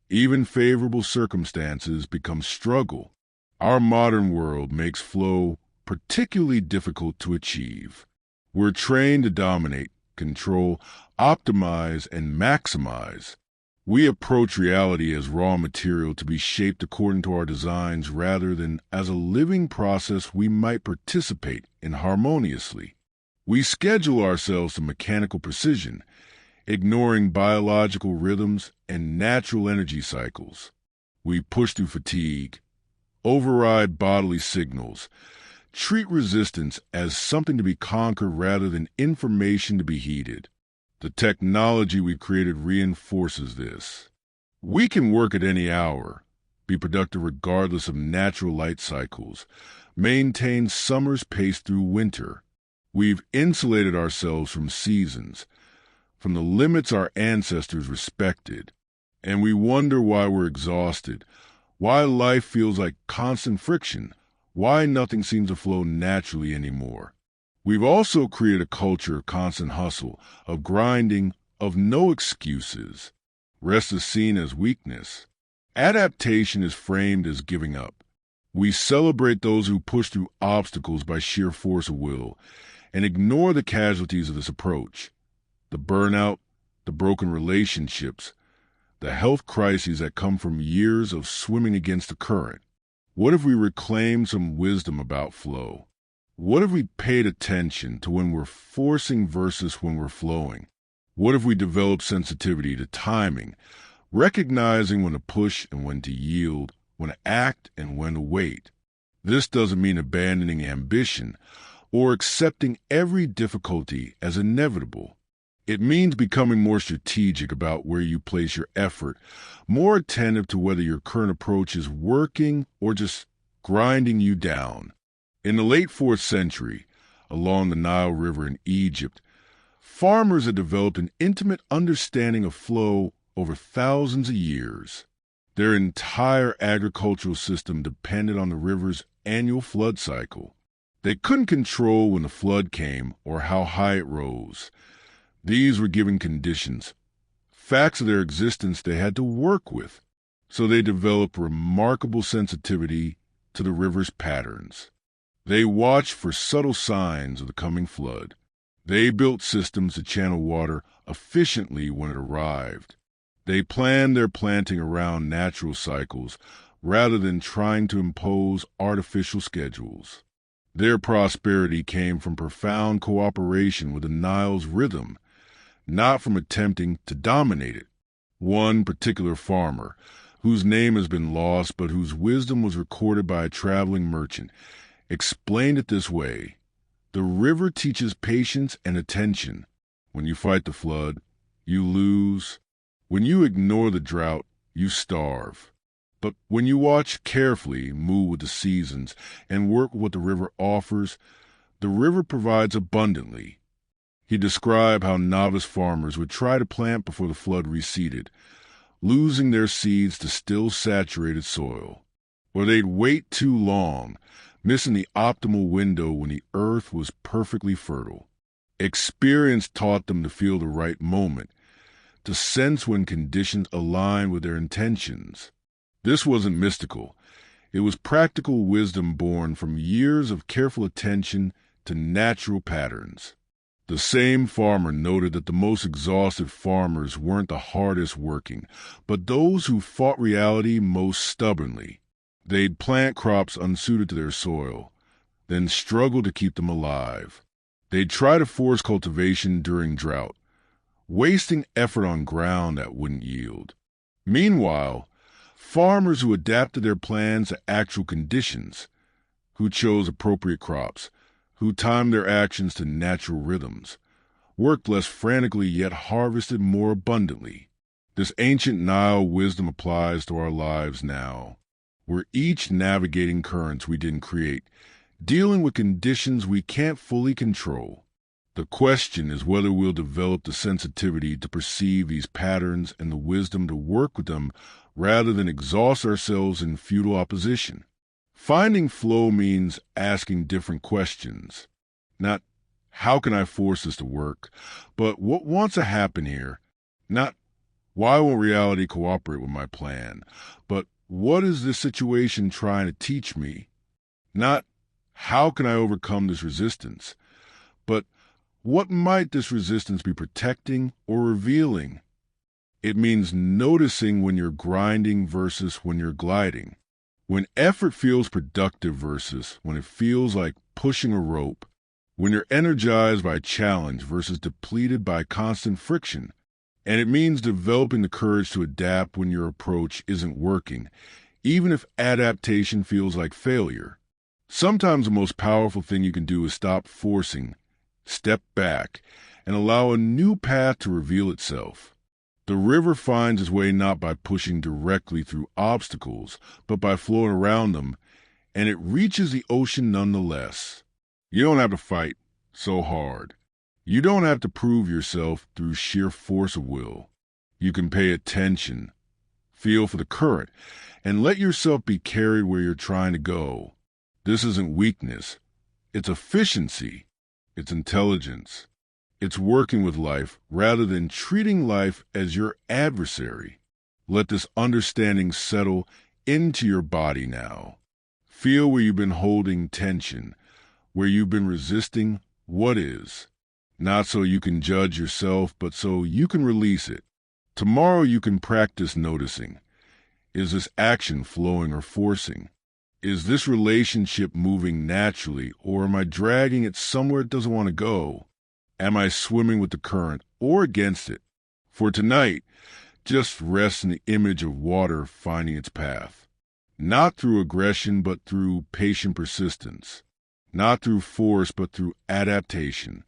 [SPEAKER 1] even favorable circumstances become struggle. Our modern world makes flow particularly difficult to achieve. We're trained to dominate, control, optimize, and maximize. We approach reality as raw material to be shaped according to our designs rather than as a living process we might participate in harmoniously. We schedule ourselves to mechanical precision, ignoring biological rhythms and natural energy cycles. We push through fatigue, override bodily signals, treat resistance as something to be conquered rather than information to be heeded. The technology we created reinforces this. We can work at any hour, be productive regardless of natural light cycles, maintain summer's pace through winter. We've insulated ourselves from seasons, from the limits our ancestors respected, and we wonder why we're exhausted, why life feels like constant friction, why nothing seems to flow naturally anymore. We've also created a culture of constant hustle, of grinding, of no excuses. Rest is seen as weakness. Adaptation is framed as giving up. We celebrate those who push through obstacles by sheer force of will and ignore the casualties of this approach. The burnout, the broken relationships, the health crises that come from years of swimming against the current. What if we reclaimed some wisdom about flow? What if we paid attention to when we're forcing versus when we're flowing? What if we developed sensitivity to timing, recognizing when to push and when to yield, when to act and when to wait? This doesn't mean abandoning ambition or accepting every difficulty as inevitable. It means becoming more strategic about where you place your effort, more attentive to whether your current approach is working or just grinding you down. In the late 4th century, along the Nile River in Egypt, farmers had developed an intimate understanding of flow over thousands of years. Their entire agricultural system depended on the river's annual flood cycle. They couldn't control when the flood came or how high it rose. These were given conditions, facts of their existence they had to work with, so they developed remarkable sensitivity to the river's patterns. They watched for subtle signs of the coming flood. They built systems to channel water efficiently when it arrived. They planned their planting around natural cycles rather than trying to impose artificial schedules. Their prosperity came from profound cooperation with the Nile's rhythm, not from attempting to dominate it. One particular farmer, whose name has been lost but whose wisdom was recorded by a traveling merchant, explained it this way: the river teaches patience and attention. When you fight the flood, you lose. When you ignore the drought, you starve. But when you watch carefully, move with the seasons, and work with what the river offers, the river provides abundantly. He described how novice farmers would try to plant before the flood receded, losing their seeds to still saturated soil. Or they'd wait too long, missing the optimal window when the earth was perfectly fertile. Experience taught them to feel the right moment, to sense when conditions aligned with their intentions. This wasn't mystical. It was practical wisdom born from years of careful attention to natural patterns. The same farmer noted that the most exhausted farmers weren't the hardest working, but those who fought reality most stubbornly. They'd plant crops unsuited to their soil, then struggle to keep them alive. They'd try to force cultivation during drought, wasting effort on ground that wouldn't yield. Meanwhile, farmers who adapted their plans to actual conditions, who chose appropriate crops, who timed their actions to natural rhythms, worked less frantically yet harvested more abundantly. This ancient Nile wisdom applies to our lives now. We're each navigating currents we didn't create, dealing with conditions we can't fully control. The question is whether we'll develop the sensitivity to perceive these patterns and the wisdom to work with them rather than exhaust ourselves in futile opposition. Finding flow means asking different questions. Not, how can I force this to work? But what wants to happen here? Not, why won't reality cooperate with my plan? But what is this situation trying to teach me? Not, how can I overcome this resistance? But what might this resistance be protecting or revealing? It means noticing when you're grinding versus when you're gliding. When effort feels productive versus when it feels like pushing a rope. When you're energized by challenge versus depleted by constant friction. And it means developing the courage to adapt when your approach isn't working, even if adaptation feels like failure. Sometimes the most powerful thing you can do is stop forcing, step back, and allow a new path to reveal itself. The river finds its way not by pushing directly through obstacles, but by flowing around them, and it reaches the ocean nonetheless. You don't have to fight so hard. You don't have to prove yourself through sheer force of will. You can pay attention, feel for the current, and let yourself be carried where you're trying to go. This isn't weakness. It's efficiency. It's intelligence. It's working with life rather than treating life as your adversary. Let this understanding settle into your body now. Feel where you've been holding tension, where you've been resisting what is. Not so you can judge yourself, but so you can release it. Tomorrow you can practice noticing. Is this action flowing or forcing? Is this relationship moving naturally, or am I dragging it somewhere it doesn't want to go? Am I swimming with the current or against it? For tonight, just rest in the image of water finding its path. Not through aggression, but through patient persistence. Not through force, but through adaptation.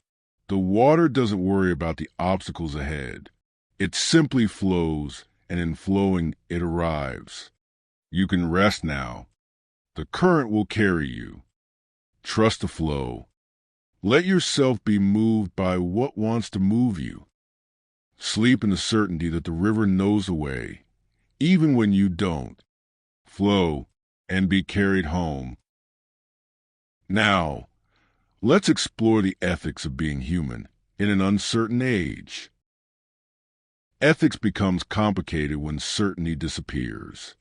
[SPEAKER 1] The water doesn't worry about the obstacles ahead. It simply flows, and in flowing, it arrives. You can rest now. The current will carry you. Trust the flow. Let yourself be moved by what wants to move you. Sleep in the certainty that the river knows the way, even when you don't. Flow and be carried home. Now, let's explore the ethics of being human in an uncertain age. Ethics becomes complicated when certainty disappears.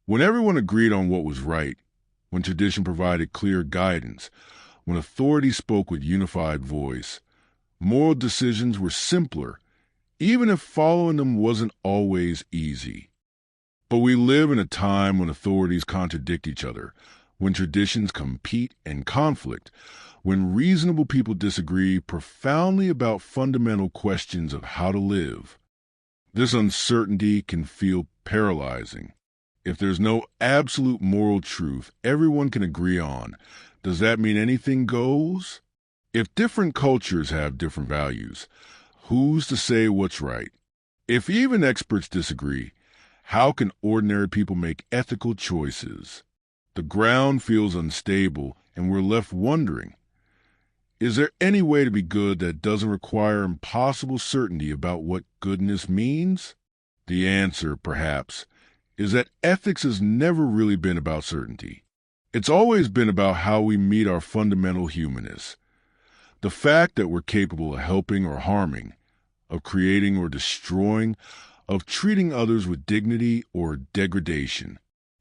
[SPEAKER 1] When everyone agreed on what was right, when tradition provided clear guidance, when authority spoke with unified voice, moral decisions were simpler, even if following them wasn't always easy. But we live in a time when authorities contradict each other, when traditions compete and conflict, when reasonable people disagree profoundly about fundamental questions of how to live. This uncertainty can feel paralyzing. If there's no absolute moral truth everyone can agree on, does that mean anything goes? If different cultures have different values, who's to say what's right? If even experts disagree, how can ordinary people make ethical choices? The ground feels unstable, and we're left wondering, is there any way to be good that doesn't require impossible certainty about what goodness means? The answer, perhaps, is that ethics has never really been about certainty. It's always been about how we meet our fundamental humanness. The fact that we're capable of helping or harming, of creating or destroying, of treating others with dignity or degradation.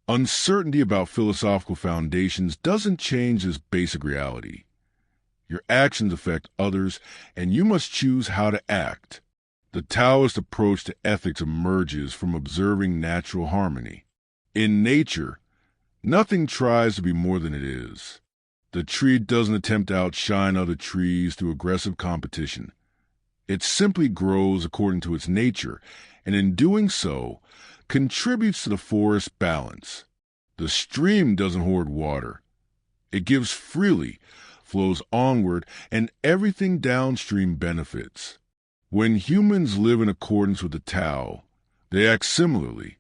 [SPEAKER 1] Uncertainty about philosophical foundations doesn't change this basic reality. Your actions affect others, and you must choose how to act. The Taoist approach to ethics emerges from observing natural harmony. In nature, nothing tries to be more than it is. The tree doesn't attempt to outshine other trees through aggressive competition. It simply grows according to its nature, and in doing so, contributes to the forest's balance. The stream doesn't hoard water. It gives freely, flows onward, and everything downstream benefits. When humans live in accordance with the Tao, they act similarly.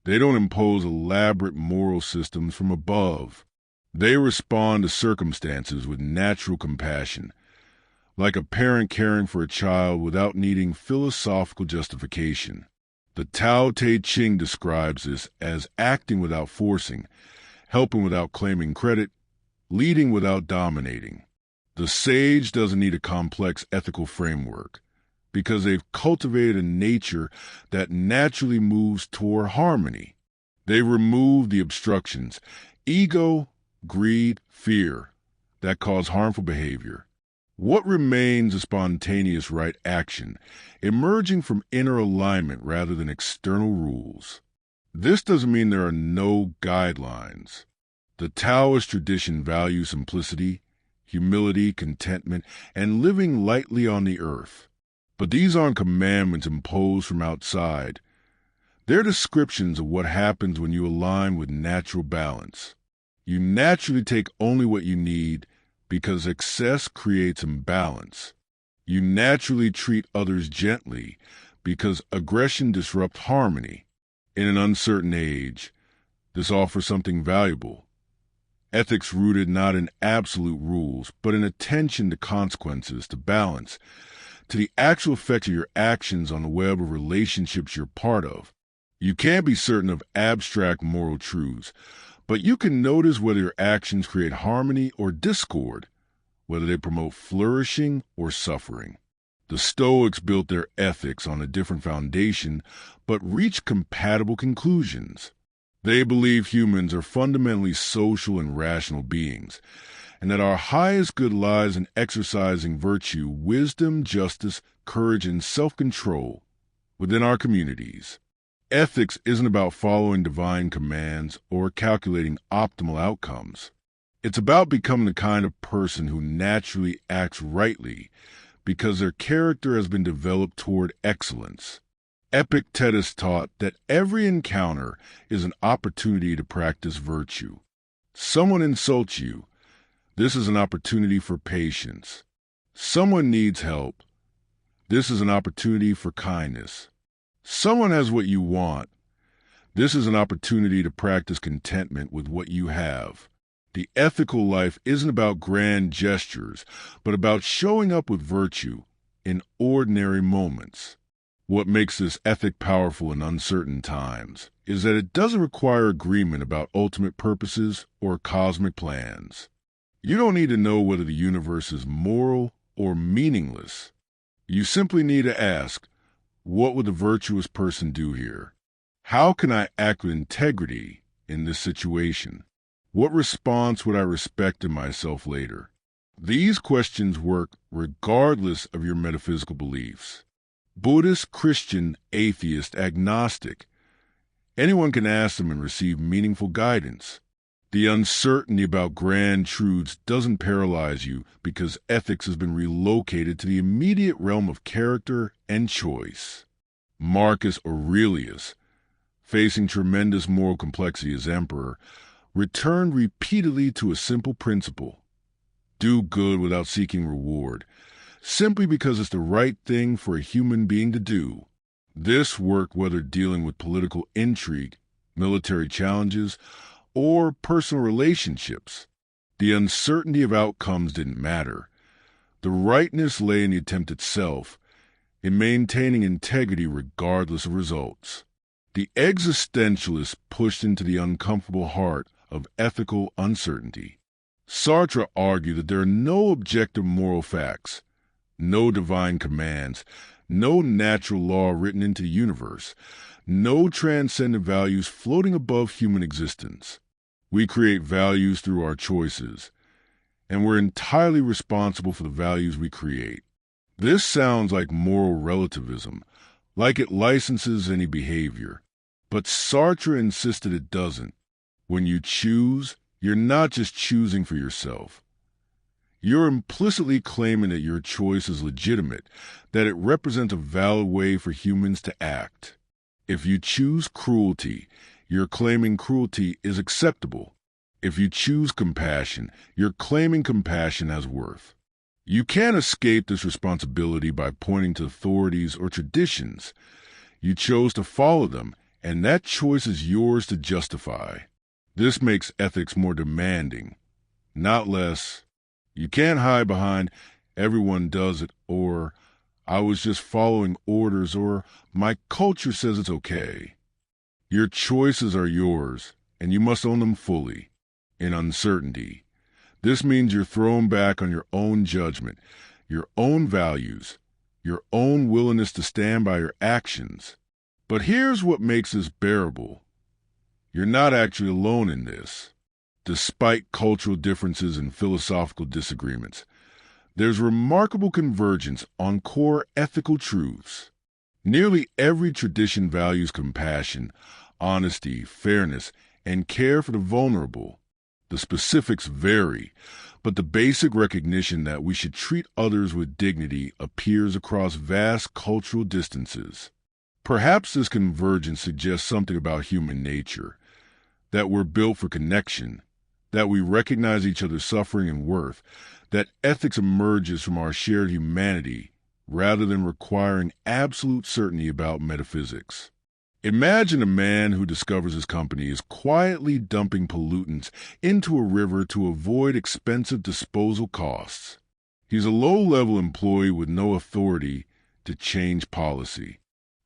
[SPEAKER 1] They don't impose elaborate moral systems from above. They respond to circumstances with natural compassion, like a parent caring for a child without needing philosophical justification. The Tao Te Ching describes this as acting without forcing, helping without claiming credit, leading without dominating. The sage doesn't need a complex ethical framework, because they've cultivated a nature that naturally moves toward harmony. They remove the obstructions, ego, greed, fear, that cause harmful behavior. What remains is spontaneous right action, emerging from inner alignment rather than external rules. This doesn't mean there are no guidelines. The Taoist tradition values simplicity, humility, contentment, and living lightly on the earth. But these aren't commandments imposed from outside. They're descriptions of what happens when you align with natural balance. You naturally take only what you need because excess creates imbalance. You naturally treat others gently because aggression disrupts harmony. In an uncertain age, this offers something valuable. Ethics rooted not in absolute rules, but in attention to consequences, to balance, to the actual effect of your actions on the web of relationships you're part of. You can't be certain of abstract moral truths, but you can notice whether your actions create harmony or discord, whether they promote flourishing or suffering. The Stoics built their ethics on a different foundation, but reached compatible conclusions. They believe humans are fundamentally social and rational beings, and that our highest good lies in exercising virtue, wisdom, justice, courage, and self-control within our communities. Ethics isn't about following divine commands or calculating optimal outcomes. It's about becoming the kind of person who naturally acts rightly because their character has been developed toward excellence. Epictetus taught that every encounter is an opportunity to practice virtue. Someone insults you. This is an opportunity for patience. Someone needs help. This is an opportunity for kindness. Someone has what you want. This is an opportunity to practice contentment with what you have. The ethical life isn't about grand gestures, but about showing up with virtue in ordinary moments. What makes this ethic powerful in uncertain times is that it doesn't require agreement about ultimate purposes or cosmic plans. You don't need to know whether the universe is moral or meaningless. You simply need to ask, what would the virtuous person do here? How can I act with integrity in this situation? What response would I respect in myself later? These questions work regardless of your metaphysical beliefs. Buddhist, Christian, atheist, agnostic. Anyone can ask them and receive meaningful guidance. The uncertainty about grand truths doesn't paralyze you because ethics has been relocated to the immediate realm of character and choice. Marcus Aurelius, facing tremendous moral complexity as emperor, returned repeatedly to a simple principle: do good without seeking reward, simply because it's the right thing for a human being to do. This worked whether dealing with political intrigue, military challenges, or personal relationships. The uncertainty of outcomes didn't matter. The rightness lay in the attempt itself, in maintaining integrity regardless of results. The existentialists pushed into the uncomfortable heart of ethical uncertainty. Sartre argued that there are no objective moral facts, no divine commands, no natural law written into the universe, no transcendent values floating above human existence. We create values through our choices, and we're entirely responsible for the values we create. This sounds like moral relativism, like it licenses any behavior. But Sartre insisted it doesn't. When you choose, you're not just choosing for yourself. You're implicitly claiming that your choice is legitimate, that it represents a valid way for humans to act. If you choose cruelty, you're claiming cruelty is acceptable. If you choose compassion, you're claiming compassion has worth. You can't escape this responsibility by pointing to authorities or traditions. You chose to follow them, and that choice is yours to justify. This makes ethics more demanding, not less. You can't hide behind everyone does it, or I was just following orders, or my culture says it's okay. Your choices are yours, and you must own them fully. In uncertainty, this means you're thrown back on your own judgment, your own values, your own willingness to stand by your actions. But here's what makes this bearable. You're not actually alone in this. Despite cultural differences and philosophical disagreements, there's remarkable convergence on core ethical truths. Nearly every tradition values compassion, honesty, fairness, and care for the vulnerable. The specifics vary, But the basic recognition that we should treat others with dignity appears across vast cultural distances. Perhaps this convergence suggests something about human nature, that we're built for connection, that we recognize each other's suffering and worth, that ethics emerges from our shared humanity rather than requiring absolute certainty about metaphysics. Imagine a man who discovers his company is quietly dumping pollutants into a river to avoid expensive disposal costs. He's a low-level employee with no authority to change policy.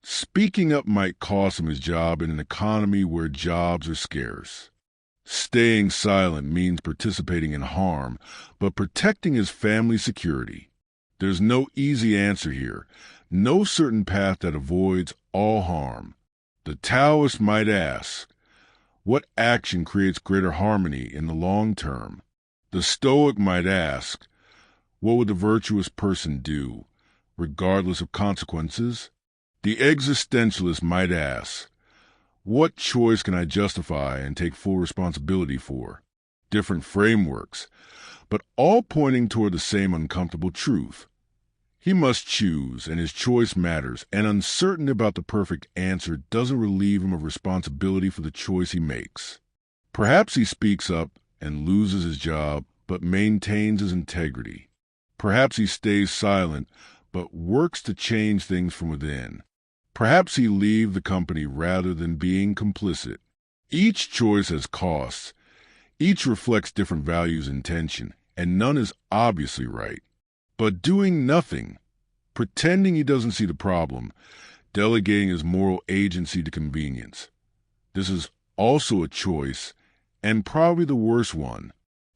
[SPEAKER 1] Speaking up might cost him his job in an economy where jobs are scarce. Staying silent means participating in harm, but protecting his family's security. There's no easy answer here, no certain path that avoids all harm. The Taoist might ask, what action creates greater harmony in the long term? The Stoic might ask, what would the virtuous person do, regardless of consequences? The Existentialist might ask, what choice can I justify and take full responsibility for? Different frameworks, but all pointing toward the same uncomfortable truth. He must choose, and his choice matters, and uncertainty about the perfect answer doesn't relieve him of responsibility for the choice he makes. Perhaps he speaks up and loses his job, but maintains his integrity. Perhaps he stays silent, but works to change things from within. Perhaps he leaves the company rather than being complicit. Each choice has costs. Each reflects different values and tension, and none is obviously right. But doing nothing, pretending he doesn't see the problem, delegating his moral agency to convenience. This is also a choice, and probably the worst one.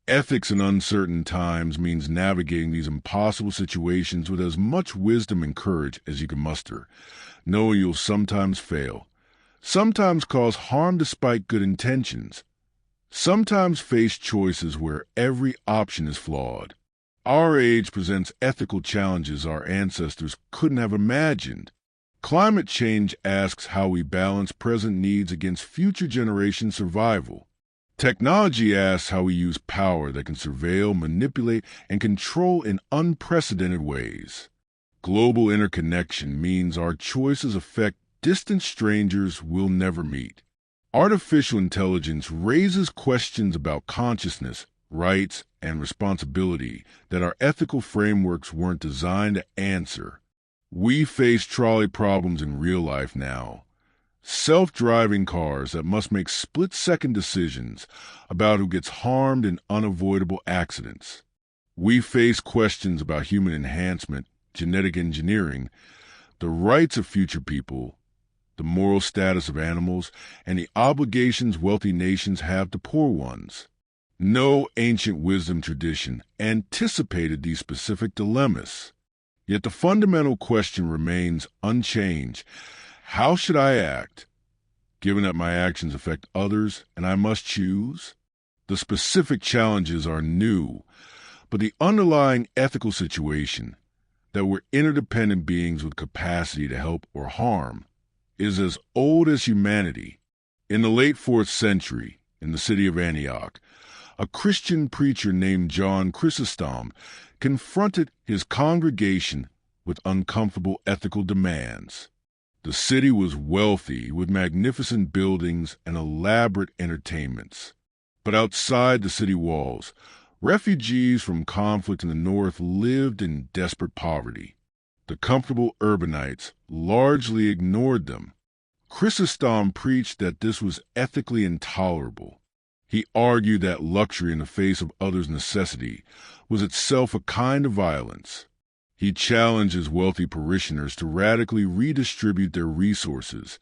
[SPEAKER 1] Ethics in uncertain times means navigating these impossible situations with as much wisdom and courage as you can muster, knowing you'll sometimes fail, sometimes cause harm despite good intentions, sometimes face choices where every option is flawed. Our age presents ethical challenges our ancestors couldn't have imagined. Climate change asks how we balance present needs against future generations' survival. Technology asks how we use power that can surveil, manipulate, and control in unprecedented ways. Global interconnection means our choices affect distant strangers we'll never meet. Artificial intelligence raises questions about consciousness, rights, and responsibility that our ethical frameworks weren't designed to answer. We face trolley problems in real life now. Self-driving cars that must make split-second decisions about who gets harmed in unavoidable accidents. We face questions about human enhancement, genetic engineering, the rights of future people, the moral status of animals, and the obligations wealthy nations have to poor ones. No ancient wisdom tradition anticipated these specific dilemmas. Yet the fundamental question remains unchanged. How should I act, given that my actions affect others and I must choose? The specific challenges are new, but the underlying ethical situation, that we're interdependent beings with capacity to help or harm, is as old as humanity. In the late 4th century, in the city of Antioch, a Christian preacher named John Chrysostom confronted his congregation with uncomfortable ethical demands. The city was wealthy, with magnificent buildings and elaborate entertainments. But outside the city walls, refugees from conflict in the north lived in desperate poverty. The comfortable urbanites largely ignored them. Chrysostom preached that this was ethically intolerable. He argued that luxury in the face of others' necessity was itself a kind of violence. He challenged his wealthy parishioners to radically redistribute their resources,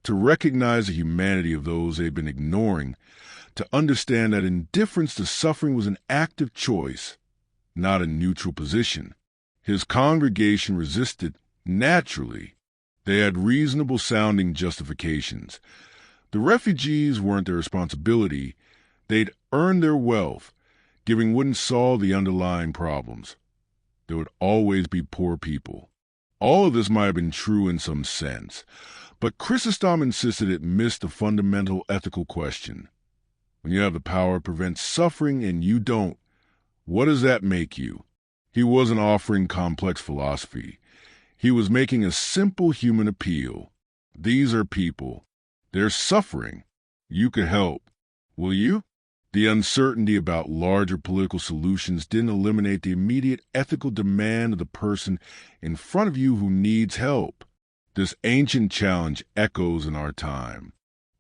[SPEAKER 1] to recognize the humanity of those they'd been ignoring, to understand that indifference to suffering was an active choice, not a neutral position. His congregation resisted naturally. They had reasonable-sounding justifications. The refugees weren't their responsibility. They'd earned their wealth. Giving wouldn't solve the underlying problems. There would always be poor people. All of this might have been true in some sense, but Chrysostom insisted it missed the fundamental ethical question. When you have the power to prevent suffering and you don't, What does that make you? He wasn't offering complex philosophy. He was making a simple human appeal. These are people. They're suffering. You could help. Will you? The uncertainty about larger political solutions didn't eliminate the immediate ethical demand of the person in front of you who needs help. This ancient challenge echoes in our time.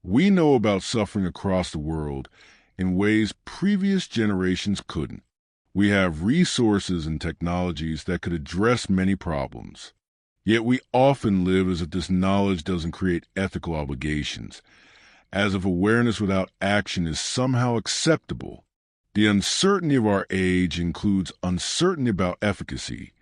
[SPEAKER 1] We know about suffering across the world in ways previous generations couldn't. We have resources and technologies that could address many problems. Yet we often live as if this knowledge doesn't create ethical obligations, as if awareness without action is somehow acceptable. The uncertainty of our age includes uncertainty about efficacy.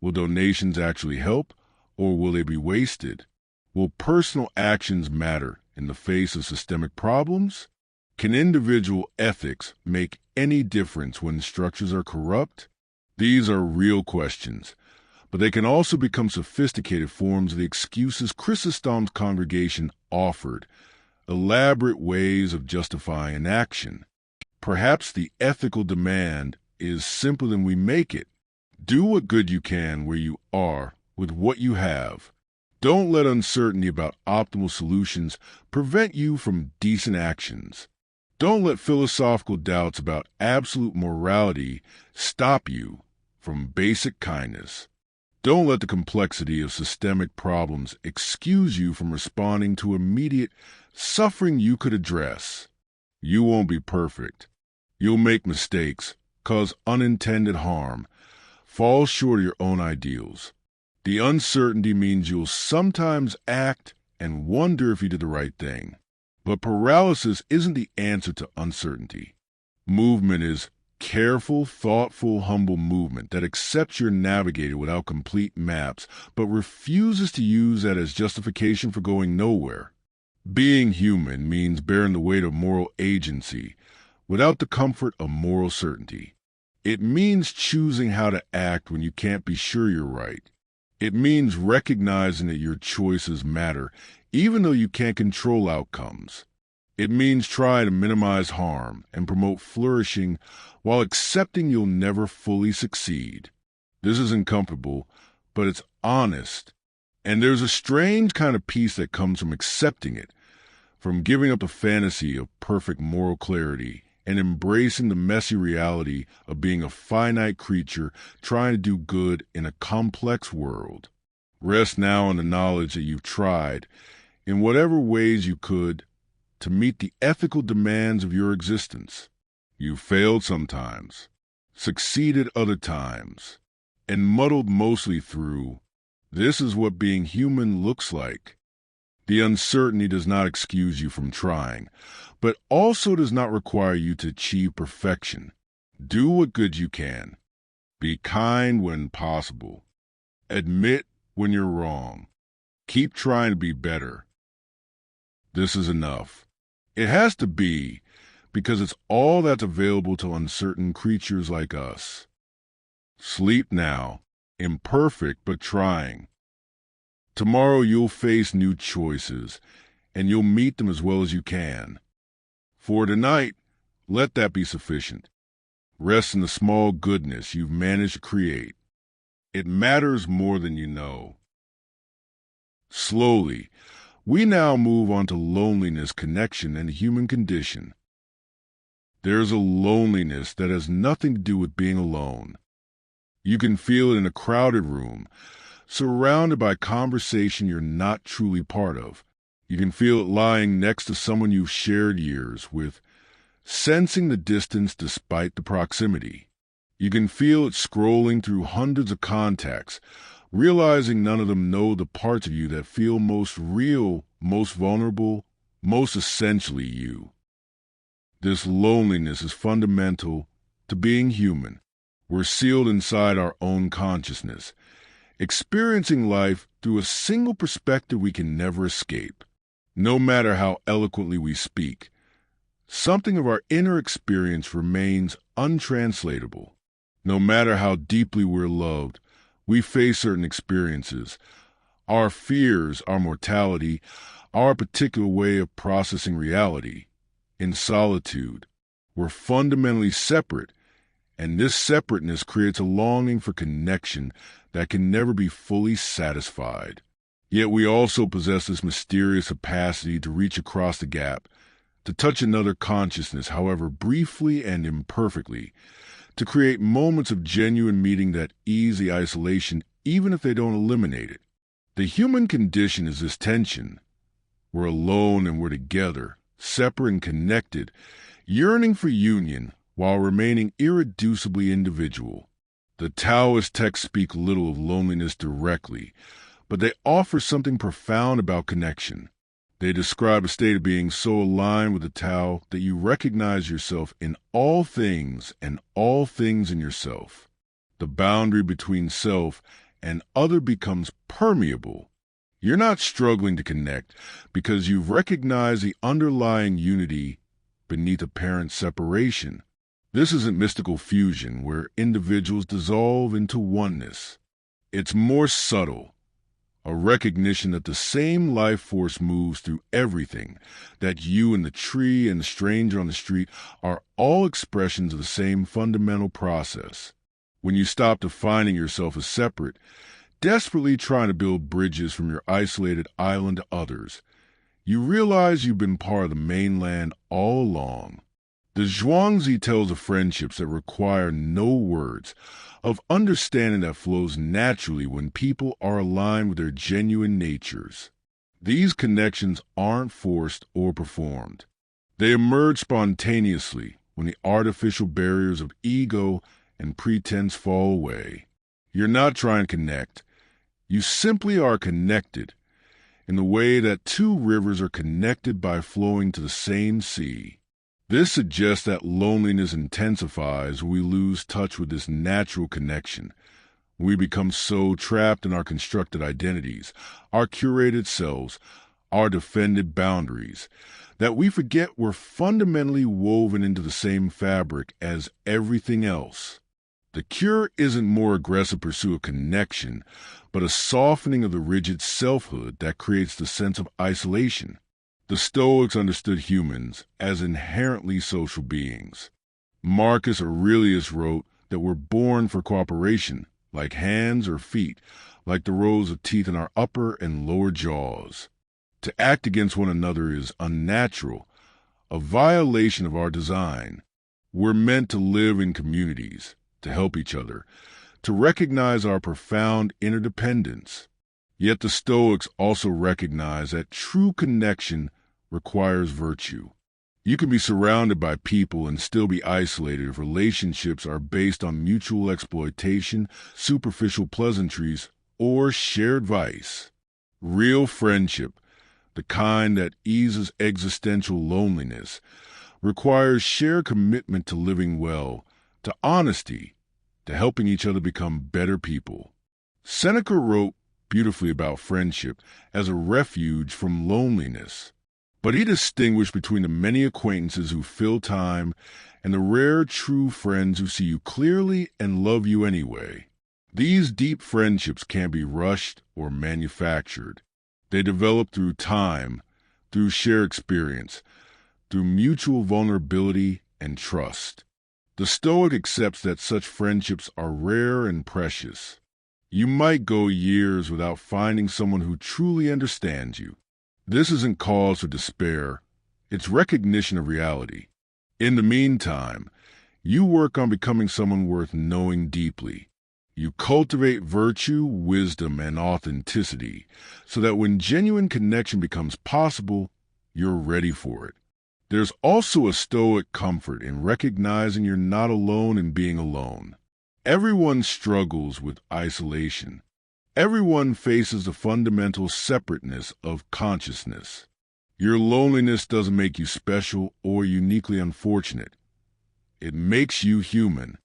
[SPEAKER 1] Will donations actually help, or will they be wasted? Will personal actions matter in the face of systemic problems? Can individual ethics make any difference when structures are corrupt? These are real questions, but they can also become sophisticated forms of the excuses Chrysostom's congregation offered, elaborate ways of justifying an action. Perhaps the ethical demand is simpler than we make it. Do what good you can where you are with what you have. Don't let uncertainty about optimal solutions prevent you from decent actions. Don't let philosophical doubts about absolute morality stop you from basic kindness. Don't let the complexity of systemic problems excuse you from responding to immediate suffering you could address. You won't be perfect. You'll make mistakes, cause unintended harm, fall short of your own ideals. The uncertainty means you'll sometimes act and wonder if you did the right thing. But paralysis isn't the answer to uncertainty. Movement is careful, thoughtful, humble movement that accepts you're navigated without complete maps, but refuses to use that as justification for going nowhere. Being human means bearing the weight of moral agency without the comfort of moral certainty. It means choosing how to act when you can't be sure you're right. It means recognizing that your choices matter, even though you can't control outcomes. It means trying to minimize harm and promote flourishing while accepting you'll never fully succeed. This isn't comfortable, but it's honest. And there's a strange kind of peace that comes from accepting it, from giving up the fantasy of perfect moral clarity and embracing the messy reality of being a finite creature trying to do good in a complex world. Rest now in the knowledge that you've tried, in whatever ways you could, to meet the ethical demands of your existence. You failed sometimes, succeeded other times, and muddled mostly through. This is what being human looks like. The uncertainty does not excuse you from trying, but also does not require you to achieve perfection. Do what good you can. Be kind when possible. Admit when you're wrong. Keep trying to be better. This is enough. It has to be, because it's all that's available to uncertain creatures like us. Sleep now, imperfect but trying. Tomorrow you'll face new choices, and you'll meet them as well as you can. For tonight, let that be sufficient. Rest in the small goodness you've managed to create. It matters more than you know. Slowly, we now move on to loneliness, connection, and the human condition. There's a loneliness that has nothing to do with being alone. You can feel it in a crowded room, surrounded by conversation you're not truly part of. You can feel it lying next to someone you've shared years with, sensing the distance despite the proximity. You can feel it scrolling through hundreds of contacts, realizing none of them know the parts of you that feel most real, most vulnerable, most essentially you. This loneliness is fundamental to being human. We're sealed inside our own consciousness, experiencing life through a single perspective we can never escape. No matter how eloquently we speak, something of our inner experience remains untranslatable. No matter how deeply we're loved, we face certain experiences. Our fears, our mortality, our particular way of processing reality. In solitude, we're fundamentally separate, And this separateness creates a longing for connection that can never be fully satisfied. Yet we also possess this mysterious capacity to reach across the gap, to touch another consciousness, however briefly and imperfectly, to create moments of genuine meeting that ease the isolation even if they don't eliminate it. The human condition is this tension. We're alone and we're together, separate and connected, yearning for union while remaining irreducibly individual. The Taoist texts speak little of loneliness directly, but they offer something profound about connection. They describe a state of being so aligned with the Tao that you recognize yourself in all things and all things in yourself. The boundary between self and other becomes permeable. You're not struggling to connect because you've recognized the underlying unity beneath apparent separation. This isn't mystical fusion where individuals dissolve into oneness. It's more subtle, a recognition that the same life force moves through everything, that you and the tree and the stranger on the street are all expressions of the same fundamental process. When you stop defining yourself as separate, desperately trying to build bridges from your isolated island to others, you realize you've been part of the mainland all along. The Zhuangzi tells of friendships that require no words, of understanding that flows naturally when people are aligned with their genuine natures. These connections aren't forced or performed. They emerge spontaneously when the artificial barriers of ego and pretense fall away. You're not trying to connect. You simply are connected, in the way that two rivers are connected by flowing to the same sea. This suggests that loneliness intensifies when we lose touch with this natural connection. We become so trapped in our constructed identities, our curated selves, our defended boundaries, that we forget we're fundamentally woven into the same fabric as everything else. The cure isn't more aggressive pursuit of connection, but a softening of the rigid selfhood that creates the sense of isolation. The Stoics understood humans as inherently social beings. Marcus Aurelius wrote that we're born for cooperation, like hands or feet, like the rows of teeth in our upper and lower jaws. To act against one another is unnatural, a violation of our design. We're meant to live in communities, to help each other, to recognize our profound interdependence. Yet the Stoics also recognize that true connection requires virtue. You can be surrounded by people and still be isolated if relationships are based on mutual exploitation, superficial pleasantries, or shared vice. Real friendship, the kind that eases existential loneliness, requires shared commitment to living well, to honesty, to helping each other become better people. Seneca wrote beautifully about friendship as a refuge from loneliness. But he distinguished between the many acquaintances who fill time and the rare true friends who see you clearly and love you anyway. These deep friendships can't be rushed or manufactured. They develop through time, through shared experience, through mutual vulnerability and trust. The Stoic accepts that such friendships are rare and precious. You might go years without finding someone who truly understands you. This isn't cause for despair. It's recognition of reality. In the meantime, you work on becoming someone worth knowing deeply. You cultivate virtue, wisdom, and authenticity so that when genuine connection becomes possible, you're ready for it. There's also a Stoic comfort in recognizing you're not alone in being alone. Everyone struggles with isolation. Everyone faces the fundamental separateness of consciousness. Your loneliness doesn't make you special or uniquely unfortunate. It makes you human.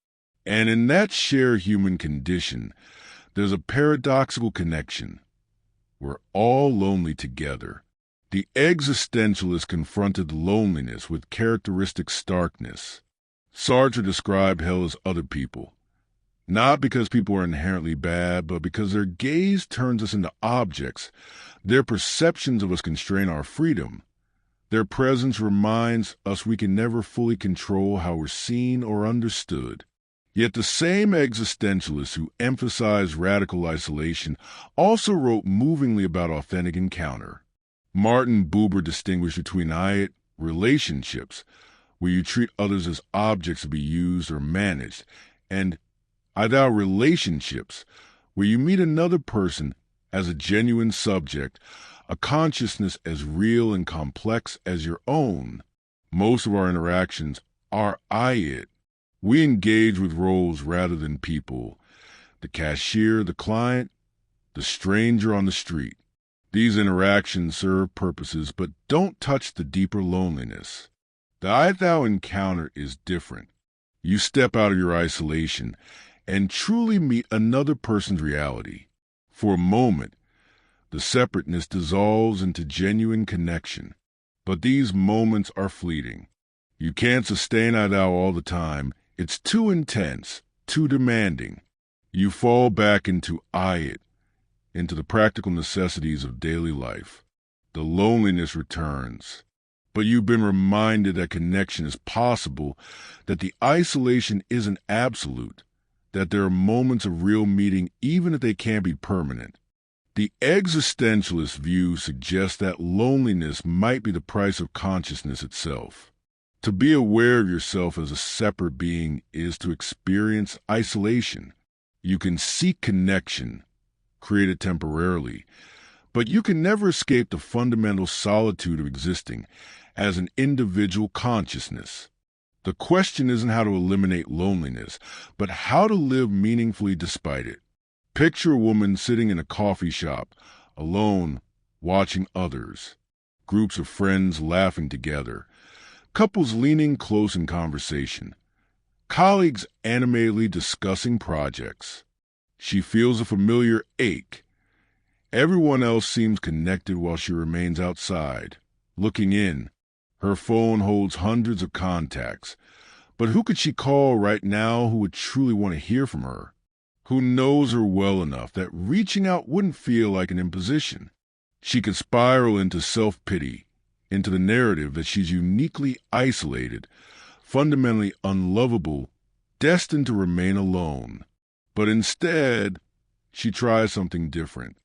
[SPEAKER 1] And in that shared human condition, there's a paradoxical connection. We're all lonely together. The existentialist confronted loneliness with characteristic starkness. Sartre described hell as other people. Not because people are inherently bad, but because their gaze turns us into objects. Their perceptions of us constrain our freedom. Their presence reminds us we can never fully control how we're seen or understood. Yet the same existentialists who emphasize radical isolation also wrote movingly about authentic encounter. Martin Buber distinguished between relationships, where you treat others as objects to be used or managed, and relationships, where you meet another person as a genuine subject, a consciousness as real and complex as your own. Most of our interactions are I-it. We engage with roles rather than people. The cashier, the client, the stranger on the street. These interactions serve purposes but don't touch the deeper loneliness. The I-thou encounter is different. You step out of your isolation and truly meet another person's reality. For a moment, the separateness dissolves into genuine connection. But these moments are fleeting. You can't sustain I-thou all the time. It's too intense, too demanding. You fall back into I-it, into the practical necessities of daily life. The loneliness returns. But you've been reminded that connection is possible, that the isolation isn't absolute, that there are moments of real meeting even if they can't be permanent. The existentialist view suggests that loneliness might be the price of consciousness itself. To be aware of yourself as a separate being is to experience isolation. You can seek connection, create it temporarily, but you can never escape the fundamental solitude of existing as an individual consciousness. The question isn't how to eliminate loneliness, but how to live meaningfully despite it. Picture a woman sitting in a coffee shop, alone, watching others, groups of friends laughing together, couples leaning close in conversation, colleagues animatedly discussing projects. She feels a familiar ache. Everyone else seems connected while she remains outside, looking in. Her phone holds hundreds of contacts, but who could she call right now who would truly want to hear from her? Who knows her well enough that reaching out wouldn't feel like an imposition? She could spiral into self-pity, into the narrative that she's uniquely isolated, fundamentally unlovable, destined to remain alone. But instead, she tries something different.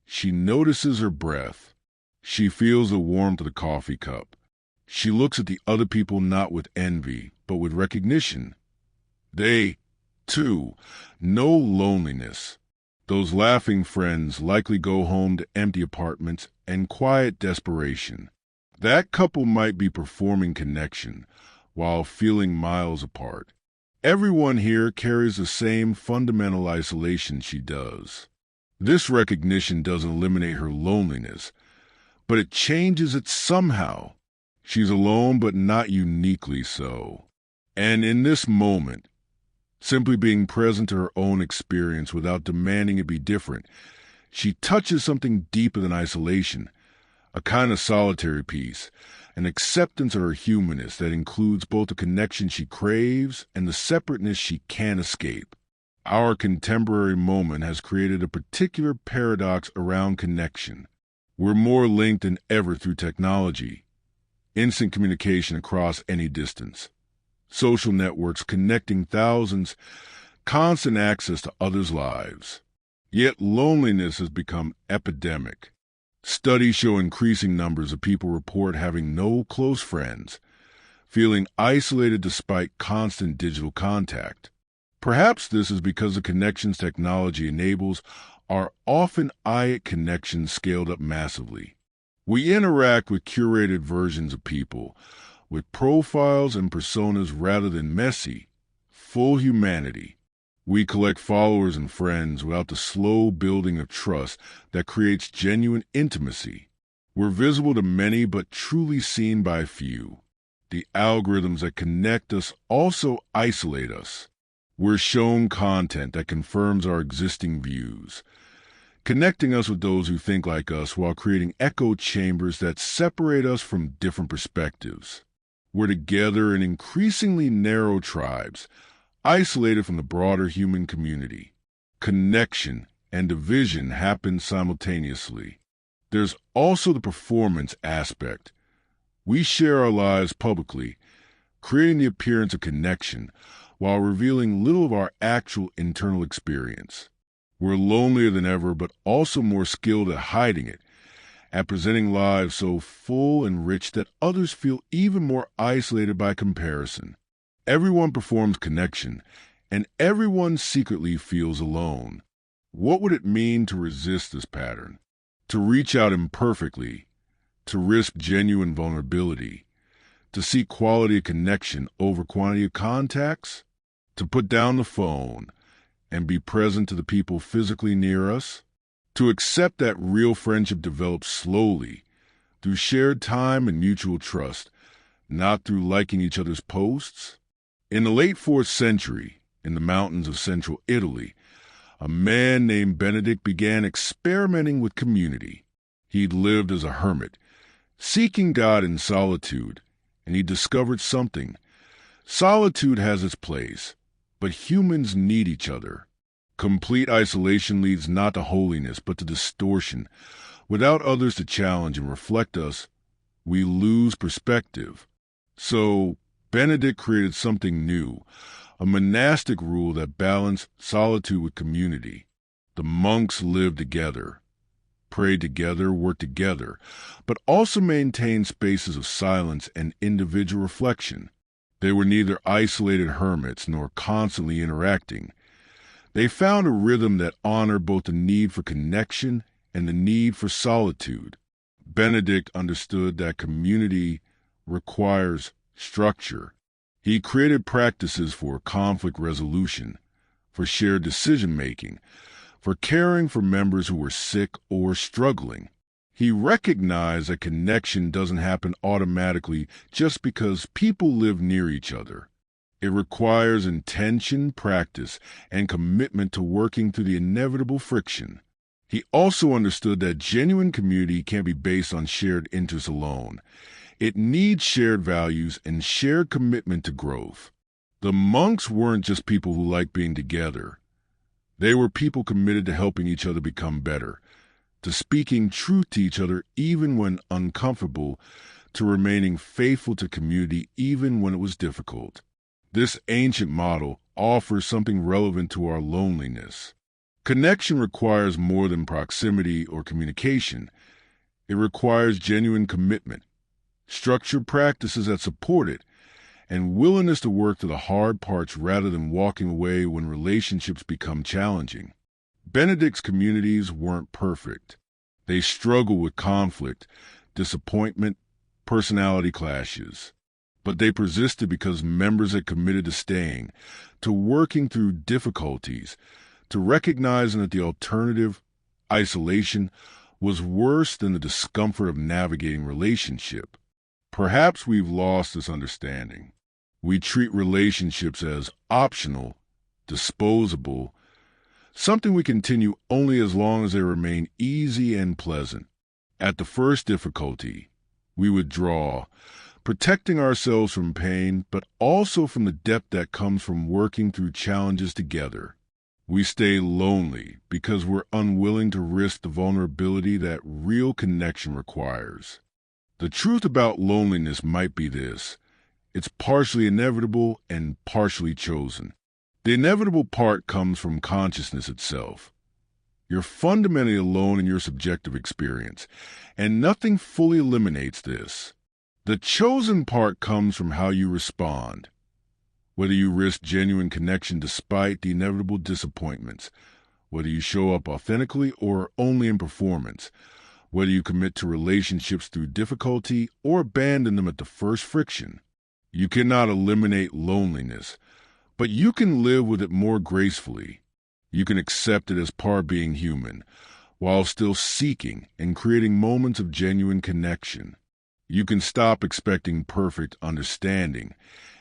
[SPEAKER 1] She notices her breath. She feels the warmth of the coffee cup. She looks at the other people not with envy, but with recognition. They, too, know loneliness. Those laughing friends likely go home to empty apartments and quiet desperation. That couple might be performing connection while feeling miles apart. Everyone here carries the same fundamental isolation she does. This recognition doesn't eliminate her loneliness, but it changes it somehow. She's alone, but not uniquely so. And in this moment, simply being present to her own experience without demanding it be different, she touches something deeper than isolation, a kind of solitary peace, an acceptance of her humanness that includes both the connection she craves and the separateness she can't escape. Our contemporary moment has created a particular paradox around connection. We're more linked than ever through technology, instant communication across any distance, social networks connecting thousands, constant access to others' lives. Yet loneliness has become epidemic. Studies show increasing numbers of people report having no close friends, feeling isolated despite constant digital contact. Perhaps this is because the connections technology enables are often I-it connections scaled up massively. We interact with curated versions of people, with profiles and personas rather than messy, full humanity. We collect followers and friends without the slow building of trust that creates genuine intimacy. We're visible to many but truly seen by few. The algorithms that connect us also isolate us. We're shown content that confirms our existing views, connecting us with those who think like us while creating echo chambers that separate us from different perspectives. We're together in increasingly narrow tribes, isolated from the broader human community. Connection and division happen simultaneously. There's also the performance aspect. We share our lives publicly, creating the appearance of connection, while revealing little of our actual internal experience. We're lonelier than ever, but also more skilled at hiding it, at presenting lives so full and rich that others feel even more isolated by comparison. Everyone performs connection, and everyone secretly feels alone. What would it mean to resist this pattern? To reach out imperfectly, to risk genuine vulnerability, to seek quality of connection over quantity of contacts, to put down the phone and be present to the people physically near us, to accept that real friendship develops slowly through shared time and mutual trust, not through liking each other's posts. In the late 4th century, in the mountains of central Italy, a man named Benedict began experimenting with community. He'd lived as a hermit, seeking God in solitude, and he discovered something. Solitude has its place, but humans need each other. Complete isolation leads not to holiness, but to distortion. Without others to challenge and reflect us, we lose perspective. So, Benedict created something new, a monastic rule that balanced solitude with community. The monks lived together, prayed together, worked together, but also maintained spaces of silence and individual reflection. They were neither isolated hermits nor constantly interacting. They found a rhythm that honored both the need for connection and the need for solitude. Benedict understood that community requires structure. He created practices for conflict resolution, for shared decision-making, for caring for members who were sick or struggling. He recognized that connection doesn't happen automatically just because people live near each other. It requires intention, practice, and commitment to working through the inevitable friction. He also understood that genuine community can't be based on shared interests alone. It needs shared values and shared commitment to growth. The monks weren't just people who liked being together. They were people committed to helping each other become better, to speaking truth to each other even when uncomfortable, to remaining faithful to community even when it was difficult. This ancient model offers something relevant to our loneliness. Connection requires more than proximity or communication. It requires genuine commitment, structured practices that support it, and willingness to work through the hard parts rather than walking away when relationships become challenging. Benedict's communities weren't perfect. They struggled with conflict, disappointment, personality clashes. But they persisted because members had committed to staying, to working through difficulties, to recognizing that the alternative, isolation, was worse than the discomfort of navigating relationship. Perhaps we've lost this understanding. We treat relationships as optional, disposable, something we continue only as long as they remain easy and pleasant. At the first difficulty, we withdraw, protecting ourselves from pain, but also from the depth that comes from working through challenges together. We stay lonely because we're unwilling to risk the vulnerability that real connection requires. The truth about loneliness might be this: it's partially inevitable and partially chosen. The inevitable part comes from consciousness itself. You're fundamentally alone in your subjective experience, and nothing fully eliminates this. The chosen part comes from how you respond. Whether you risk genuine connection despite the inevitable disappointments, whether you show up authentically or only in performance, whether you commit to relationships through difficulty or abandon them at the first friction. You cannot eliminate loneliness, but you can live with it more gracefully. You can accept it as part of being human, while still seeking and creating moments of genuine connection. You can stop expecting perfect understanding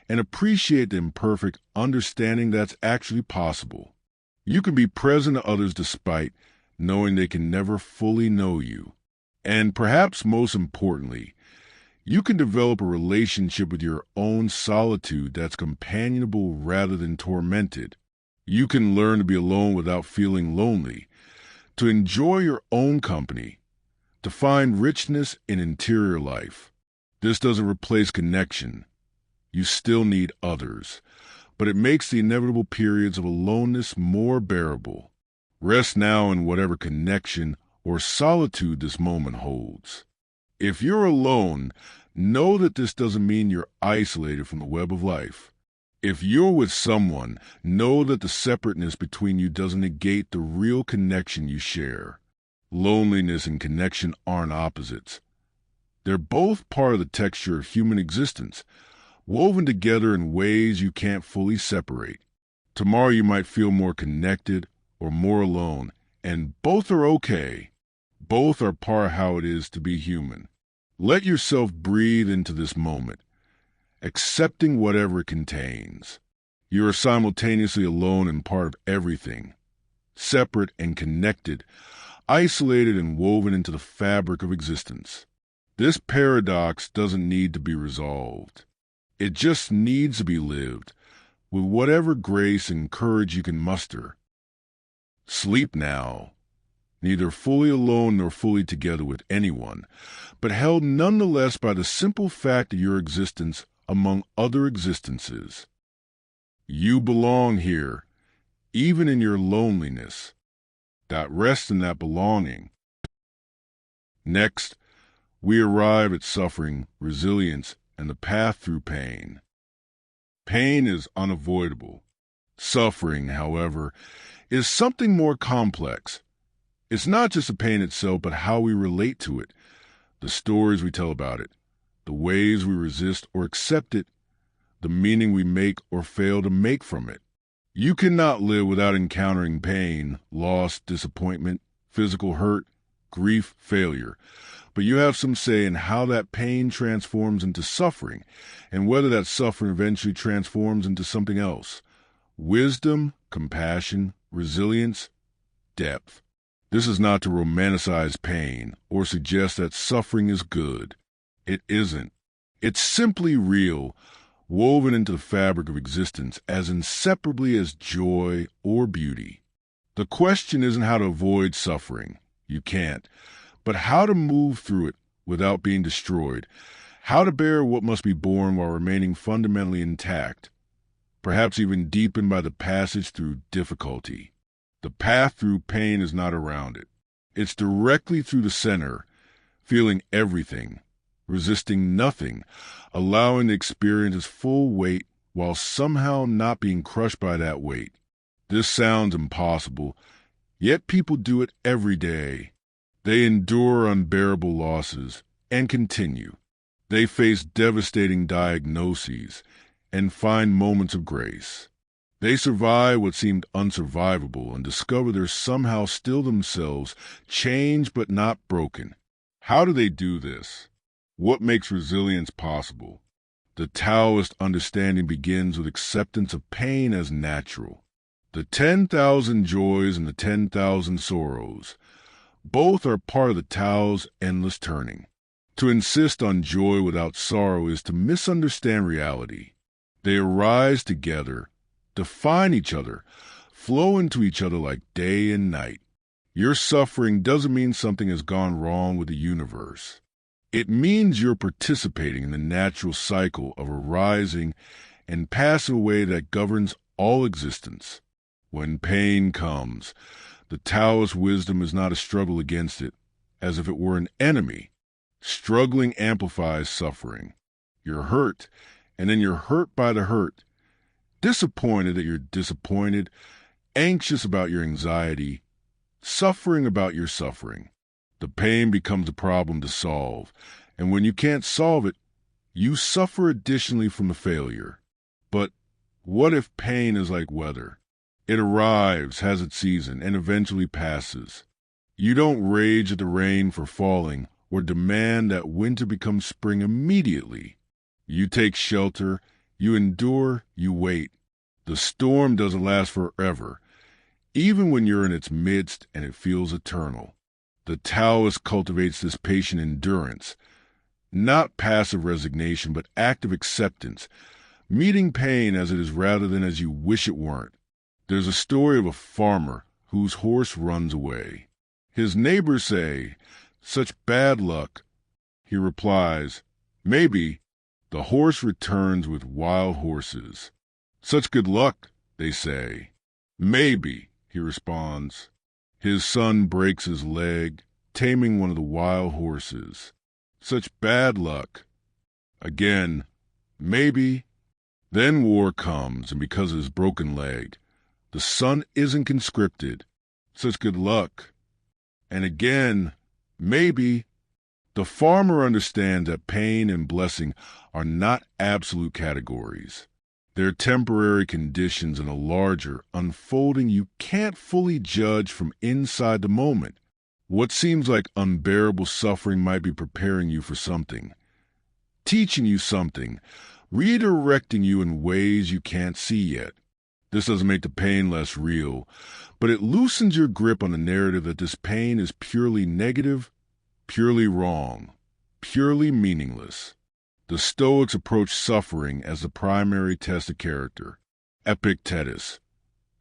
[SPEAKER 1] and appreciate the imperfect understanding that's actually possible. You can be present to others despite knowing they can never fully know you. And perhaps most importantly, you can develop a relationship with your own solitude that's companionable rather than tormented. You can learn to be alone without feeling lonely, to enjoy your own company, to find richness in interior life. This doesn't replace connection. You still need others, but it makes the inevitable periods of aloneness more bearable. Rest now in whatever connection or solitude this moment holds. If you're alone, know that this doesn't mean you're isolated from the web of life. If you're with someone, know that the separateness between you doesn't negate the real connection you share. Loneliness and connection aren't opposites. They're both part of the texture of human existence, woven together in ways you can't fully separate. Tomorrow you might feel more connected or more alone, and both are okay. Both are part of how it is to be human. Let yourself breathe into this moment, accepting whatever it contains. You are simultaneously alone and part of everything, separate and connected, isolated and woven into the fabric of existence. This paradox doesn't need to be resolved. It just needs to be lived, with whatever grace and courage you can muster. Sleep now, neither fully alone nor fully together with anyone, but held nonetheless by the simple fact of your existence among other existences. You belong here, even in your loneliness. That rest in that belonging. Next, we arrive at suffering, resilience, and the path through pain. Pain is unavoidable. Suffering, however, is something more complex. It's not just the pain itself, but how we relate to it, the stories we tell about it, the ways we resist or accept it, the meaning we make or fail to make from it. You cannot live without encountering pain, loss, disappointment, physical hurt, grief, failure. But you have some say in how that pain transforms into suffering, and whether that suffering eventually transforms into something else. Wisdom, compassion, resilience, depth. This is not to romanticize pain or suggest that suffering is good. It isn't. It's simply real, woven into the fabric of existence as inseparably as joy or beauty. The question isn't how to avoid suffering. You can't. But how to move through it without being destroyed. How to bear what must be borne while remaining fundamentally intact. Perhaps even deepened by the passage through difficulty. The path through pain is not around it. It's directly through the center, feeling everything, resisting nothing, allowing the experience its full weight while somehow not being crushed by that weight. This sounds impossible, yet people do it every day. They endure unbearable losses and continue. They face devastating diagnoses and find moments of grace. They survive what seemed unsurvivable and discover they're somehow still themselves, changed but not broken. How do they do this? What makes resilience possible? The Taoist understanding begins with acceptance of pain as natural. The 10,000 joys and the 10,000 sorrows. Both are part of the Tao's endless turning. To insist on joy without sorrow is to misunderstand reality. They arise together, define each other, flow into each other like day and night. Your suffering doesn't mean something has gone wrong with the universe. It means you're participating in the natural cycle of arising and passing away that governs all existence. When pain comes, the Taoist wisdom is not a struggle against it, as if it were an enemy. Struggling amplifies suffering. You're hurt, and then you're hurt by the hurt. Disappointed that you're disappointed, anxious about your anxiety, suffering about your suffering. The pain becomes a problem to solve, and when you can't solve it, you suffer additionally from the failure. But what if pain is like weather? It arrives, has its season, and eventually passes. You don't rage at the rain for falling or demand that winter becomes spring immediately. You take shelter, you endure, you wait. The storm doesn't last forever, even when you're in its midst and it feels eternal. The Taoist cultivates this patient endurance, not passive resignation, but active acceptance, meeting pain as it is rather than as you wish it weren't. There's a story of a farmer whose horse runs away. His neighbors say, "Such bad luck." He replies, "Maybe." The horse returns with wild horses. Such good luck, they say. Maybe, he responds. His son breaks his leg, taming one of the wild horses. Such bad luck. Again, maybe. Then war comes, and because of his broken leg, the son isn't conscripted. Such good luck. And again, maybe. The farmer understands that pain and blessing are not absolute categories. They're temporary conditions in a larger, unfolding you can't fully judge from inside the moment. What seems like unbearable suffering might be preparing you for something, teaching you something, redirecting you in ways you can't see yet. This doesn't make the pain less real, but it loosens your grip on the narrative that this pain is purely negative, purely wrong, purely meaningless. The Stoics approach suffering as the primary test of character. Epictetus,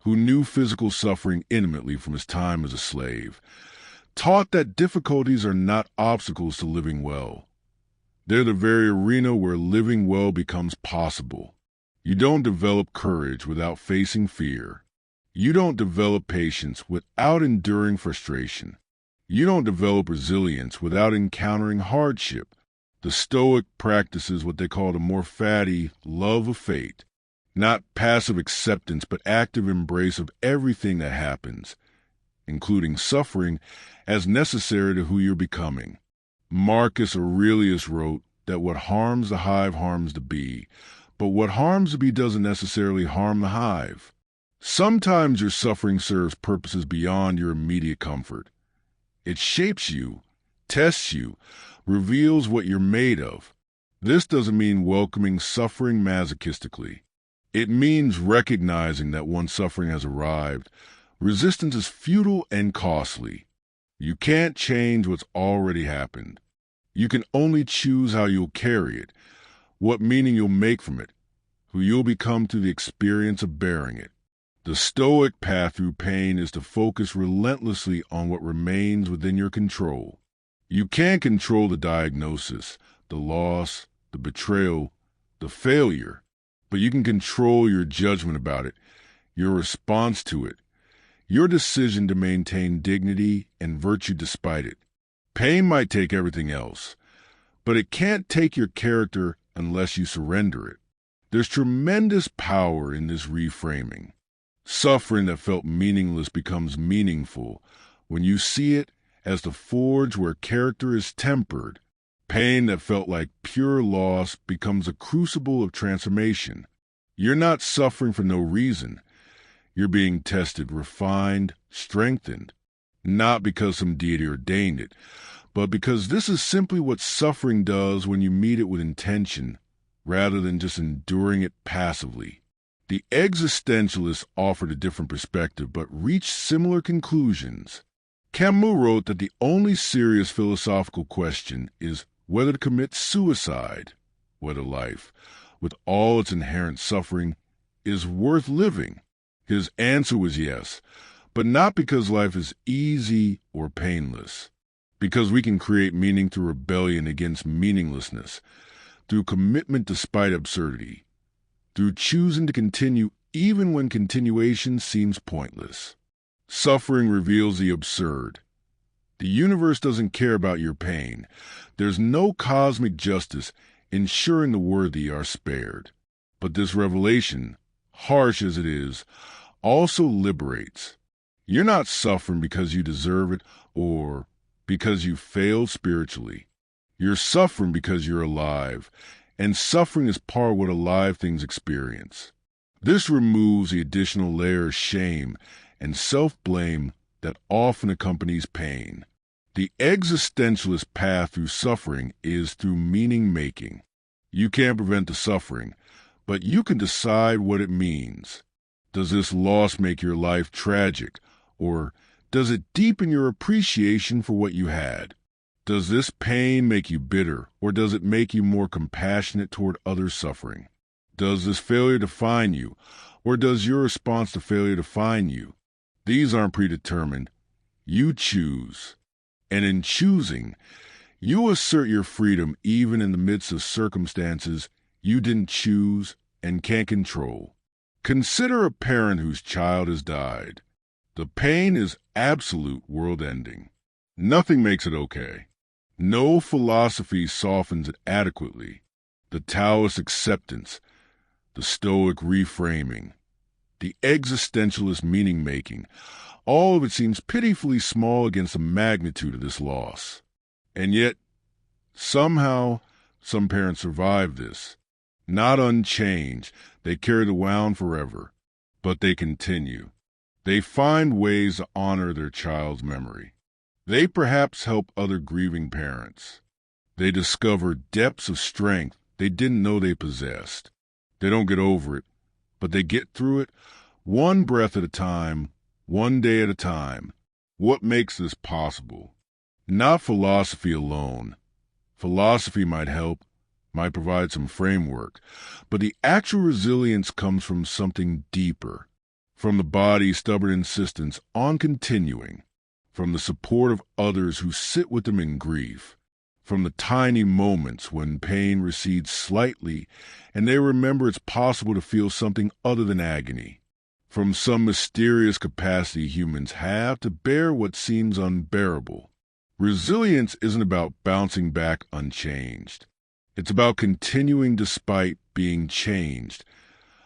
[SPEAKER 1] who knew physical suffering intimately from his time as a slave, taught that difficulties are not obstacles to living well. They're the very arena where living well becomes possible. You don't develop courage without facing fear. You don't develop patience without enduring frustration. You don't develop resilience without encountering hardship. The Stoic practices what they call the more fatty love of fate, not passive acceptance but active embrace of everything that happens, including suffering, as necessary to who you're becoming. Marcus Aurelius wrote that what harms the hive harms the bee, but what harms the bee doesn't necessarily harm the hive. Sometimes your suffering serves purposes beyond your immediate comfort. It shapes you, tests you, reveals what you're made of. This doesn't mean welcoming suffering masochistically. It means recognizing that once suffering has arrived, resistance is futile and costly. You can't change what's already happened. You can only choose how you'll carry it, what meaning you'll make from it, who you'll become through the experience of bearing it. The Stoic path through pain is to focus relentlessly on what remains within your control. You can't control the diagnosis, the loss, the betrayal, the failure, but you can control your judgment about it, your response to it, your decision to maintain dignity and virtue despite it. Pain might take everything else, but it can't take your character unless you surrender it. There's tremendous power in this reframing. Suffering that felt meaningless becomes meaningful when you see it as the forge where character is tempered. Pain that felt like pure loss becomes a crucible of transformation. You're not suffering for no reason. You're being tested, refined, strengthened, not because some deity ordained it, but because this is simply what suffering does when you meet it with intention, rather than just enduring it passively. The existentialists offered a different perspective, but reached similar conclusions. Camus wrote that the only serious philosophical question is whether to commit suicide, whether life, with all its inherent suffering, is worth living. His answer was yes, but not because life is easy or painless, because we can create meaning through rebellion against meaninglessness, through commitment despite absurdity, through choosing to continue even when continuation seems pointless. Suffering reveals the absurd. The universe doesn't care about your pain. There's no cosmic justice ensuring the worthy are spared. But this revelation, harsh as it is, also liberates. You're not suffering because you deserve it or because you failed spiritually. You're suffering because you're alive, and suffering is part of what alive things experience. This removes the additional layer of shame and self-blame that often accompanies pain. The existentialist path through suffering is through meaning-making. You can't prevent the suffering, but you can decide what it means. Does this loss make your life tragic, or does it deepen your appreciation for what you had? Does this pain make you bitter, or does it make you more compassionate toward others suffering? Does this failure define you, or does your response to failure define you? These aren't predetermined. You choose. And in choosing, you assert your freedom even in the midst of circumstances you didn't choose and can't control. Consider a parent whose child has died. The pain is absolute world-ending. Nothing makes it okay. No philosophy softens it adequately. The Taoist acceptance, the Stoic reframing, the existentialist meaning-making, all of it seems pitifully small against the magnitude of this loss. And yet, somehow, some parents survive this. Not unchanged, they carry the wound forever, but they continue. They find ways to honor their child's memory. They perhaps help other grieving parents. They discover depths of strength they didn't know they possessed. They don't get over it, but they get through it one breath at a time, one day at a time. What makes this possible? Not philosophy alone. Philosophy might help, might provide some framework, but the actual resilience comes from something deeper, from the body's stubborn insistence on continuing, from the support of others who sit with them in grief, from the tiny moments when pain recedes slightly and they remember it's possible to feel something other than agony, from some mysterious capacity humans have to bear what seems unbearable. Resilience isn't about bouncing back unchanged. It's about continuing despite being changed,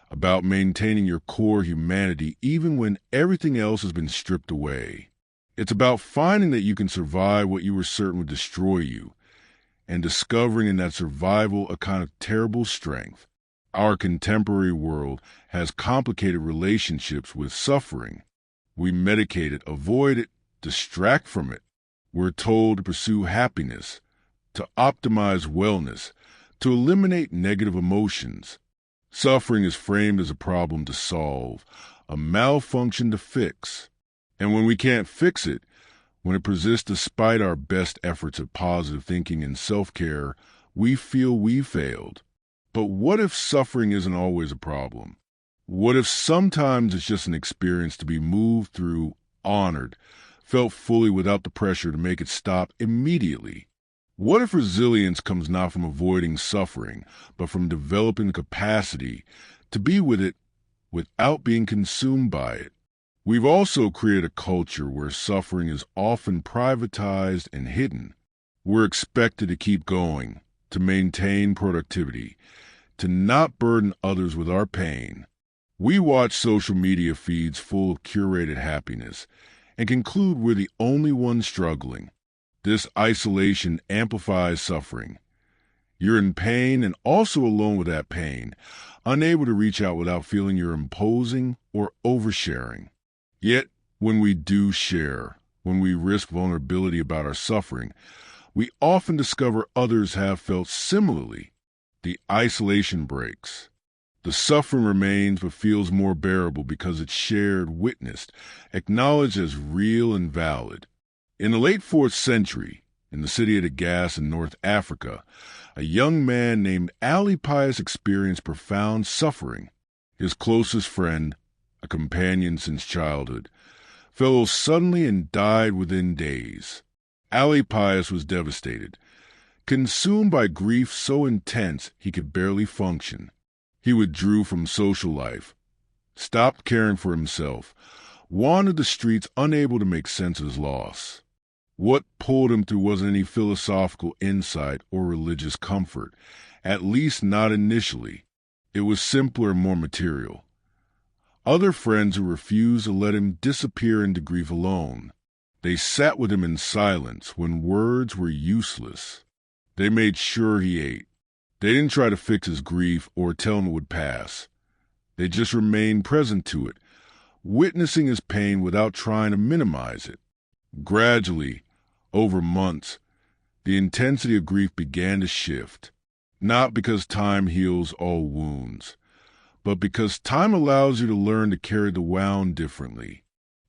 [SPEAKER 1] about maintaining your core humanity even when everything else has been stripped away. It's about finding that you can survive what you were certain would destroy you, and discovering in that survival a kind of terrible strength. Our contemporary world has complicated relationships with suffering. We medicate it, avoid it, distract from it. We're told to pursue happiness, to optimize wellness, to eliminate negative emotions. Suffering is framed as a problem to solve, a malfunction to fix. And when we can't fix it, when it persists despite our best efforts at positive thinking and self-care, we feel we failed. But what if suffering isn't always a problem? What if sometimes it's just an experience to be moved through, honored, felt fully without the pressure to make it stop immediately? What if resilience comes not from avoiding suffering, but from developing the capacity to be with it without being consumed by it? We've also created a culture where suffering is often privatized and hidden. We're expected to keep going, to maintain productivity, to not burden others with our pain. We watch social media feeds full of curated happiness and conclude we're the only ones struggling. This isolation amplifies suffering. You're in pain and also alone with that pain, unable to reach out without feeling you're imposing or oversharing. Yet, when we do share, when we risk vulnerability about our suffering, we often discover others have felt similarly. The isolation breaks. The suffering remains but feels more bearable because it's shared, witnessed, acknowledged as real and valid. In the late 4th century, in the city of the Gas in North Africa, a young man named Ali Pius experienced profound suffering. His closest friend, a companion since childhood, fell ill suddenly and died within days. Ali Pius was devastated, consumed by grief so intense he could barely function. He withdrew from social life, stopped caring for himself, wandered the streets unable to make sense of his loss. What pulled him through wasn't any philosophical insight or religious comfort, at least not initially. It was simpler and more material. Other friends who refused to let him disappear into grief alone. They sat with him in silence when words were useless. They made sure he ate. They didn't try to fix his grief or tell him it would pass. They just remained present to it, witnessing his pain without trying to minimize it. Gradually, over months, the intensity of grief began to shift, not because time heals all wounds, but because time allows you to learn to carry the wound differently.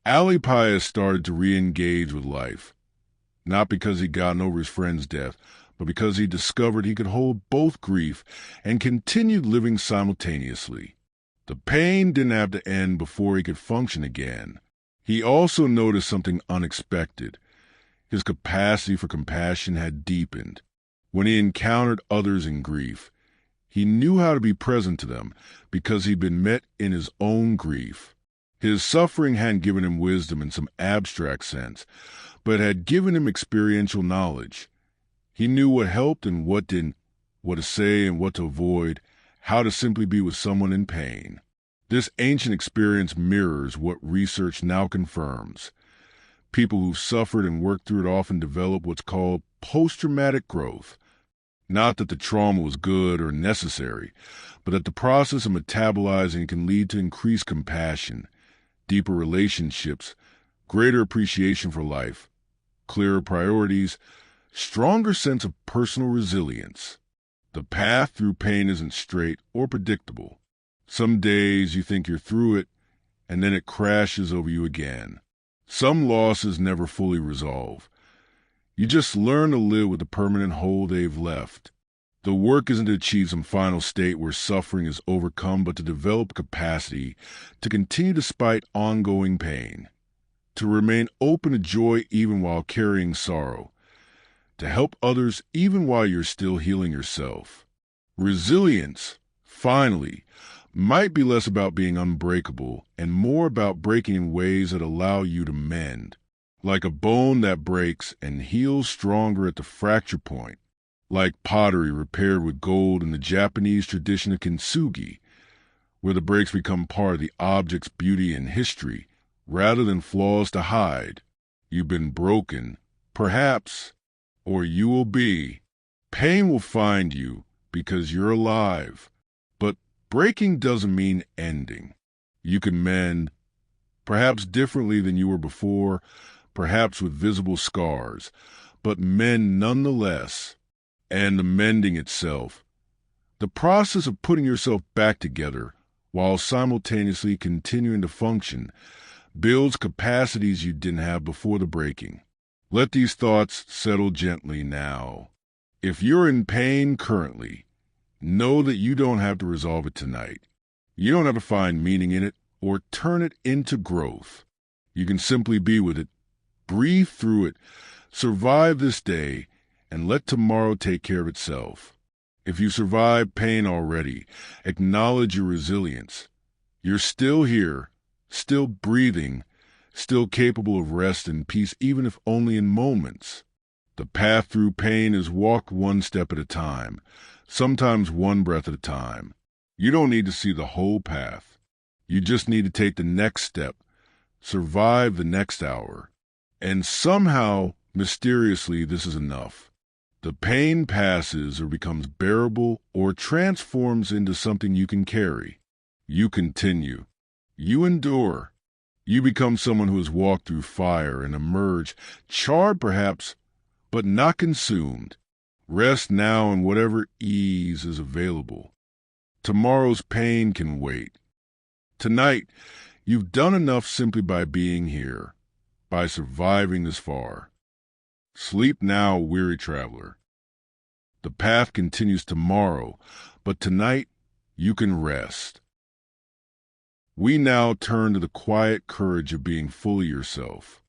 [SPEAKER 1] Ali Pius started to re-engage with life, not because he'd gotten over his friend's death, but because he discovered he could hold both grief and continued living simultaneously. The pain didn't have to end before he could function again. He also noticed something unexpected. His capacity for compassion had deepened. When he encountered others in grief, He knew how to be present to them because he'd been met in his own grief. His suffering hadn't given him wisdom in some abstract sense, but had given him experiential knowledge. He knew what helped and what didn't, what to say and what to avoid, how to simply be with someone in pain. This ancient experience mirrors what research now confirms. People who've suffered and worked through it often develop what's called post-traumatic growth. Not that the trauma was good or necessary, but that the process of metabolizing can lead to increased compassion, deeper relationships, greater appreciation for life, clearer priorities, stronger sense of personal resilience. The path through pain isn't straight or predictable. Some days you think you're through it, and then it crashes over you again. Some losses never fully resolve. You just learn to live with the permanent hole they've left. The work isn't to achieve some final state where suffering is overcome, but to develop capacity to continue despite ongoing pain, to remain open to joy even while carrying sorrow, to help others even while you're still healing yourself. Resilience, finally, might be less about being unbreakable and more about breaking in ways that allow you to mend, like a bone that breaks and heals stronger at the fracture point, like pottery repaired with gold in the Japanese tradition of kintsugi, where the breaks become part of the object's beauty and history rather than flaws to hide. You've been broken, perhaps, or you will be. Pain will find you because you're alive. But breaking doesn't mean ending. You can mend, perhaps differently than you were before, perhaps with visible scars, but mend nonetheless. And the mending itself, the process of putting yourself back together while simultaneously continuing to function, builds capacities you didn't have before the breaking. Let these thoughts settle gently now. If you're in pain currently, know that you don't have to resolve it tonight. You don't have to find meaning in it or turn it into growth. You can simply be with it, breathe through it, survive this day, and let tomorrow take care of itself. If you survived pain already, acknowledge your resilience. You're still here, still breathing, still capable of rest and peace, even if only in moments. The path through pain is walked one step at a time, sometimes one breath at a time. You don't need to see the whole path. You just need to take the next step, survive the next hour. And somehow, mysteriously, this is enough. The pain passes or becomes bearable or transforms into something you can carry. You continue. You endure. You become someone who has walked through fire and emerged, charred perhaps, but not consumed. Rest now in whatever ease is available. Tomorrow's pain can wait. Tonight, you've done enough simply by being here, by surviving this far. Sleep now, weary traveler. The path continues tomorrow, but tonight you can rest. We now turn to the quiet courage of being fully yourself.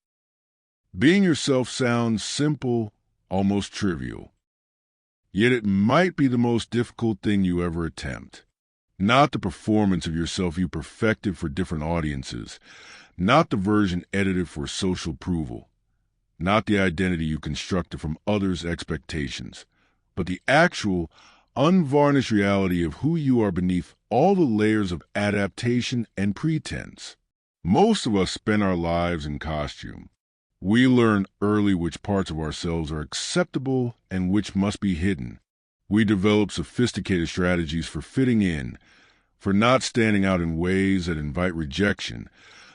[SPEAKER 1] Being yourself sounds simple, almost trivial. Yet it might be the most difficult thing you ever attempt. Not the performance of yourself you perfected for different audiences, not the version edited for social approval, not the identity you constructed from others' expectations, but the actual, unvarnished reality of who you are beneath all the layers of adaptation and pretense. Most of us spend our lives in costume. We learn early which parts of ourselves are acceptable and which must be hidden. We develop sophisticated strategies for fitting in, for not standing out in ways that invite rejection,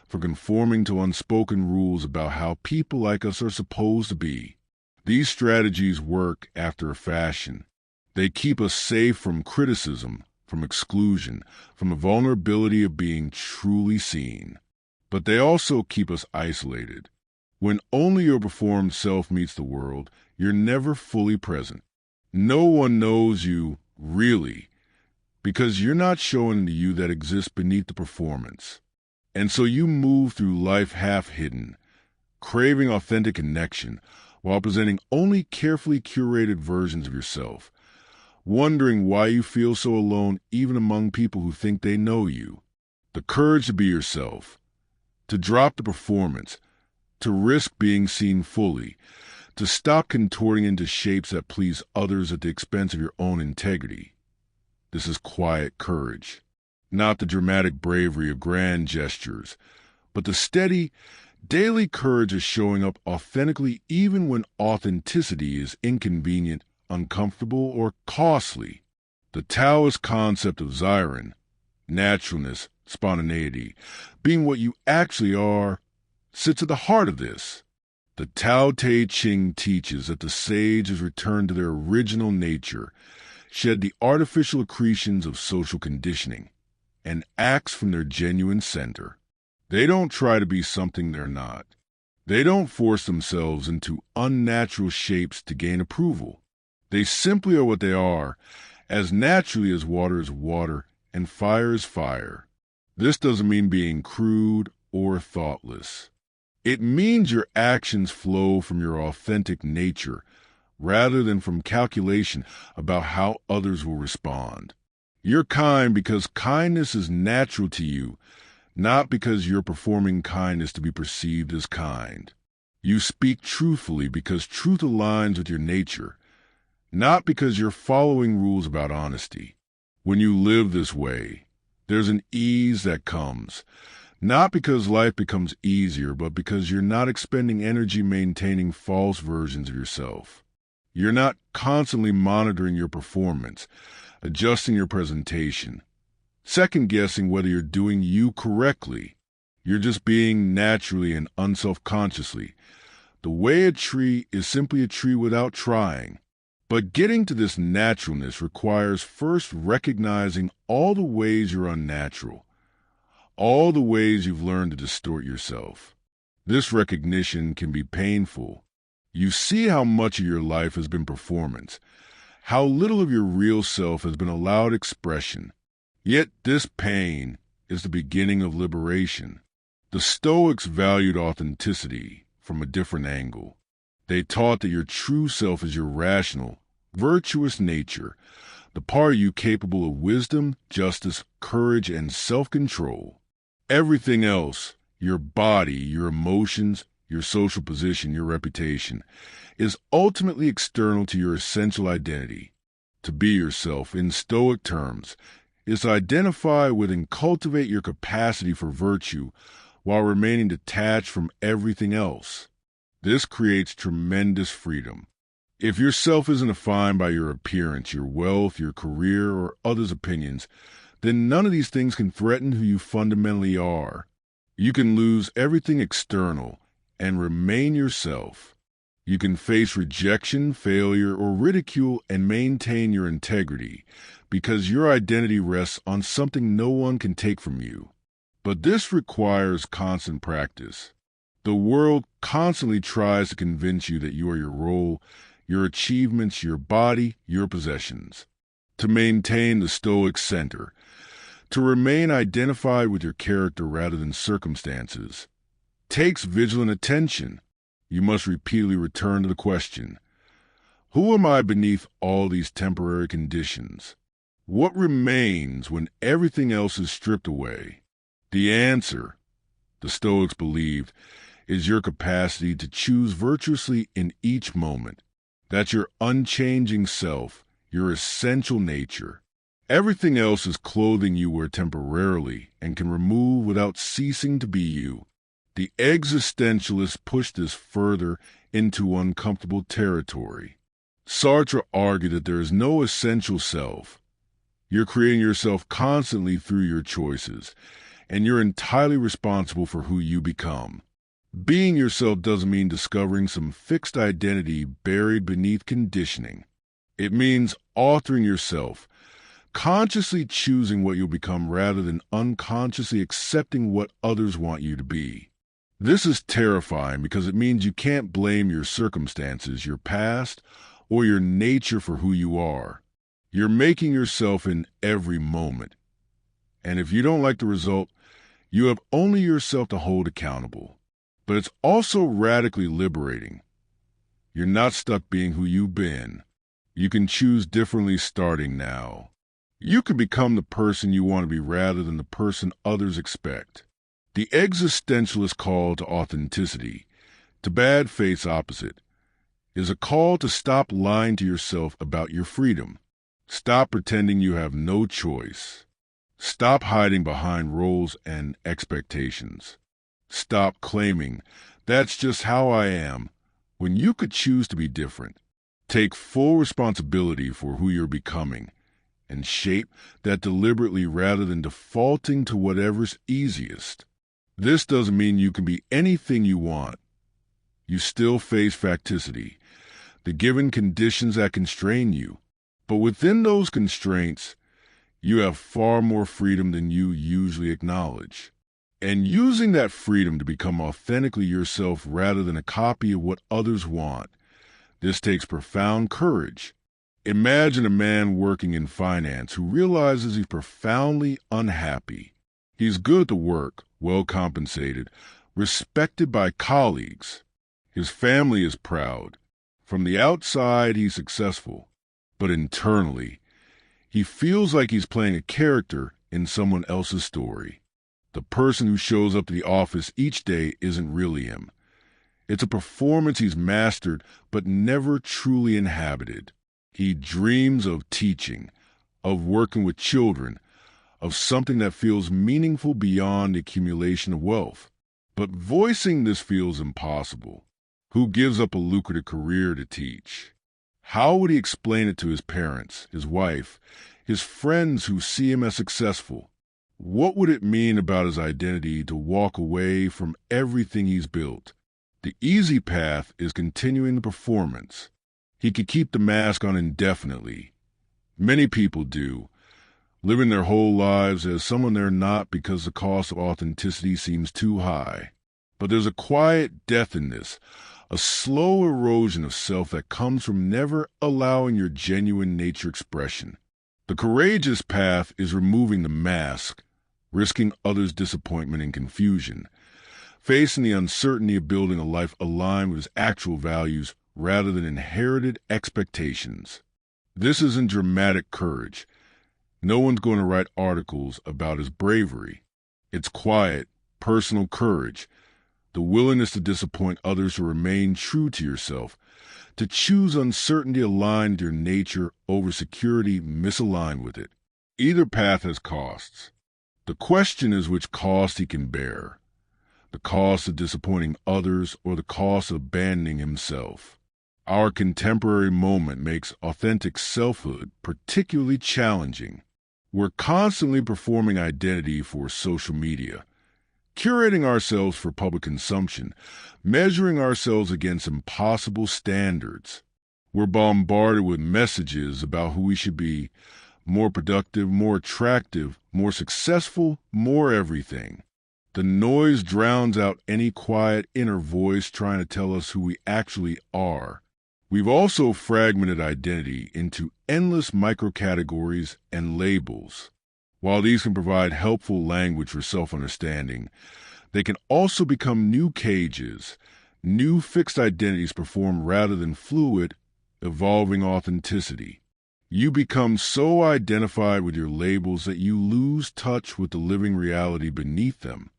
[SPEAKER 1] for conforming to unspoken rules about how people like us are supposed to be. These strategies work after a fashion. They keep us safe from criticism, from exclusion, from the vulnerability of being truly seen. But they also keep us isolated. When only your performed self meets the world, you're never fully present. No one knows you, really, because you're not showing the you that exists beneath the performance. And so you move through life half-hidden, craving authentic connection, while presenting only carefully curated versions of yourself, wondering why you feel so alone even among people who think they know you. The courage to be yourself, to drop the performance, to risk being seen fully, to stop contorting into shapes that please others at the expense of your own integrity. This is quiet courage, not the dramatic bravery of grand gestures, but the steady, daily courage of showing up authentically even when authenticity is inconvenient, uncomfortable, or costly. The Taoist concept of Ziren, naturalness, spontaneity, being what you actually are, sits at the heart of this. The Tao Te Ching teaches that the sages return to their original nature, shed the artificial accretions of social conditioning, and acts from their genuine center. They don't try to be something they're not. They don't force themselves into unnatural shapes to gain approval. They simply are what they are, as naturally as water is water and fire is fire. This doesn't mean being crude or thoughtless. It means your actions flow from your authentic nature, rather than from calculation about how others will respond. You're kind because kindness is natural to you, not because you're performing kindness to be perceived as kind. You speak truthfully because truth aligns with your nature, not because you're following rules about honesty. When you live this way, there's an ease that comes, not because life becomes easier, but because you're not expending energy maintaining false versions of yourself. You're not constantly monitoring your performance, adjusting your presentation, second-guessing whether you're doing you correctly. You're just being naturally and unselfconsciously. The way a tree is simply a tree without trying. But getting to this naturalness requires first recognizing all the ways you're unnatural, all the ways you've learned to distort yourself. This recognition can be painful. You see how much of your life has been performance, how little of your real self has been allowed expression. Yet this pain is the beginning of liberation. The Stoics valued authenticity from a different angle. They taught that your true self is your rational, virtuous nature, the part of you capable of wisdom, justice, courage, and self-control. Everything else, your body, your emotions, your social position, your reputation, is ultimately external to your essential identity. To be yourself, in Stoic terms, is to identify with and cultivate your capacity for virtue while remaining detached from everything else. This creates tremendous freedom. If your self isn't defined by your appearance, your wealth, your career, or others' opinions, then none of these things can threaten who you fundamentally are. You can lose everything external and remain yourself. You can face rejection, failure, or ridicule and maintain your integrity because your identity rests on something no one can take from you. But this requires constant practice. The world constantly tries to convince you that you are your role, your achievements, your body, your possessions. To maintain the Stoic center, to remain identified with your character rather than circumstances, takes vigilant attention. You must repeatedly return to the question, who am I beneath all these temporary conditions? What remains when everything else is stripped away? The answer, the Stoics believed, is your capacity to choose virtuously in each moment. That's your unchanging self, your essential nature. Everything else is clothing you wear temporarily and can remove without ceasing to be you. The existentialists push this further into uncomfortable territory. Sartre argued that there is no essential self. You're creating yourself constantly through your choices, and you're entirely responsible for who you become. Being yourself doesn't mean discovering some fixed identity buried beneath conditioning. It means authoring yourself, consciously choosing what you'll become rather than unconsciously accepting what others want you to be. This is terrifying because it means you can't blame your circumstances, your past, or your nature for who you are. You're making yourself in every moment. And if you don't like the result, you have only yourself to hold accountable. But it's also radically liberating. You're not stuck being who you've been. You can choose differently starting now. You can become the person you want to be rather than the person others expect. The existentialist call to authenticity, to bad faith's opposite, is a call to stop lying to yourself about your freedom. Stop pretending you have no choice. Stop hiding behind roles and expectations. Stop claiming, "That's just how I am," when you could choose to be different. Take full responsibility for who you're becoming and shape that deliberately rather than defaulting to whatever's easiest. This doesn't mean you can be anything you want. You still face facticity, the given conditions that constrain you. But within those constraints, you have far more freedom than you usually acknowledge. And using that freedom to become authentically yourself rather than a copy of what others want, this takes profound courage. Imagine a man working in finance who realizes he's profoundly unhappy. He's good at the work, well compensated, respected by colleagues. His family is proud. From the outside, he's successful. But internally, he feels like he's playing a character in someone else's story. The person who shows up to the office each day isn't really him. It's a performance he's mastered but never truly inhabited. He dreams of teaching, of working with children, of something that feels meaningful beyond the accumulation of wealth. But voicing this feels impossible. Who gives up a lucrative career to teach? How would he explain it to his parents, his wife, his friends who see him as successful? What would it mean about his identity to walk away from everything he's built? The easy path is continuing the performance. He could keep the mask on indefinitely. Many people do, living their whole lives as someone they're not because the cost of authenticity seems too high. But there's a quiet death in this, a slow erosion of self that comes from never allowing your genuine nature expression. The courageous path is removing the mask, risking others' disappointment and confusion, facing the uncertainty of building a life aligned with his actual values rather than inherited expectations. This isn't dramatic courage. No one's going to write articles about his bravery. It's quiet, personal courage, the willingness to disappoint others to remain true to yourself, to choose uncertainty aligned with your nature over security misaligned with it. Either path has costs. The question is which cost he can bear, the cost of disappointing others or the cost of abandoning himself. Our contemporary moment makes authentic selfhood particularly challenging. We're constantly performing identity for social media, curating ourselves for public consumption, measuring ourselves against impossible standards. We're bombarded with messages about who we should be: more productive, more attractive, more successful, more everything. The noise drowns out any quiet inner voice trying to tell us who we actually are. We've also fragmented identity into endless microcategories and labels. While these can provide helpful language for self-understanding, they can also become new cages, new fixed identities performed rather than fluid, evolving authenticity. You become so identified with your labels that you lose touch with the living reality beneath them.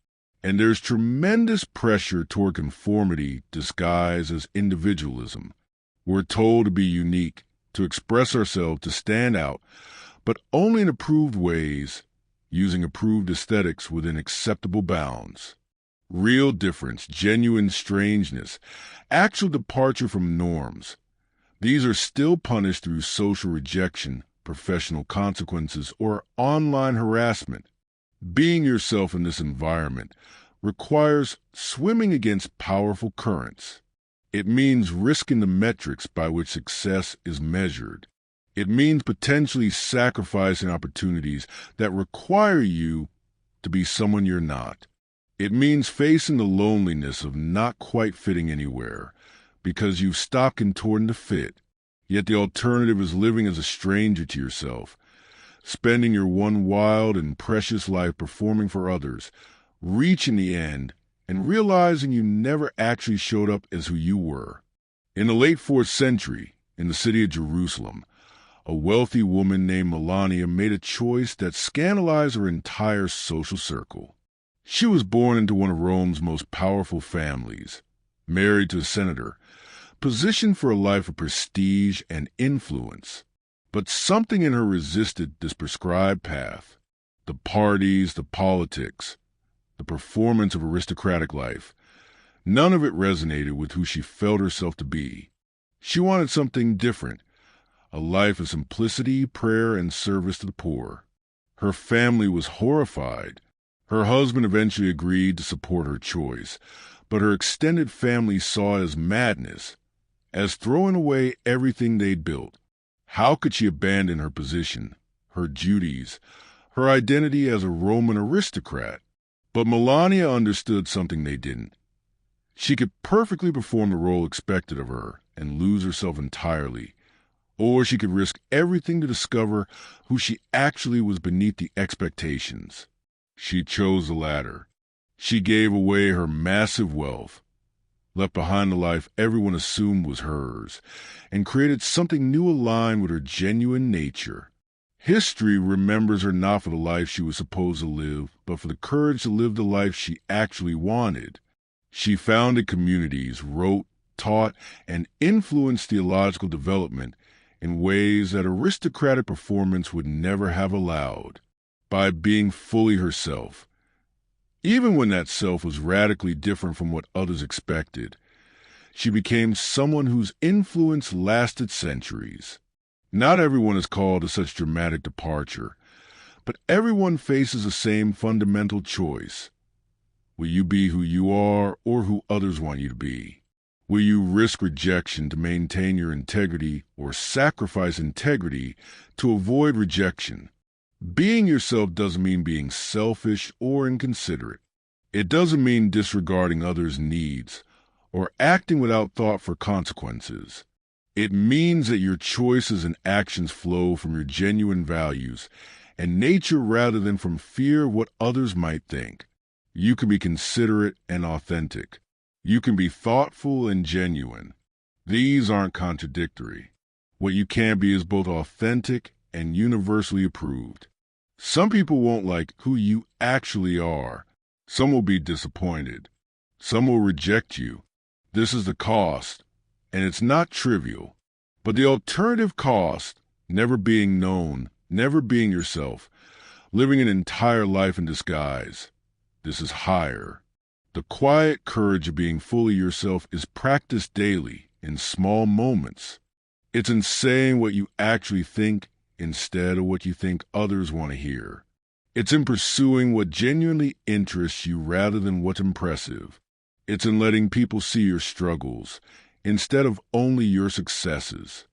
[SPEAKER 1] And there's tremendous pressure toward conformity disguised as individualism. We're told to be unique, to express ourselves, to stand out, but only in approved ways, using approved aesthetics within acceptable bounds. Real difference, genuine strangeness, actual departure from norms. These are still punished through social rejection, professional consequences, or online harassment. Being yourself in this environment requires swimming against powerful currents. It means risking the metrics by which success is measured. It means potentially sacrificing opportunities that require you to be someone you're not. It means facing the loneliness of not quite fitting anywhere because you've stopped contorting to fit. Yet the alternative is living as a stranger to yourself, spending your one wild and precious life performing for others, reaching the end, and realizing you never actually showed up as who you were. In the late 4th century, in the city of Jerusalem, A wealthy woman named Melania made a choice that scandalized her entire social circle. She was born into one of Rome's most powerful families, married to a senator, positioned for a life of prestige and influence. But something in her resisted this prescribed path. The parties, the politics, the performance of aristocratic life. None of it resonated with who she felt herself to be. She wanted something different, a life of simplicity, prayer, and service to the poor. Her family was horrified. Her husband eventually agreed to support her choice, but her extended family saw it as madness, as throwing away everything they'd built. How could she abandon her position, her duties, her identity as a Roman aristocrat? But Melania understood something they didn't. She could perfectly perform the role expected of her and lose herself entirely, or she could risk everything to discover who she actually was beneath the expectations. She chose the latter. She gave away her massive wealth, left behind the life everyone assumed was hers, and created something new aligned with her genuine nature. History remembers her not for the life she was supposed to live, but for the courage to live the life she actually wanted. She founded communities, wrote, taught, and influenced theological development in ways that aristocratic performance would never have allowed, by being fully herself. Even when that self was radically different from what others expected, she became someone whose influence lasted centuries. Not everyone is called to such dramatic departure, but everyone faces the same fundamental choice. Will you be who you are or who others want you to be? Will you risk rejection to maintain your integrity or sacrifice integrity to avoid rejection? Being yourself doesn't mean being selfish or inconsiderate. It doesn't mean disregarding others' needs or acting without thought for consequences. It means that your choices and actions flow from your genuine values and nature rather than from fear of what others might think. You can be considerate and authentic. You can be thoughtful and genuine. These aren't contradictory. What you can be is both authentic and universally approved. Some people won't like who you actually are. Some will be disappointed. Some will reject you. This is the cost, and it's not trivial. But the alternative cost, never being known, never being yourself, living an entire life in disguise, this is higher. The quiet courage of being fully yourself is practiced daily in small moments. It's in saying what you actually think instead of what you think others want to hear. It's in pursuing what genuinely interests you rather than what's impressive. It's in letting people see your struggles instead of only your successes.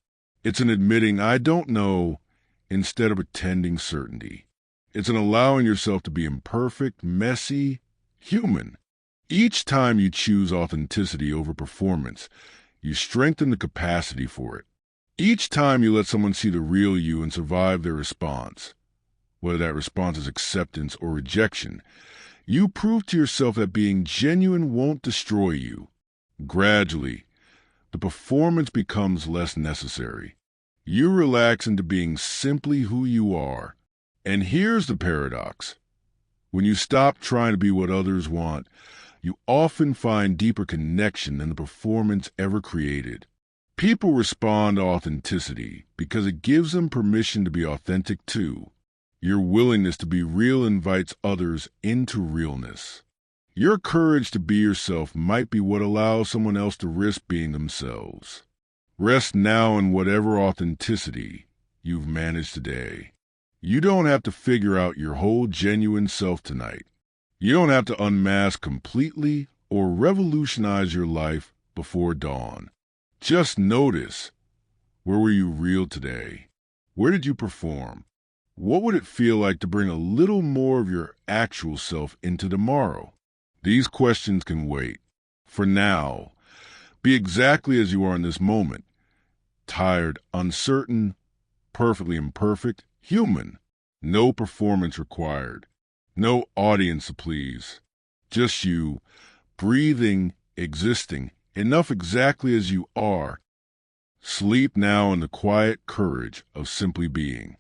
[SPEAKER 1] It's in admitting I don't know instead of pretending certainty. It's in allowing yourself to be imperfect, messy, human. Each time you choose authenticity over performance, you strengthen the capacity for it. Each time you let someone see the real you and survive their response, whether that response is acceptance or rejection, you prove to yourself that being genuine won't destroy you. Gradually, the performance becomes less necessary. You relax into being simply who you are. And here's the paradox. When you stop trying to be what others want, you often find deeper connection than the performance ever created. People respond to authenticity because it gives them permission to be authentic too. Your willingness to be real invites others into realness. Your courage to be yourself might be what allows someone else to risk being themselves. Rest now in whatever authenticity you've managed today. You don't have to figure out your whole genuine self tonight. You don't have to unmask completely or revolutionize your life before dawn. Just notice, where were you real today? Where did you perform? What would it feel like to bring a little more of your actual self into tomorrow? These questions can wait. For now, be exactly as you are in this moment. Tired, uncertain, perfectly imperfect, human. No performance required. No audience to please. Just you, breathing, existing, enough exactly as you are. Sleep now in the quiet courage of simply being.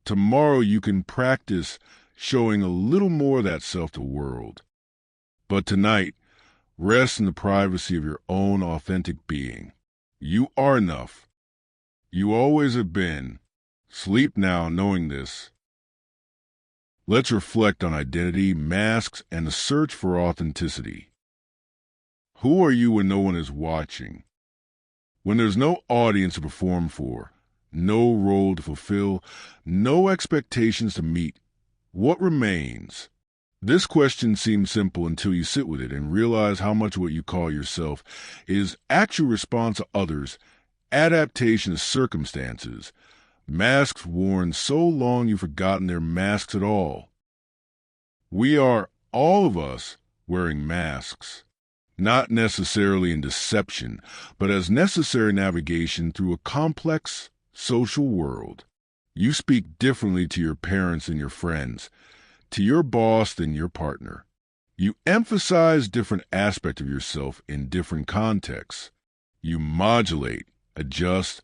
[SPEAKER 1] Tomorrow you can practice showing a little more of that self to the world. But tonight, rest in the privacy of your own authentic being. You are enough. You always have been. Sleep now knowing this. Let's reflect on identity, masks, and the search for authenticity. Who are you when no one is watching? When there's no audience to perform for, no role to fulfill, no expectations to meet, what remains? This question seems simple until you sit with it and realize how much of what you call yourself is actual response to others, adaptation to circumstances, masks worn so long you've forgotten they're masks at all. We are, all of us, wearing masks. Not necessarily in deception, but as necessary navigation through a complex social world. You speak differently to your parents than your friends, to your boss than your partner. You emphasize different aspects of yourself in different contexts. You modulate, adjust,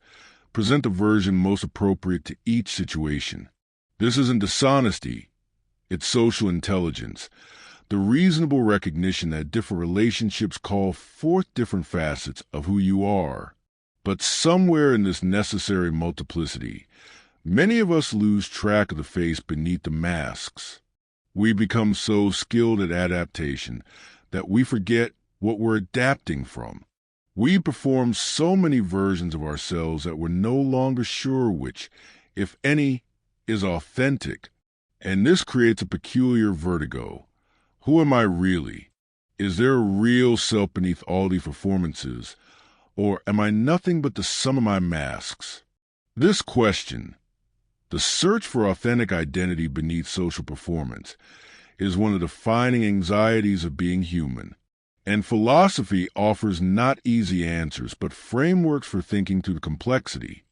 [SPEAKER 1] present the version most appropriate to each situation. This isn't dishonesty, it's social intelligence. The reasonable recognition that different relationships call forth different facets of who you are. But somewhere in this necessary multiplicity, many of us lose track of the face beneath the masks. We become so skilled at adaptation that we forget what we're adapting from. We perform so many versions of ourselves that we're no longer sure which, if any, is authentic. And this creates a peculiar vertigo. Who am I really? Is there a real self beneath all these performances? Or am I nothing but the sum of my masks? This question, the search for authentic identity beneath social performance, is one of the defining anxieties of being human. And philosophy offers not easy answers, but frameworks for thinking through the complexity.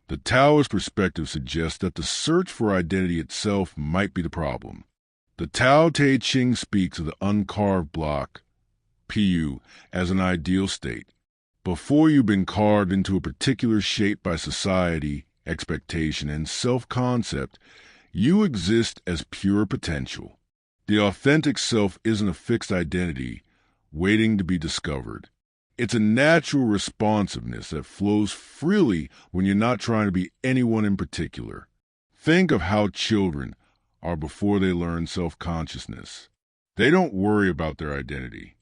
[SPEAKER 1] The Taoist perspective suggests that the search for identity itself might be the problem. The Tao Te Ching speaks of the uncarved block, Pu, as an ideal state. Before you've been carved into a particular shape by society, expectation, and self-concept, you exist as pure potential. The authentic self isn't a fixed identity waiting to be discovered. It's a natural responsiveness that flows freely when you're not trying to be anyone in particular. Think of how children are before they learn self-consciousness. They don't worry about their identity.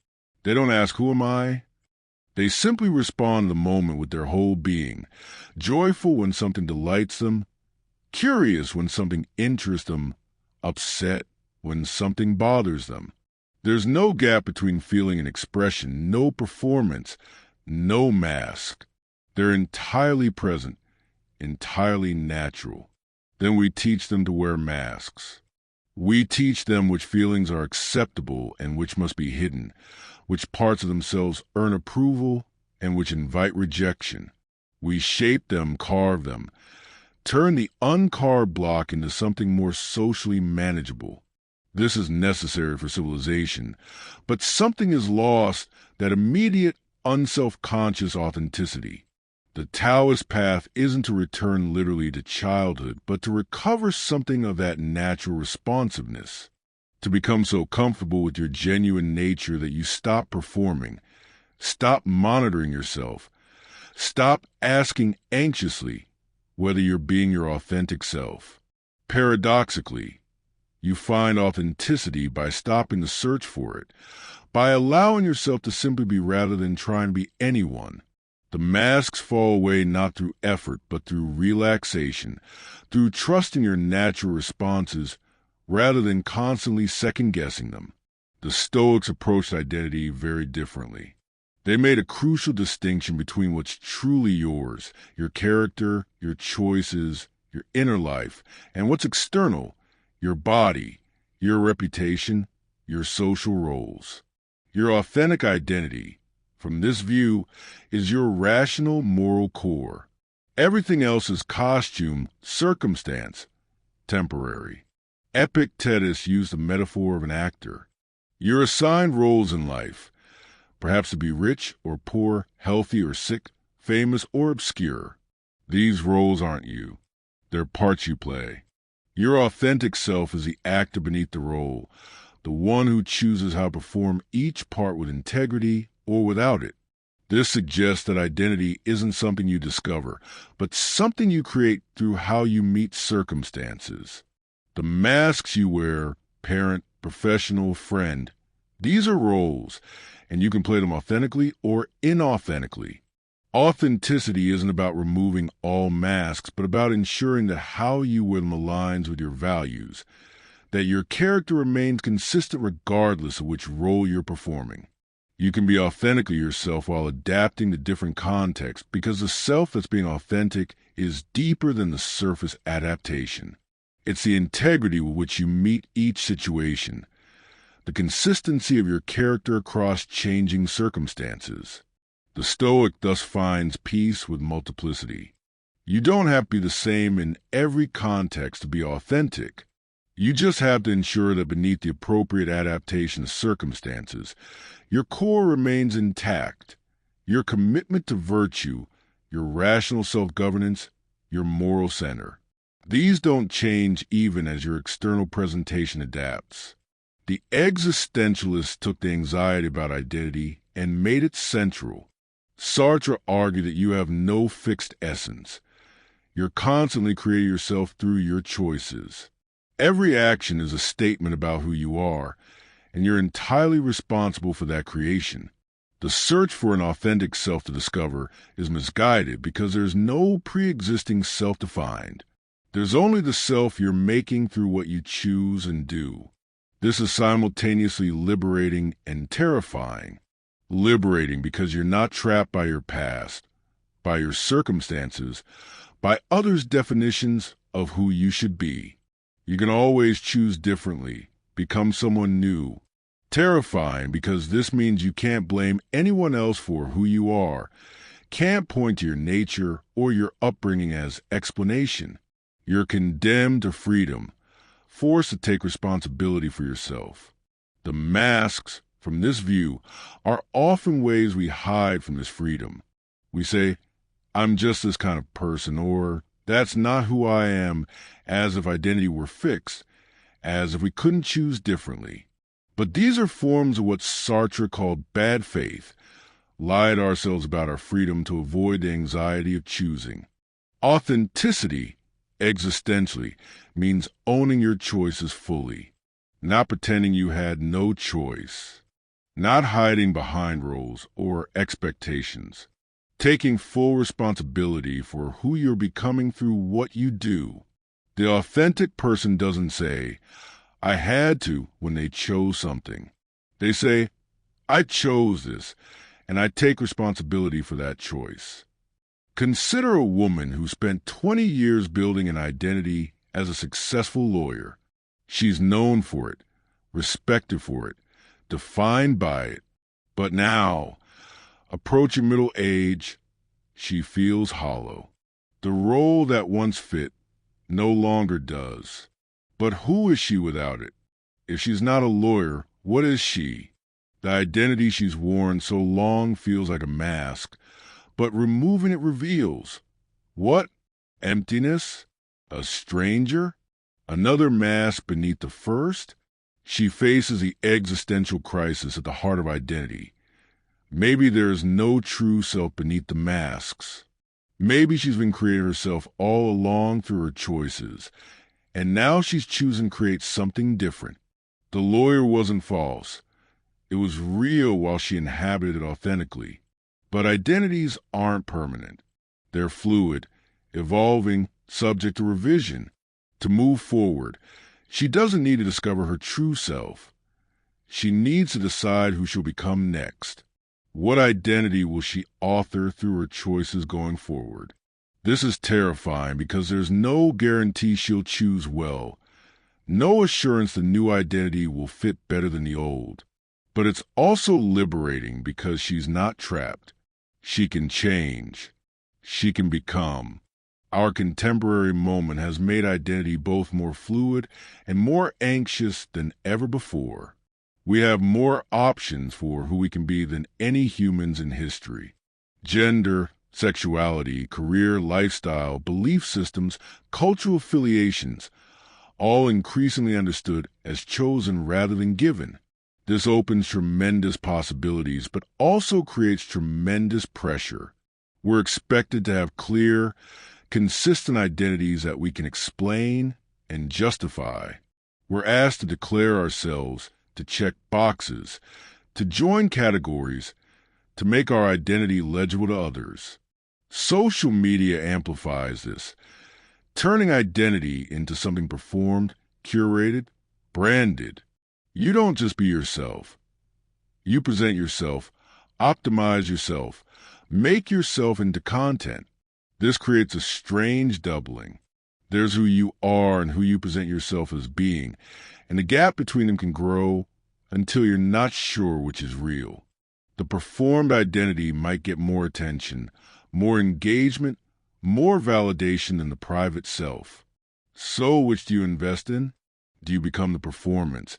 [SPEAKER 1] They don't ask, who am I? They simply respond to the moment with their whole being, joyful when something delights them, curious when something interests them, upset when something bothers them. There's no gap between feeling and expression, no performance, no mask. They're entirely present, entirely natural. Then we teach them to wear masks. We teach them which feelings are acceptable and which must be hidden, which parts of themselves earn approval and which invite rejection. We shape them, carve them, turn the uncarved block into something more socially manageable. This is necessary for civilization, but something is lost, that immediate, unself-conscious authenticity. The Taoist path isn't to return literally to childhood, but to recover something of that natural responsiveness, to become so comfortable with your genuine nature that you stop performing, stop monitoring yourself, stop asking anxiously whether you're being your authentic self. Paradoxically, you find authenticity by stopping the search for it, by allowing yourself to simply be rather than trying to be anyone. The masks fall away not through effort, but through relaxation, through trusting your natural responses rather than constantly second-guessing them. The Stoics approached identity very differently. They made a crucial distinction between what's truly yours, your character, your choices, your inner life, and what's external, your body, your reputation, your social roles. Your authentic identity, from this view, is your rational moral core. Everything else is costume, circumstance, temporary. Epictetus used the metaphor of an actor. You're assigned roles in life, perhaps to be rich or poor, healthy or sick, famous or obscure. These roles aren't you. They're parts you play. Your authentic self is the actor beneath the role, the one who chooses how to perform each part with integrity or without it. This suggests that identity isn't something you discover, but something you create through how you meet circumstances. The masks you wear, parent, professional, friend, these are roles, and you can play them authentically or inauthentically. Authenticity isn't about removing all masks, but about ensuring that how you wear them aligns with your values, that your character remains consistent regardless of which role you're performing. You can be authentically yourself while adapting to different contexts, because the self that's being authentic is deeper than the surface adaptation. It's the integrity with which you meet each situation, the consistency of your character across changing circumstances. The Stoic thus finds peace with multiplicity. You don't have to be the same in every context to be authentic. You just have to ensure that beneath the appropriate adaptation of circumstances, your core remains intact. Your commitment to virtue, your rational self-governance, your moral center. These don't change even as your external presentation adapts. The existentialists took the anxiety about identity and made it central. Sartre argued that you have no fixed essence. You're constantly creating yourself through your choices. Every action is a statement about who you are, and you're entirely responsible for that creation. The search for an authentic self to discover is misguided because there's no pre-existing self-defined. There's only the self you're making through what you choose and do. This is simultaneously liberating and terrifying. Liberating because you're not trapped by your past, by your circumstances, by others' definitions of who you should be. You can always choose differently, become someone new. Terrifying because this means you can't blame anyone else for who you are, can't point to your nature or your upbringing as explanation. You're condemned to freedom, forced to take responsibility for yourself. The masks, from this view, are often ways we hide from this freedom. We say, I'm just this kind of person, or that's not who I am, as if identity were fixed, as if we couldn't choose differently. But these are forms of what Sartre called bad faith, lie to ourselves about our freedom to avoid the anxiety of choosing. Authenticity, existentially, means owning your choices fully, not pretending you had no choice. Not hiding behind roles or expectations, taking full responsibility for who you're becoming through what you do. The authentic person doesn't say, I had to when they chose something. They say, I chose this, and I take responsibility for that choice. Consider a woman who spent 20 years building an identity as a successful lawyer. She's known for it, respected for it, defined by it. But now, approaching middle age, she feels hollow. The role that once fit no longer does. But who is she without it? If she's not a lawyer, what is she? The identity she's worn so long feels like a mask, but removing it reveals what? Emptiness? A stranger? Another mask beneath the first? She faces the existential crisis at the heart of identity. Maybe there is no true self beneath the masks. Maybe she's been creating herself all along through her choices, and now she's choosing to create something different. The lawyer wasn't false. It was real while she inhabited it authentically. But identities aren't permanent. They're fluid, evolving, subject to revision. To move forward, she doesn't need to discover her true self. She needs to decide who she'll become next. What identity will she author through her choices going forward? This is terrifying because there's no guarantee she'll choose well, no assurance the new identity will fit better than the old. But it's also liberating because she's not trapped. She can change. She can become. Our contemporary moment has made identity both more fluid and more anxious than ever before. We have more options for who we can be than any humans in history. Gender, Sexuality, career, lifestyle, belief systems, cultural affiliations, all increasingly understood as chosen rather than given. This opens tremendous possibilities, but also creates tremendous pressure. We're expected to have clear, consistent identities that we can explain and justify. We're asked to declare ourselves, to check boxes, to join categories, to make our identity legible to others. Social media amplifies this, turning identity into something performed, curated, branded. You don't just be yourself. You present yourself, optimize yourself, make yourself into content. This creates a strange doubling. There's who you are and who you present yourself as being, and the gap between them can grow until you're not sure which is real. The performed identity might get more attention, more engagement, more validation than the private self. So which do you invest in? Do you become the performance?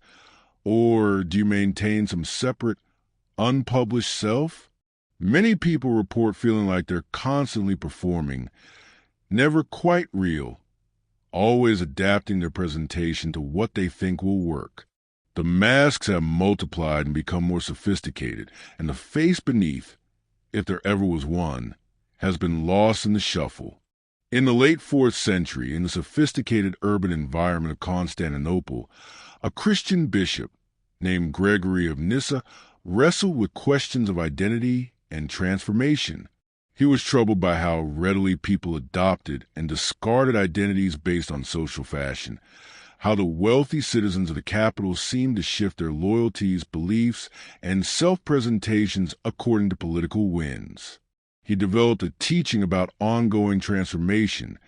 [SPEAKER 1] Or do you maintain some separate, unpublished self? Many people report feeling like they're constantly performing, never quite real, always adapting their presentation to what they think will work. The masks have multiplied and become more sophisticated, and the face beneath, if there ever was one, has been lost in the shuffle. In the late 4th century, in the sophisticated urban environment of Constantinople, a Christian bishop named Gregory of Nyssa wrestled with questions of identity and transformation. He was troubled by how readily people adopted and discarded identities based on social fashion, how the wealthy citizens of the capital seemed to shift their loyalties, beliefs, and self-presentations according to political winds. He developed a teaching about ongoing transformation,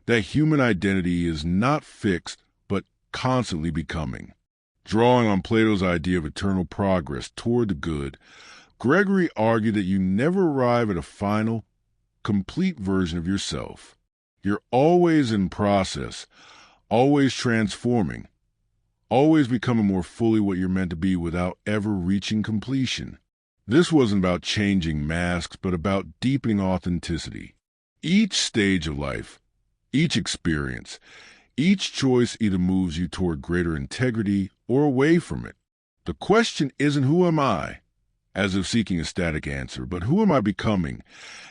[SPEAKER 1] that human identity is not fixed but constantly becoming. Drawing on Plato's idea of eternal progress toward the good, Gregory argued that you never arrive at a final, complete version of yourself. You're always in process, always transforming, always becoming more fully what you're meant to be without ever reaching completion. This wasn't about changing masks, but about deepening authenticity. Each stage of life, each experience, each choice either moves you toward greater integrity or away from it. The question isn't who am I, as if seeking a static answer, but who am I becoming,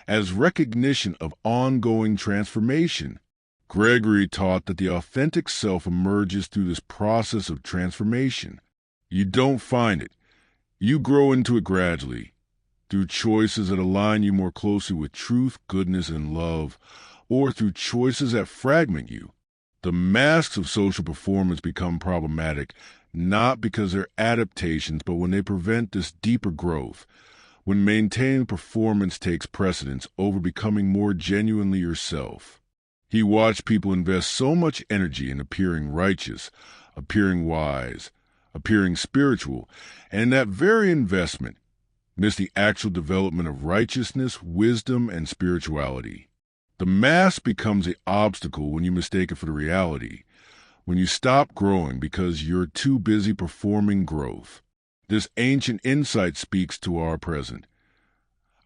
[SPEAKER 1] as recognition of ongoing transformation. Gregory taught that the authentic self emerges through this process of transformation. You don't find it. You grow into it gradually, through choices that align you more closely with truth, goodness, and love, or through choices that fragment you. The masks of social performance become problematic, not because they're adaptations, but when they prevent this deeper growth, when maintaining performance takes precedence over becoming more genuinely yourself. He watched people invest so much energy in appearing righteous, appearing wise, appearing spiritual, and in that very investment, miss the actual development of righteousness, wisdom, and spirituality. The mask becomes the obstacle when you mistake it for the reality, when you stop growing because you're too busy performing growth. This ancient insight speaks to our present.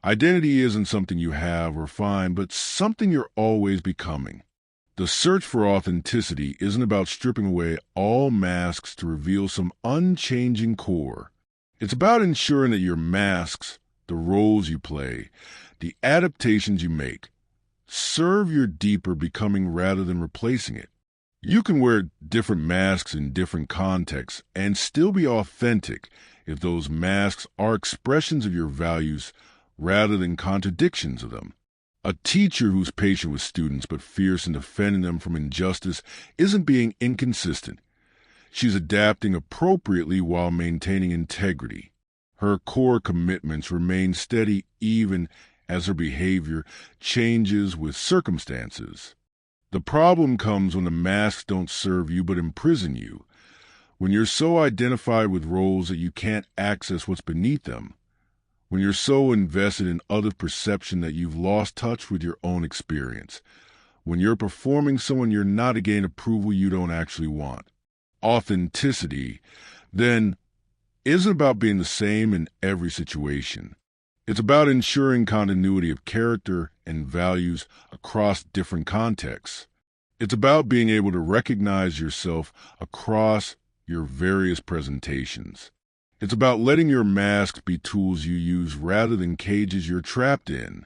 [SPEAKER 1] Identity isn't something you have or find, but something you're always becoming. The search for authenticity isn't about stripping away all masks to reveal some unchanging core. It's about ensuring that your masks, the roles you play, the adaptations you make, serve your deeper becoming rather than replacing it. You can wear different masks in different contexts and still be authentic if those masks are expressions of your values rather than contradictions of them. A teacher who's patient with students but fierce in defending them from injustice isn't being inconsistent. She's adapting appropriately while maintaining integrity. Her core commitments remain steady even as her behavior changes with circumstances. The problem comes when the masks don't serve you but imprison you, when you're so identified with roles that you can't access what's beneath them, when you're so invested in other perception that you've lost touch with your own experience, when you're performing someone you're not to gain approval you don't actually want. Authenticity, then, isn't about being the same in every situation. It's about ensuring continuity of character and values across different contexts. It's about being able to recognize yourself across your various presentations. It's about letting your masks be tools you use rather than cages you're trapped in.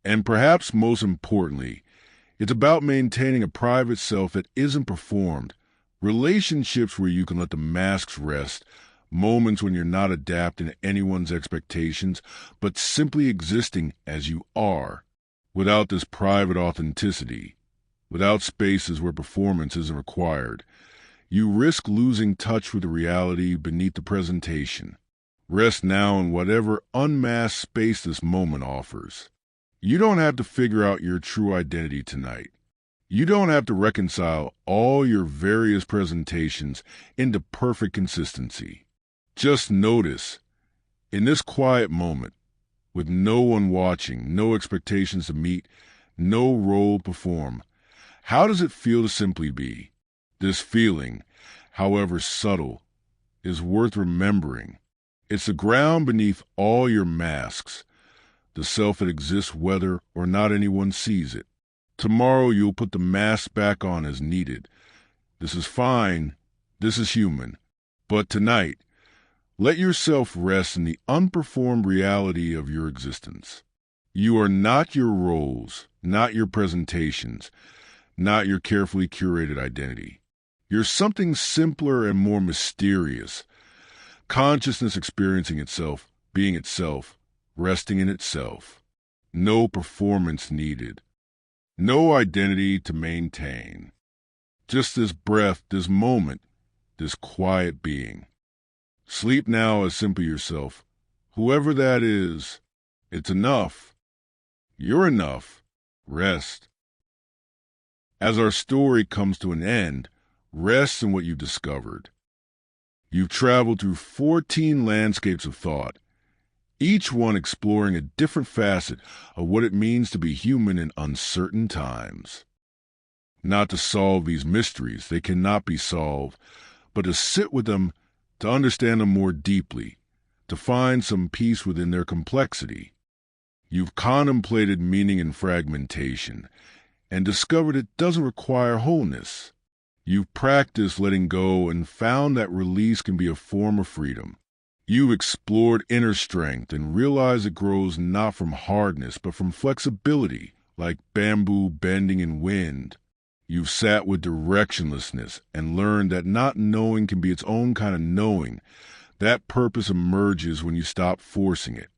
[SPEAKER 1] And perhaps most importantly, it's about maintaining a private self that isn't performed, relationships where you can let the masks rest, moments when you're not adapting to anyone's expectations, but simply existing as you are, without this private authenticity, without spaces where performance isn't required. You risk losing touch with the reality beneath the presentation. Rest now in whatever unmasked space this moment offers. You don't have to figure out your true identity tonight. You don't have to reconcile all your various presentations into perfect consistency. Just notice, in this quiet moment, with no one watching, no expectations to meet, no role to perform, how does it feel to simply be? This feeling, however subtle, is worth remembering. It's the ground beneath all your masks, the self that exists whether or not anyone sees it. Tomorrow you'll put the mask back on as needed. This is fine, this is human. But tonight, let yourself rest in the unperformed reality of your existence. You are not your roles, not your presentations, not your carefully curated identity. You're something simpler and more mysterious. Consciousness experiencing itself, being itself, resting in itself. No performance needed. No identity to maintain. Just this breath, this moment, this quiet being. Sleep now as simply yourself. Whoever that is, it's enough. You're enough. Rest. As our story comes to an end, rest in what you've discovered. You've traveled through 14 landscapes of thought, each one exploring a different facet of what it means to be human in uncertain times. Not to solve these mysteries, they cannot be solved, but to sit with them, to understand them more deeply, to find some peace within their complexity. You've contemplated meaning and fragmentation, and discovered it doesn't require wholeness. You've practiced letting go and found that release can be a form of freedom. You've explored inner strength and realized it grows not from hardness but from flexibility, like bamboo bending in wind. You've sat with directionlessness and learned that not knowing can be its own kind of knowing. That purpose emerges when you stop forcing it.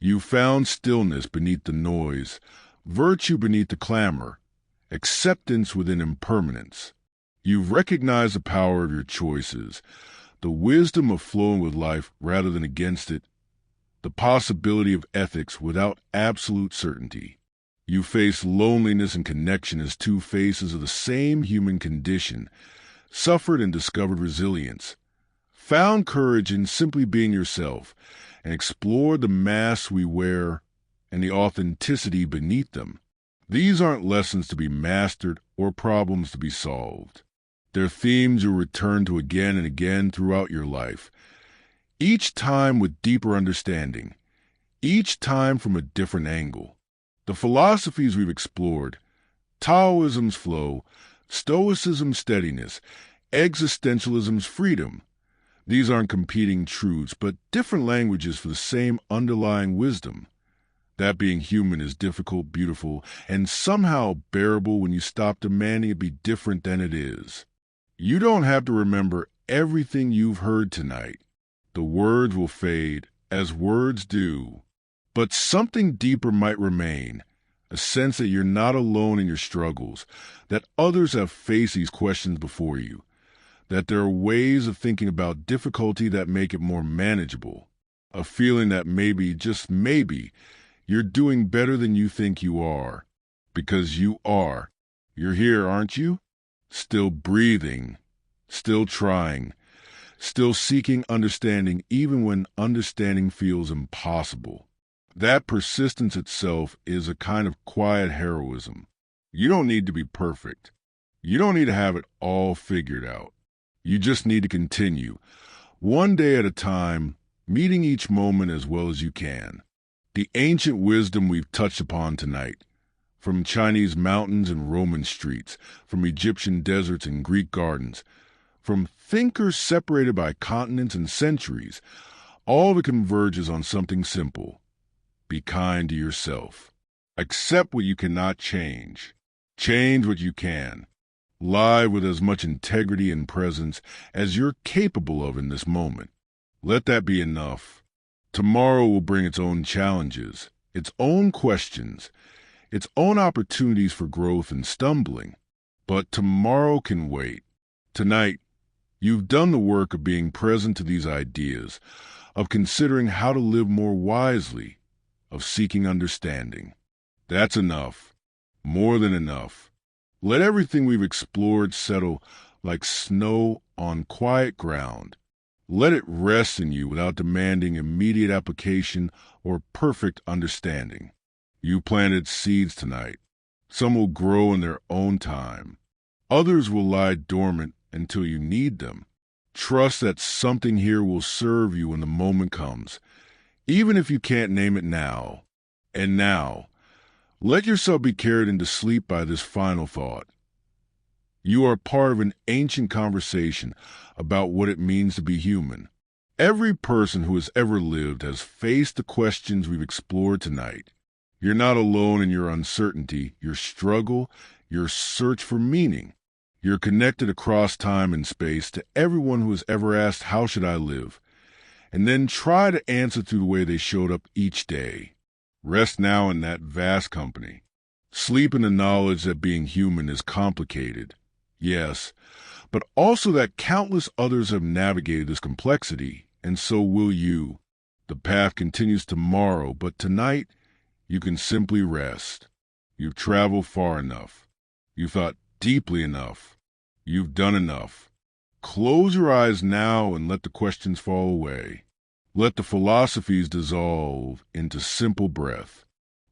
[SPEAKER 1] You've found stillness beneath the noise, virtue beneath the clamor, acceptance within impermanence. You've recognized the power of your choices, the wisdom of flowing with life rather than against it, the possibility of ethics without absolute certainty. You face loneliness and connection as two faces of the same human condition, suffered and discovered resilience, found courage in simply being yourself, and explored the masks we wear and the authenticity beneath them. These aren't lessons to be mastered or problems to be solved. They're themes you'll return to again and again throughout your life, each time with deeper understanding, each time from a different angle. The philosophies we've explored, Taoism's flow, Stoicism's steadiness, existentialism's freedom, these aren't competing truths, but different languages for the same underlying wisdom. That being human is difficult, beautiful, and somehow bearable when you stop demanding it be different than it is. You don't have to remember everything you've heard tonight. The words will fade, as words do. But something deeper might remain, a sense that you're not alone in your struggles, that others have faced these questions before you, that there are ways of thinking about difficulty that make it more manageable, a feeling that maybe, just maybe, you're doing better than you think you are, because you are. You're here, aren't you? Still breathing, still trying, still seeking understanding even when understanding feels impossible. That persistence itself is a kind of quiet heroism. You don't need to be perfect. You don't need to have it all figured out. You just need to continue, one day at a time, meeting each moment as well as you can. The ancient wisdom we've touched upon tonight, from Chinese mountains and Roman streets, from Egyptian deserts and Greek gardens, from thinkers separated by continents and centuries, all of it converges on something simple. Be kind to yourself. Accept what you cannot change. Change what you can. Live with as much integrity and presence as you're capable of in this moment. Let that be enough. Tomorrow will bring its own challenges, its own questions, its own opportunities for growth and stumbling. But tomorrow can wait. Tonight, you've done the work of being present to these ideas, of considering how to live more wisely, of seeking understanding. That's enough. More than enough. Let everything we've explored settle like snow on quiet ground. Let it rest in you without demanding immediate application or perfect understanding. You planted seeds tonight. Some will grow in their own time. Others will lie dormant until you need them. Trust that something here will serve you when the moment comes, even if you can't name it now. And now, let yourself be carried into sleep by this final thought. You are part of an ancient conversation about what it means to be human. Every person who has ever lived has faced the questions we've explored tonight. You're not alone in your uncertainty, your struggle, your search for meaning. You're connected across time and space to everyone who has ever asked, "How should I live?" and then try to answer through the way they showed up each day. Rest now in that vast company. Sleep in the knowledge that being human is complicated. Yes, but also that countless others have navigated this complexity, and so will you. The path continues tomorrow, but tonight you can simply rest. You've traveled far enough. You've thought deeply enough. You've done enough. Close your eyes now and let the questions fall away. Let the philosophies dissolve into simple breath.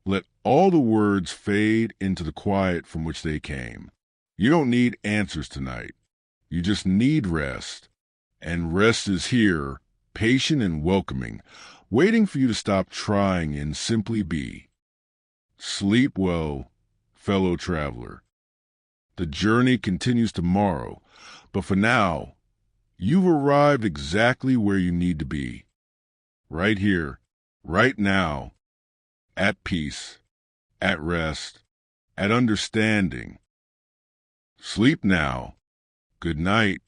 [SPEAKER 1] Let all the words fade into the quiet from which they came. You don't need answers tonight. You just need rest. And rest is here, patient and welcoming, waiting for you to stop trying and simply be. Sleep well, fellow traveler. The journey continues tomorrow, but for now, you've arrived exactly where you need to be. Right here, right now, at peace, at rest, at understanding. Sleep now. Good night.